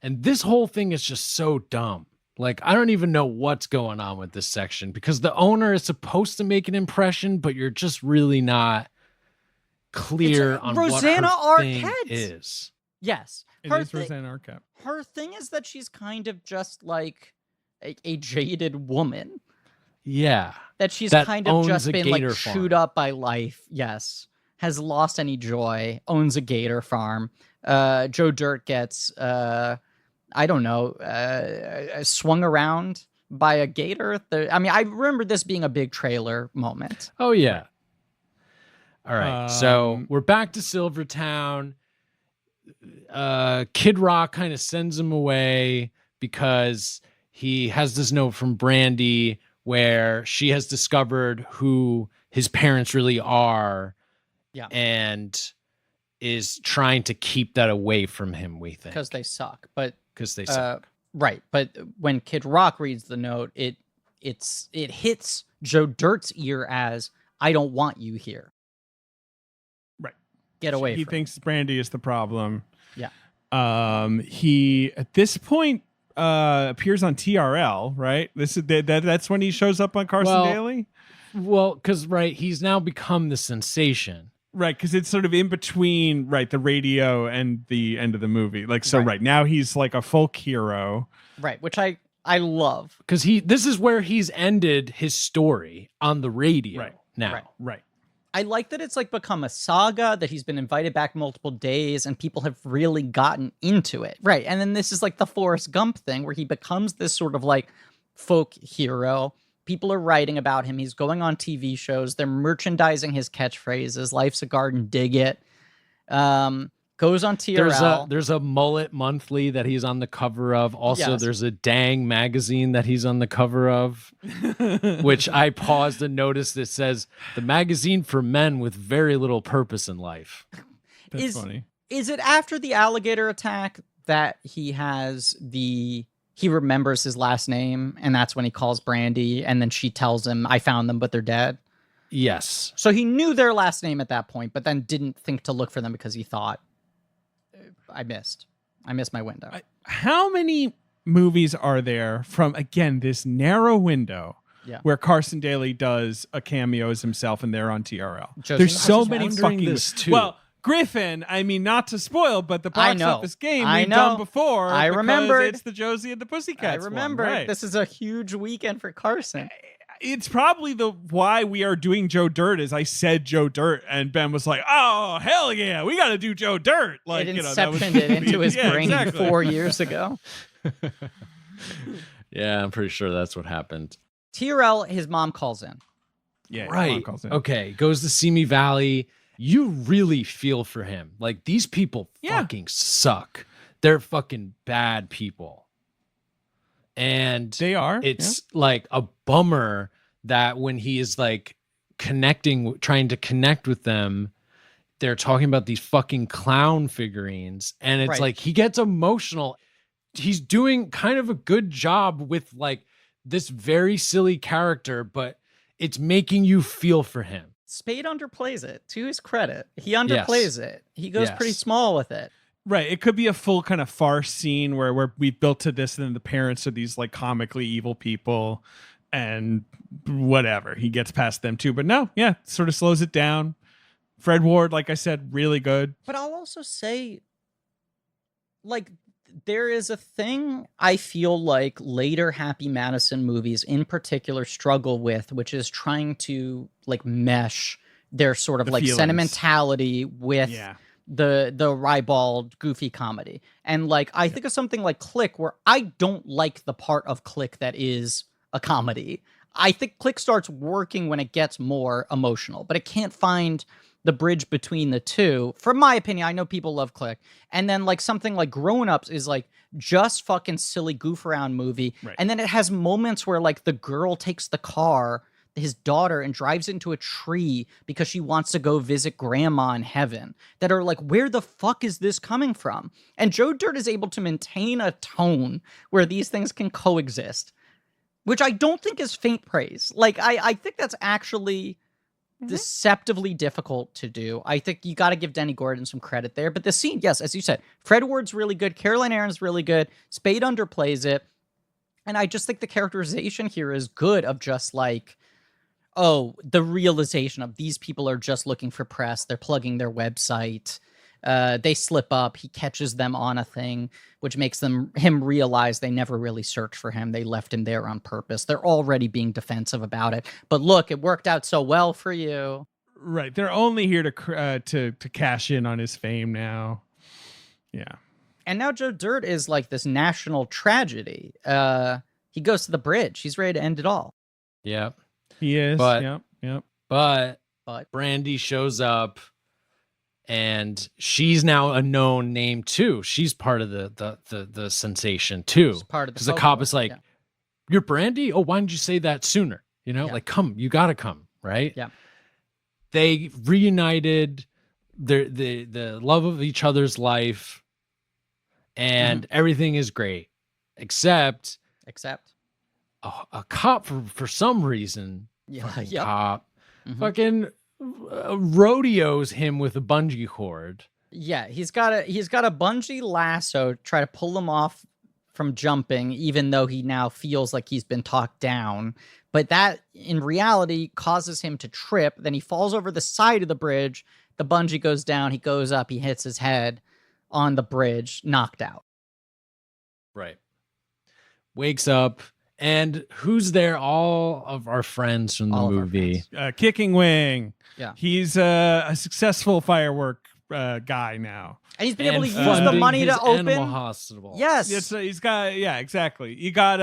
And this whole thing is just so dumb. Like, I don't even know what's going on with this section because the owner is supposed to make an impression, but you're just really not clear on Rosanna what her Arquette thing is. Yes. It is Rosanna Arquette. Her thing is that she's kind of just like a jaded woman. Yeah. That she's that kind of just been like farm. chewed up by life. Yes. Has lost any joy. Owns a gator farm. Joe Dirt gets... I don't know, swung around by a gator. I remember this being a big trailer moment. Oh, yeah. All right. So we're back to Silvertown. Kid Rock kind of sends him away because he has this note from Brandy where she has discovered who his parents really are. Yeah. And is trying to keep that away from him, we think. Because they suck. But because they suck. Right, but when Kid Rock reads the note, it hits Joe Dirt's ear as, I don't want you here. Right. Get away He from thinks Brandy is the problem. Yeah. He at this point appears on TRL, right? That's when he shows up on Carson Daly. Well, because he's now become the sensation. Right, because it's sort of in between, the radio and the end of the movie. Now he's like a folk hero. Right, which I love. Because this is where he's ended his story on the radio now. Right. I like that it's become a saga, that he's been invited back multiple days and people have really gotten into it. Right, and then this is the Forrest Gump thing where he becomes this sort of folk hero. People are writing about him. He's going on TV shows. They're merchandising his catchphrases. Life's a garden, dig it. Goes on TRL. There's a Mullet Monthly that he's on the cover of. Also, there's a Dang magazine that he's on the cover of, which I paused and noticed it says, the magazine for men with very little purpose in life. That's funny. Is it after the alligator attack that he remembers his last name, and that's when he calls Brandy, and then she tells him, I found them, but they're dead? Yes. So he knew their last name at that point, but then didn't think to look for them because he thought, I missed my window. How many movies are there from, again, this narrow window where Carson Daly does a cameo as himself and they're on TRL? There's so many fucking... this too. Well, Griffin, I mean, not to spoil, but the box office game we've done before. I remember. It's the Josie and the Pussycats. I remember. Right. This is a huge weekend for Carson. It's probably why we are doing Joe Dirt, is I said Joe Dirt, and Ben was like, "Oh hell yeah, we got to do Joe Dirt!" It inceptioned it into his brain 4 years ago. Yeah, I'm pretty sure that's what happened. TRL, his mom calls in. Yeah, right. Mom calls in. Okay, goes to Simi Valley. You really feel for him. These people fucking suck. They're fucking bad people. And they are. It's a bummer that when he is trying to connect with them, they're talking about these fucking clown figurines. And it's he gets emotional. He's doing kind of a good job with this very silly character, but it's making you feel for him. Spade underplays it, to his credit. He underplays it. He goes pretty small with it. Right. It could be a full kind of farce scene where we built to this, and then the parents are these comically evil people and whatever. He gets past them too. But no, sort of slows it down. Fred Ward, like I said, really good. But I'll also say, there is a thing I feel like later Happy Madison movies in particular struggle with, which is trying to mesh their sort of feelings. Sentimentality with the ribald goofy comedy. And I think of something like Click, where I don't like the part of Click that is a comedy. I think Click starts working when it gets more emotional, but it can't find the bridge between the two. From my opinion, I know people love Click. And then something like Grown Ups is just fucking silly goof around movie. Right. And then it has moments where the girl takes the car, his daughter, and drives into a tree because she wants to go visit grandma in heaven, that are where the fuck is this coming from? And Joe Dirt is able to maintain a tone where these things can coexist, which I don't think is faint praise. I think that's actually deceptively difficult to do. I think you got to give Denny Gordon some credit there. But the scene, yes, as you said, Fred Ward's really good. Caroline Aaron's really good. Spade underplays it. And I just think the characterization here is good, of just the realization of these people are just looking for press. They're plugging their website. They slip up. He catches them on a thing, which makes him realize they never really searched for him. They left him there on purpose. They're already being defensive about it. But look, it worked out so well for you. Right. They're only here to cash in on his fame now. Yeah. And now Joe Dirt is this national tragedy. He goes to the bridge. He's ready to end it all. Yep. He is. But, yep. But Brandy shows up. And she's now a known name too. She's part of the sensation too. She's part of because the cop is "You're Brandy? Oh, why didn't you say that sooner? Come, you gotta come, right?" Yeah. They reunited the love of each other's life, and everything is great, except a cop for some reason. Cop fucking rodeos him with a bungee cord. Yeah, he's got a bungee lasso to try to pull him off from jumping, even though he now feels like he's been talked down. But that, in reality, causes him to trip. Then he falls over the side of the bridge. The bungee goes down. He goes up. He hits his head on the bridge, knocked out. Right. Wakes up. And who's there? All of our friends from the movie. Kicking Wing. Yeah. He's a successful firework guy now. And he's been able to use the money to open animal hospital. Yes, he's got exactly. You got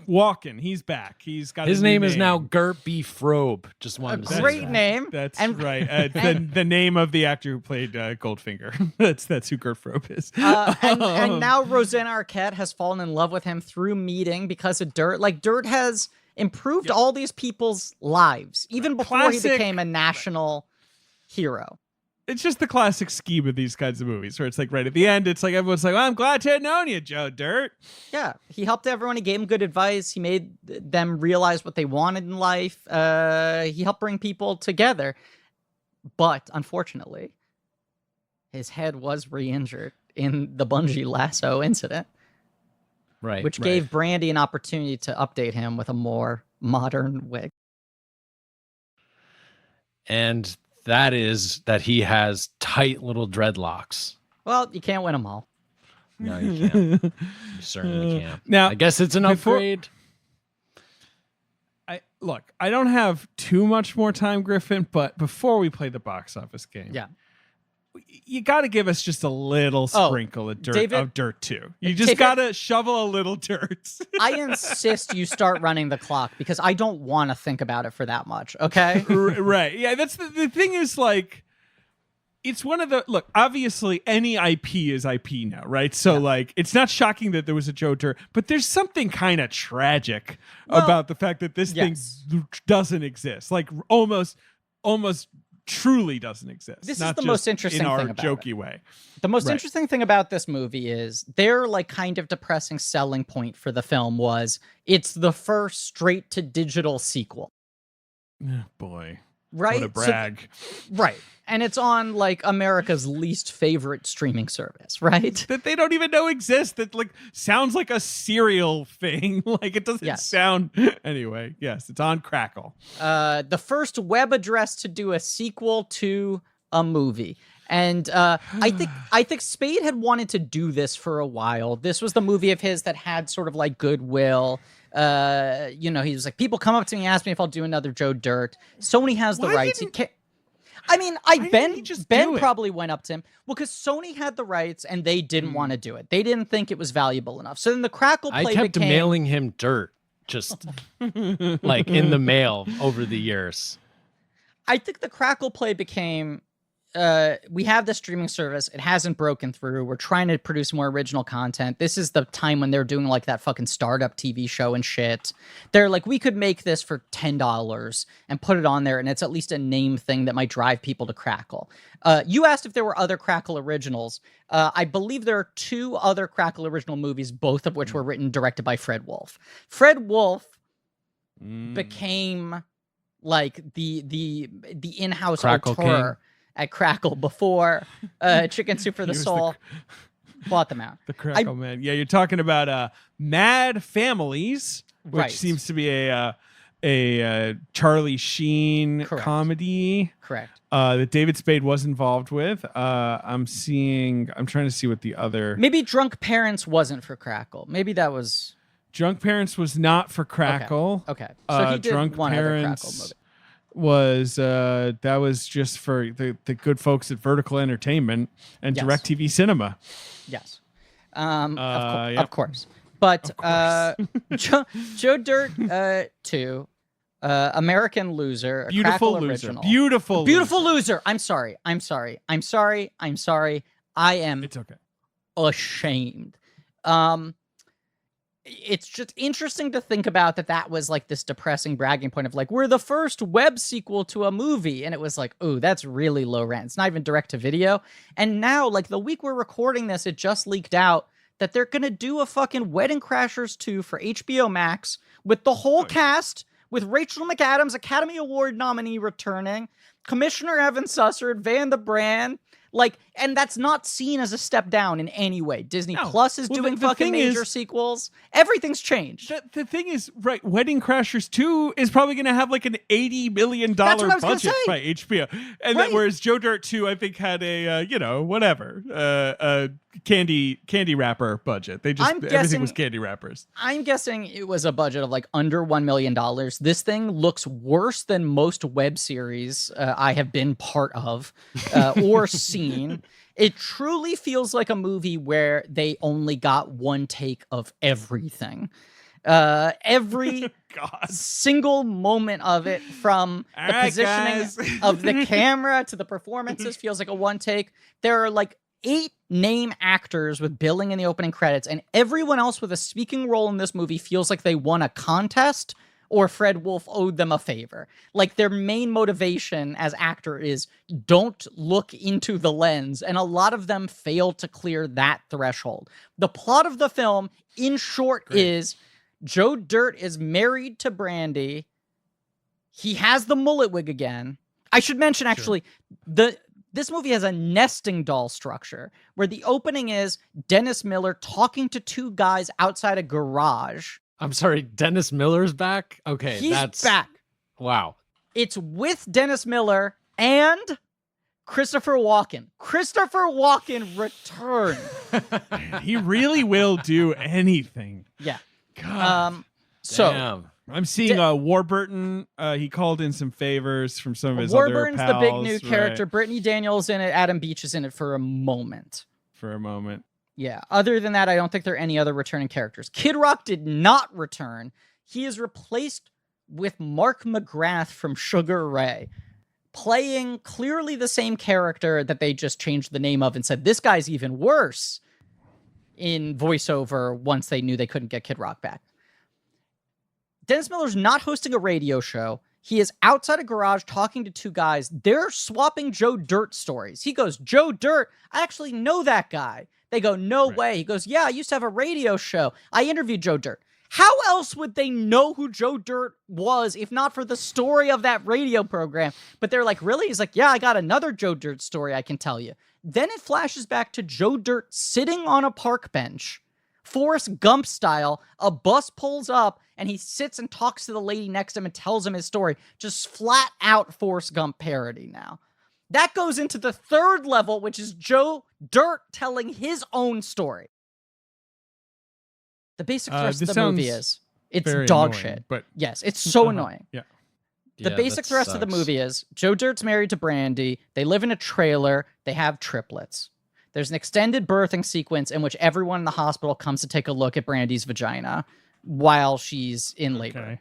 Walken. He's back. He's got his name is now Gert B. Frobe. Just wanted to say great name. That's right. The name of the actor who played Goldfinger. That's who Gert Frobe is. And now Rosanna Arquette has fallen in love with him through meeting because of Dirt. Like Dirt has improved all these people's lives even before he became a national hero. It's just the classic scheme of these kinds of movies where it's like right at the end, it's like everyone's like, well, I'm glad to have known you, Joe Dirt. Yeah, he helped everyone. He gave them good advice. He made them realize what they wanted in life. He helped bring people together. But unfortunately, his head was re-injured in the bungee lasso incident. Right. Which gave Brandy an opportunity to update him with a more modern wig. And that is that he has tight little dreadlocks. Well, you can't win them all. No, you can't. You certainly can't. Now, I guess it's an upgrade. I don't have too much more time, Griffin, but before we play the box office game, you got to give us just a little sprinkle of dirt too. You just got to shovel a little dirt. I insist you start running the clock because I don't want to think about it for that much. Okay. Right. Yeah. That's the thing is like, it's one of the, look, obviously any IP is IP now, right? So like, it's not shocking that there was a Joe Dirt, but there's something kind of tragic about the fact that this thing doesn't exist. Like almost truly doesn't exist. This is the most interesting thing about jokey way. The most interesting thing about this movie is their like kind of depressing selling point for the film was it's the first straight to digital sequel. Oh, boy. Right? What a brag. Right. And it's on like America's least favorite streaming service, right? That they don't even know exists. That like sounds like a serial thing. Like it doesn't sound anyway. Yes, it's on Crackle. The first web address to do a sequel to a movie. And I think Spade had wanted to do this for a while. This was the movie of his that had sort of like goodwill. He was like, people come up to me and ask me if I'll do another Joe Dirt. Sony has the rights. Ben probably went up to him. Well, because Sony had the rights and they didn't want to do it. They didn't think it was valuable enough. So then the Crackle play I kept mailing him dirt, just like in the mail over the years. I think the Crackle play became, we have the streaming service. It hasn't broken through. We're trying to produce more original content. This is the time when they're doing like that fucking startup TV show and shit. They're like, we could make this for $10 and put it on there, and it's at least a name thing that might drive people to Crackle. You asked if there were other Crackle originals. I believe there are 2 other Crackle original movies, both of which were written directed by Fred Wolf. Fred Wolf became like the in-house auteur at Crackle before Chicken Soup for the Soul bought them out. The Crackle man. Yeah, you're talking about Mad Families, which seems to be a Charlie Sheen comedy. Correct. That David Spade was involved with. I'm trying to see what the other... Maybe Drunk Parents wasn't for Crackle. Maybe that was... Drunk Parents was not for Crackle. Okay. So he did Drunk one Parents other Crackle movie. Was that was just for the good folks at Vertical Entertainment and DirecTV Cinema. Yes. Of course. But Joe Dirt 2, American Loser, Beautiful Crackle Loser. original. Beautiful Loser. I'm sorry. I am It's okay. ashamed. it's just interesting to think about that was like this depressing bragging point of like, we're the first web sequel to a movie. And it was like, oh, that's really low rent. It's not even direct to video. And now, like the week we're recording this, it just leaked out that they're going to do a fucking Wedding Crashers 2 for HBO Max with the whole cast, with Rachel McAdams, Academy Award nominee, returning, Commissioner Evan Sussard, Van the Brand. Like, and that's not seen as a step down in any way. Disney Plus is doing fucking major sequels. Everything's changed. The thing is, right, Wedding Crashers 2 is probably going to have like an $80 million budget by HBO. And then whereas Joe Dirt 2, I think, had a, a candy wrapper budget. They just, everything was candy wrappers. I'm guessing it was a budget of like under $1 million. This thing looks worse than most web series I have been part of or seen. It truly feels like a movie where they only got one take of everything. Every single moment of it, from the positioning of the camera to the performances, feels like a one take. There are like 8 name actors with billing in the opening credits, and everyone else with a speaking role in this movie feels like they won a contest or Fred Wolf owed them a favor. Like, their main motivation as actor is don't look into the lens, and a lot of them fail to clear that threshold. The plot of the film, in short, is Joe Dirt is married to Brandy. He has the mullet wig again. I should mention, actually, this movie has a nesting doll structure, where the opening is Dennis Miller talking to 2 guys outside a garage. I'm sorry, Dennis Miller's back? Okay, He's back. Wow. It's with Dennis Miller and Christopher Walken. Christopher Walken returned. He really will do anything. Yeah. God. So I'm seeing Warburton. He called in some favors from some of his Warburton's other pals. the big new character. Brittany Daniels in it. Adam Beach is in it for a moment. Yeah. Other than that, I don't think there are any other returning characters. Kid Rock did not return. He is replaced with Mark McGrath from Sugar Ray, playing clearly the same character that they just changed the name of and said, this guy's even worse, in voiceover once they knew they couldn't get Kid Rock back. Dennis Miller's not hosting a radio show. He is outside a garage talking to 2 guys. They're swapping Joe Dirt stories. He goes, Joe Dirt, I actually know that guy. They go, no way. He goes, yeah, I used to have a radio show. I interviewed Joe Dirt. How else would they know who Joe Dirt was if not for the story of that radio program? But they're like, really? He's like, yeah, I got another Joe Dirt story I can tell you. Then it flashes back to Joe Dirt sitting on a park bench, Forrest Gump style. A bus pulls up and he sits and talks to the lady next to him and tells him his story. Just flat out Forrest Gump parody now. That goes into the 3rd level, which is Joe Dirt telling his own story. The basic thrust of the movie is it's dog shit. But yes, it's so annoying. Yeah. The basic thrust of the movie is Joe Dirt's married to Brandy. They live in a trailer. They have triplets. There's an extended birthing sequence in which everyone in the hospital comes to take a look at Brandy's vagina while she's in labor. Okay.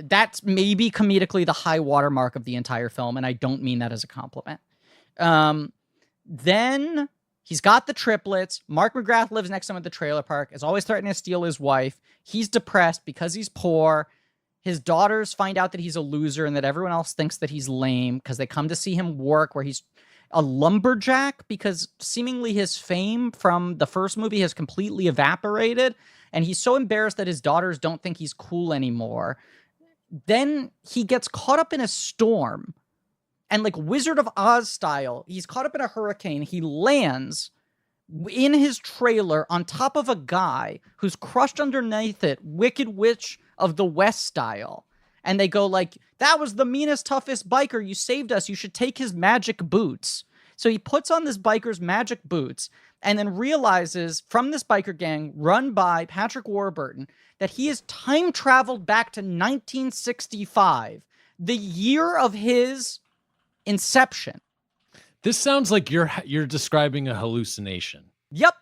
That's maybe comedically the high watermark of the entire film, and I don't mean that as a compliment. Then he's got the triplets. Mark McGrath lives next to him at the trailer park, is always threatening to steal his wife. He's depressed because he's poor. His daughters find out that he's a loser and that everyone else thinks that he's lame because they come to see him work, where he's a lumberjack because seemingly his fame from the first movie has completely evaporated, and he's so embarrassed that his daughters don't think he's cool anymore. Then he gets caught up in a storm, and like Wizard of Oz style, he's caught up in a hurricane. He lands in his trailer on top of a guy who's crushed underneath it, Wicked Witch of the West style. And they go like, that was the meanest, toughest biker. You saved us. You should take his magic boots. So he puts on this biker's magic boots and then realizes from this biker gang run by Patrick Warburton that he has time traveled back to 1965, the year of his inception. This sounds like you're describing a hallucination. Yep.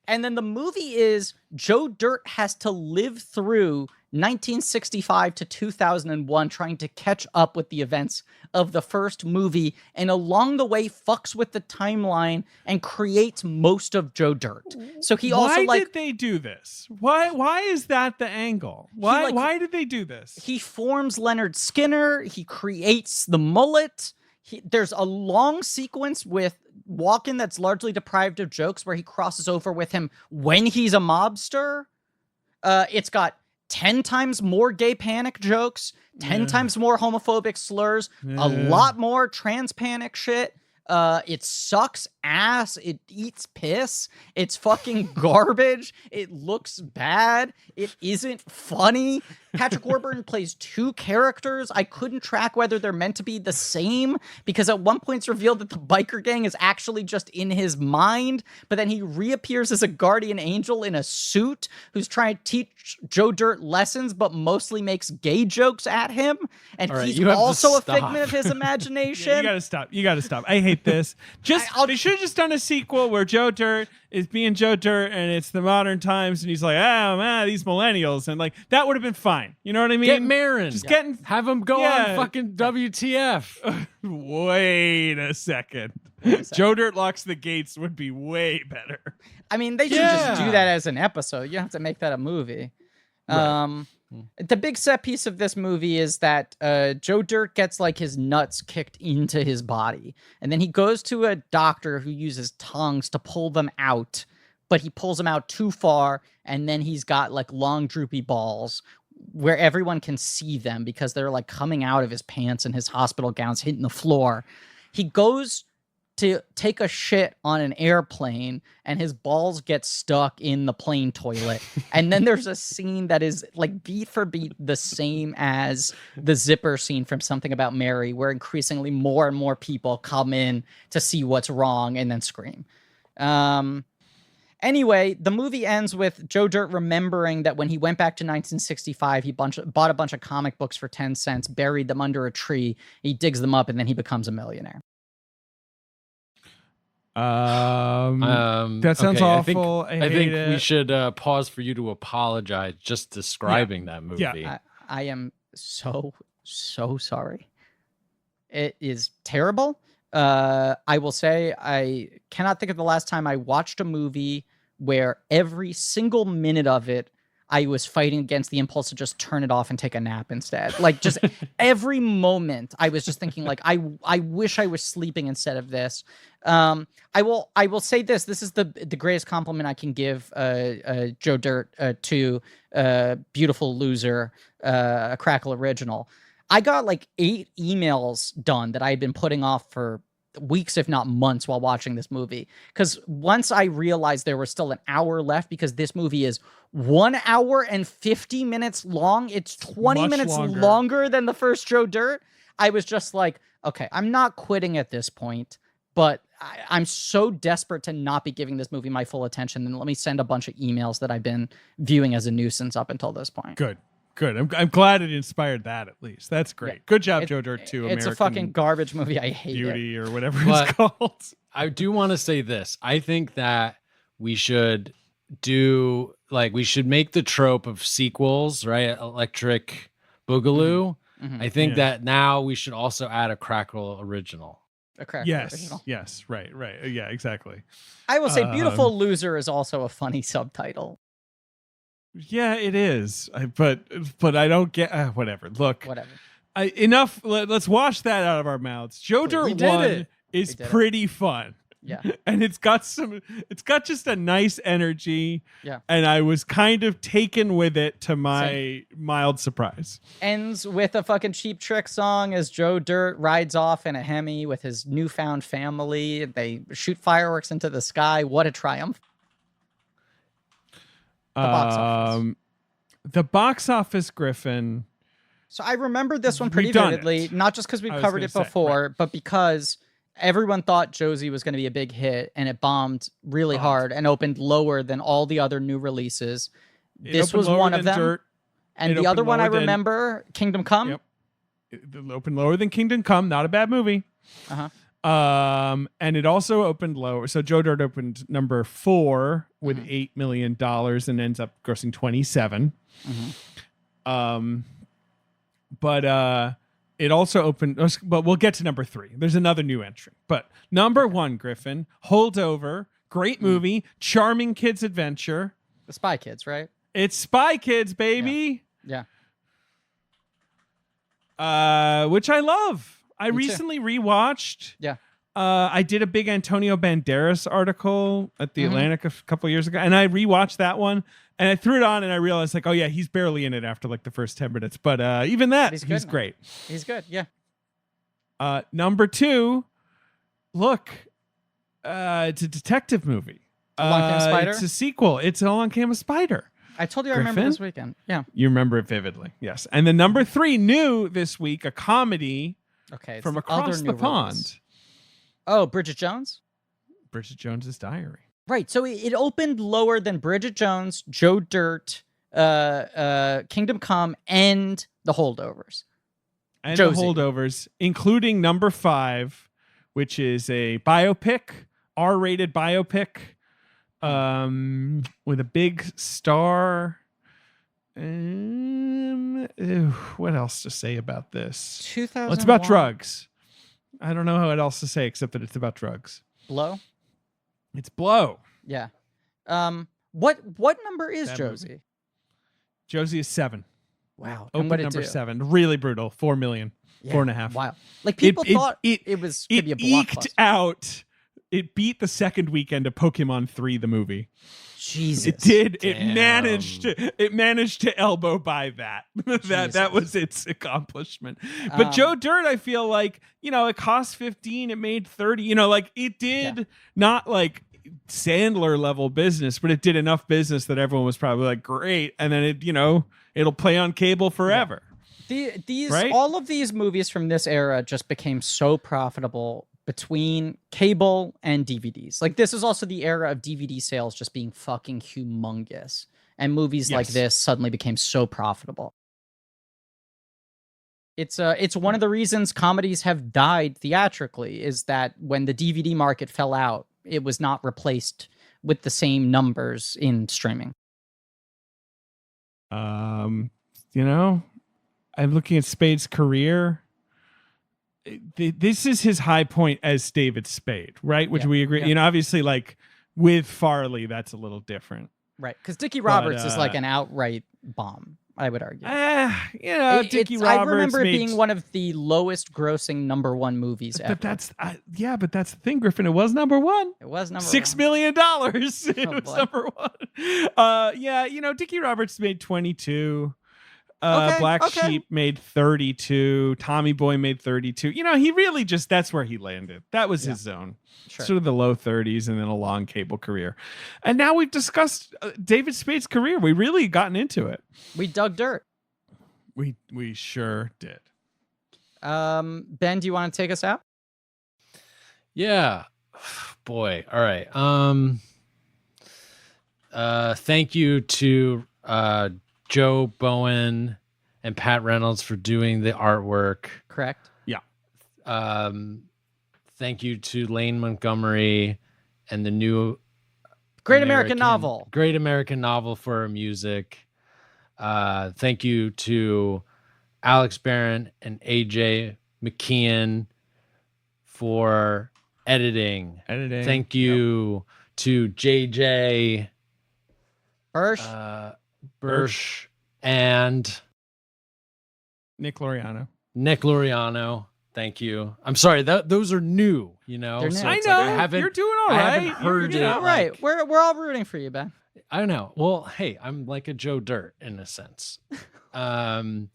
And then the movie is Joe Dirt has to live through 1965 to 2001 trying to catch up with the events of the first movie, and along the way fucks with the timeline and creates most of Joe Dirt. So he also Why did they do this? Why is that the angle? Why did they do this? He forms Leonard Skinner, he creates the mullet. There's a long sequence with Walken that's largely deprived of jokes where he crosses over with him when he's a mobster. It's got 10 times more gay panic jokes, 10 times more homophobic slurs, a lot more trans panic shit. It sucks ass. It eats piss. It's fucking garbage. It looks bad. It isn't funny. Patrick Warburton plays two characters. I couldn't track whether they're meant to be the same because at one point it's revealed that the biker gang is actually just in his mind, but then he reappears as a guardian angel in a suit who's trying to teach Joe Dirt lessons, but mostly makes gay jokes at him. And he's also a figment of his imagination. Yeah, you gotta stop. I hate this. They should have just done a sequel where Joe Dirt is being Joe Dirt and it's the modern times and he's like, oh man, these millennials, and like that would have been fine. You know what I mean? Get Marin. Have him go on fucking WTF. Wait a second. Joe Dirt locks the gates would be way better. I mean, they should just do that as an episode. You don't have to make that a movie. Right. The big set piece of this movie is that Joe Dirt gets like his nuts kicked into his body. And then he goes to a doctor who uses tongs to pull them out, but he pulls them out too far. And then he's got like long droopy balls where everyone can see them because they're like coming out of his pants and his hospital gown's hitting the floor. He goes to take a shit on an airplane and his balls get stuck in the plane toilet. And then there's a scene that is like beat for beat the same as the zipper scene from Something About Mary, where increasingly more and more people come in to see what's wrong and then scream. Anyway, the movie ends with Joe Dirt remembering that when he went back to 1965, he bought a bunch of comic books for 10 cents, buried them under a tree, he digs them up, and then he becomes a millionaire. That sounds awful. I think we should pause for you to apologize just describing that movie. Yeah. I am so sorry. It is terrible. I will say I cannot think of the last time I watched a movie where every single minute of it I was fighting against the impulse to just turn it off and take a nap instead. Like just every moment I was just thinking like, I wish I was sleeping instead of this. I will say this. This is the greatest compliment I can give Joe Dirt to Beautiful Loser, a Crackle original. I got like 8 emails done that I had been putting off for weeks, if not months, while watching this movie. Because once I realized there was still an hour left, because this movie is 1 hour and 50 minutes long. It's 20 minutes longer than the first Joe Dirt. I was just like, okay, I'm not quitting at this point, but I'm so desperate to not be giving this movie my full attention. Then let me send a bunch of emails that I've been viewing as a nuisance up until this point. Good. I'm glad it inspired that at least. That's great. Yeah. Good job, Joe Dirt 2. It's a fucking garbage movie. I hate Beauty it. Or whatever it's called. I do want to say this. I think that we should do we should make the trope of sequels, right? Electric Boogaloo. Mm-hmm. I think that now we should also add a Crackle original. A Crackle original. Yes. Right. Yeah, exactly. I will say Beautiful Loser is also a funny subtitle. Yeah, it is. But I don't get whatever. Look, whatever. Enough. Let's wash that out of our mouths. Joe Dirt 1 is pretty fun. Yeah, and it's got just a nice energy. Yeah, and I was kind of taken with it to my mild surprise. Ends with a fucking Cheap Trick song as Joe Dirt rides off in a Hemi with his newfound family. They shoot fireworks into the sky. What a triumph! The box office, Griffin. So I remember this one pretty vividly, not just because we've covered it before, but because everyone thought Josie was going to be a big hit, and it bombed really hard and opened lower than all the other new releases. This was one of them. Dirt. And the other one I remember, Kingdom Come. Yep. It opened lower than Kingdom Come. Not a bad movie. Uh-huh. And it also opened lower. So Joe Dirt opened number 4 with $8 million and ends up grossing 27. But it also opened, but we'll get to number 3. There's another new entry. But number 1, Griffin, Holdover, great movie, charming kids adventure. The Spy Kids, right? It's Spy Kids, baby. Yeah. Which I love. I Me recently rewatched. Yeah. I did a big Antonio Banderas article at the Atlantic a couple years ago, and I rewatched that one, and I threw it on, and I realized, like, oh yeah, he's barely in it after like the first 10 minutes, but even that, he's great. He's good, yeah. Number 2, look, it's a detective movie. Along Came a Spider? It's a sequel. It's Along Came a Spider. I told you I remember this weekend. Yeah. You remember it vividly, yes. And then number 3, new this week, a comedy. Okay, from across the pond. Oh, Bridget Jones? Bridget Jones's Diary. Right. So it opened lower than Bridget Jones, Joe Dirt, Kingdom Come, and The Holdovers. And Josie. The Holdovers, including number 5, which is a biopic, R-rated biopic, with a big star. What else to say about this? 2001. Well, it's about drugs. I don't know what else to say except that it's about drugs. Blow? It's Blow. Yeah. What number is That Josie? movie. Josie is 7. Wow. Open number 7. Really brutal. 4 million. Yeah. 4.5. Wow. Like people thought it was could be a blockbuster. Eked out. It beat the second weekend of Pokemon 3, the movie. Jesus. It did. Damn. It managed to elbow by that. that was its accomplishment. But Joe Dirt, I feel like, it cost 15, it made 30. Like it did not like Sandler level business, but it did enough business that everyone was probably like, great. And then it'll play on cable forever. These right? All of these movies from this era just became so profitable between cable and DVDs. Like this is also the era of DVD sales just being fucking humongous, and movies like this suddenly became so profitable. It's one of the reasons comedies have died theatrically, is that when the DVD market fell out, it was not replaced with the same numbers in streaming. I'm looking at Spade's career. This is his high point as David Spade, right? Which we agree. Obviously, like with Farley, that's a little different, right? Because Dickie Roberts is like an outright bomb, I would argue. Dickie Roberts. I remember it being one of the lowest grossing number 1 movies ever. But that's the thing, Griffin. It was number 1. It was number $6 1. million. It was number 1. Dickie Roberts made 22. Black Sheep made 32. Tommy Boy made 32. He really just, that's where he landed. That was his zone. Sure. Sort of the low 30s and then a long cable career. And now we've discussed David Spade's career. We really gotten into it. We dug dirt. We sure did. Ben, do you want to take us out? Yeah. Boy. All right. Thank you to Joe Bowen and Pat Reynolds for doing the artwork. Correct. Yeah. Thank you to Lane Montgomery and the new Great American Novel for our music. Thank you to Alex Barron and AJ McKeon for editing. Thank you to JJ Bursch and Nick Loriano. Thank you. I'm sorry, those are new, They're new. I know. You're doing all right. I haven't heard it. All right. We're all rooting for you, Ben. I don't know. Well, hey, I'm like a Joe Dirt in a sense. And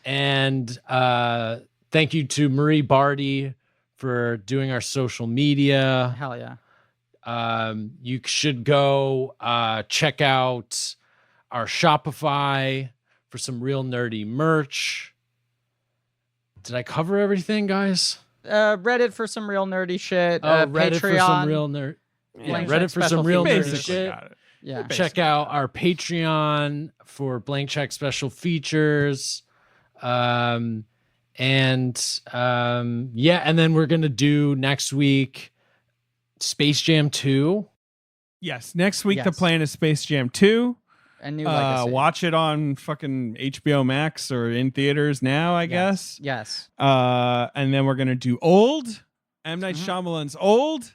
thank you to Marie Barty for doing our social media. Hell yeah. You should go check out our Shopify for some real nerdy merch. Did I cover everything, guys? Reddit for some real nerdy shit. Reddit Patreon for some real nerd. Blank Reddit Check for some special real features. nerdy shit. Yeah. Check out our Patreon for Blank Check special features. And and then we're gonna do next week Space Jam 2. Yes, next week the plan is Space Jam 2. A new legacy. Watch it on fucking HBO Max or in theaters now, I guess. Yes. And then we're gonna do Old, M. Night Shyamalan's Old,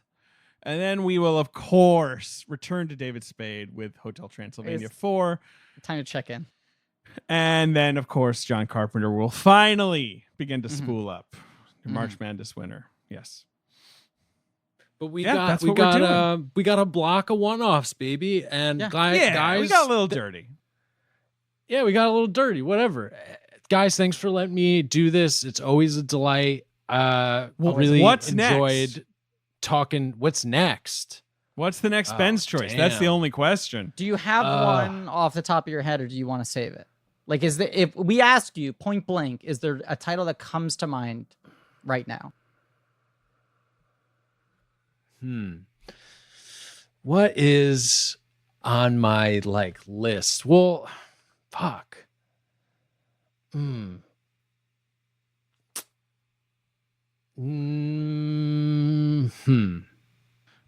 and then we will, of course, return to David Spade with Hotel Transylvania 4. Time to check in. And then, of course, John Carpenter will finally begin to spool up March Madness winner. Yes. But we got a block of one-offs, baby. And guys, we got a little dirty. Yeah, we got a little dirty. Whatever. Guys, thanks for letting me do this. It's always a delight. Really enjoyed talking. What's next? What's the next Ben's choice? That's the only question. Do you have one off the top of your head, or do you want to save it? Like, if we ask you point blank, is there a title that comes to mind right now? What is on my list? Well, fuck. All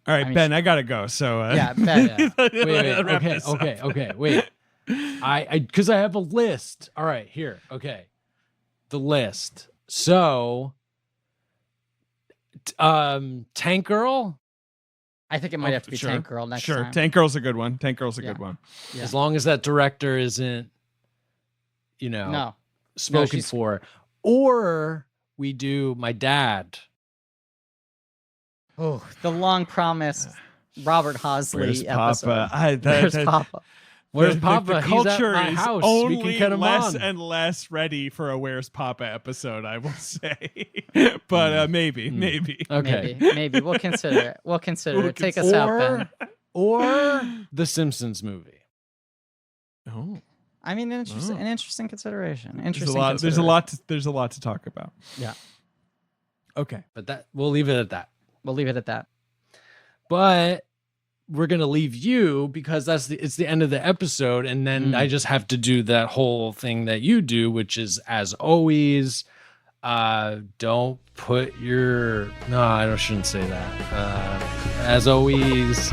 right, Ben, I gotta go. So Ben. Wait. Wait. Because I have a list. All right, here. Okay, the list. So, Tank Girl. I think it might have to be Tank Girl next time. Sure, Tank Girl's a good one. Tank Girl's a good one. Yeah. As long as that director isn't, spoken for. Or we do My Dad. Oh, the long promised Robert Hosley episode. Where's Papa? Where's Papa? The He's culture at my is house. only we can get him less on. and less ready for a Where's Papa episode, I will say. But maybe. Okay. Maybe. We'll consider it. Take us out, Ben. Or the Simpsons movie. Oh. I mean, an interesting consideration. There's a lot to talk about. Yeah. Okay. But we'll leave it at that. But we're gonna leave you because it's the end of the episode, and then I just have to do that whole thing that you do, which is, as always, don't put your I shouldn't say that. As always,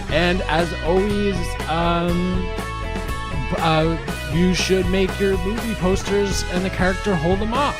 and as always, you should make your movie posters and the character hold them up.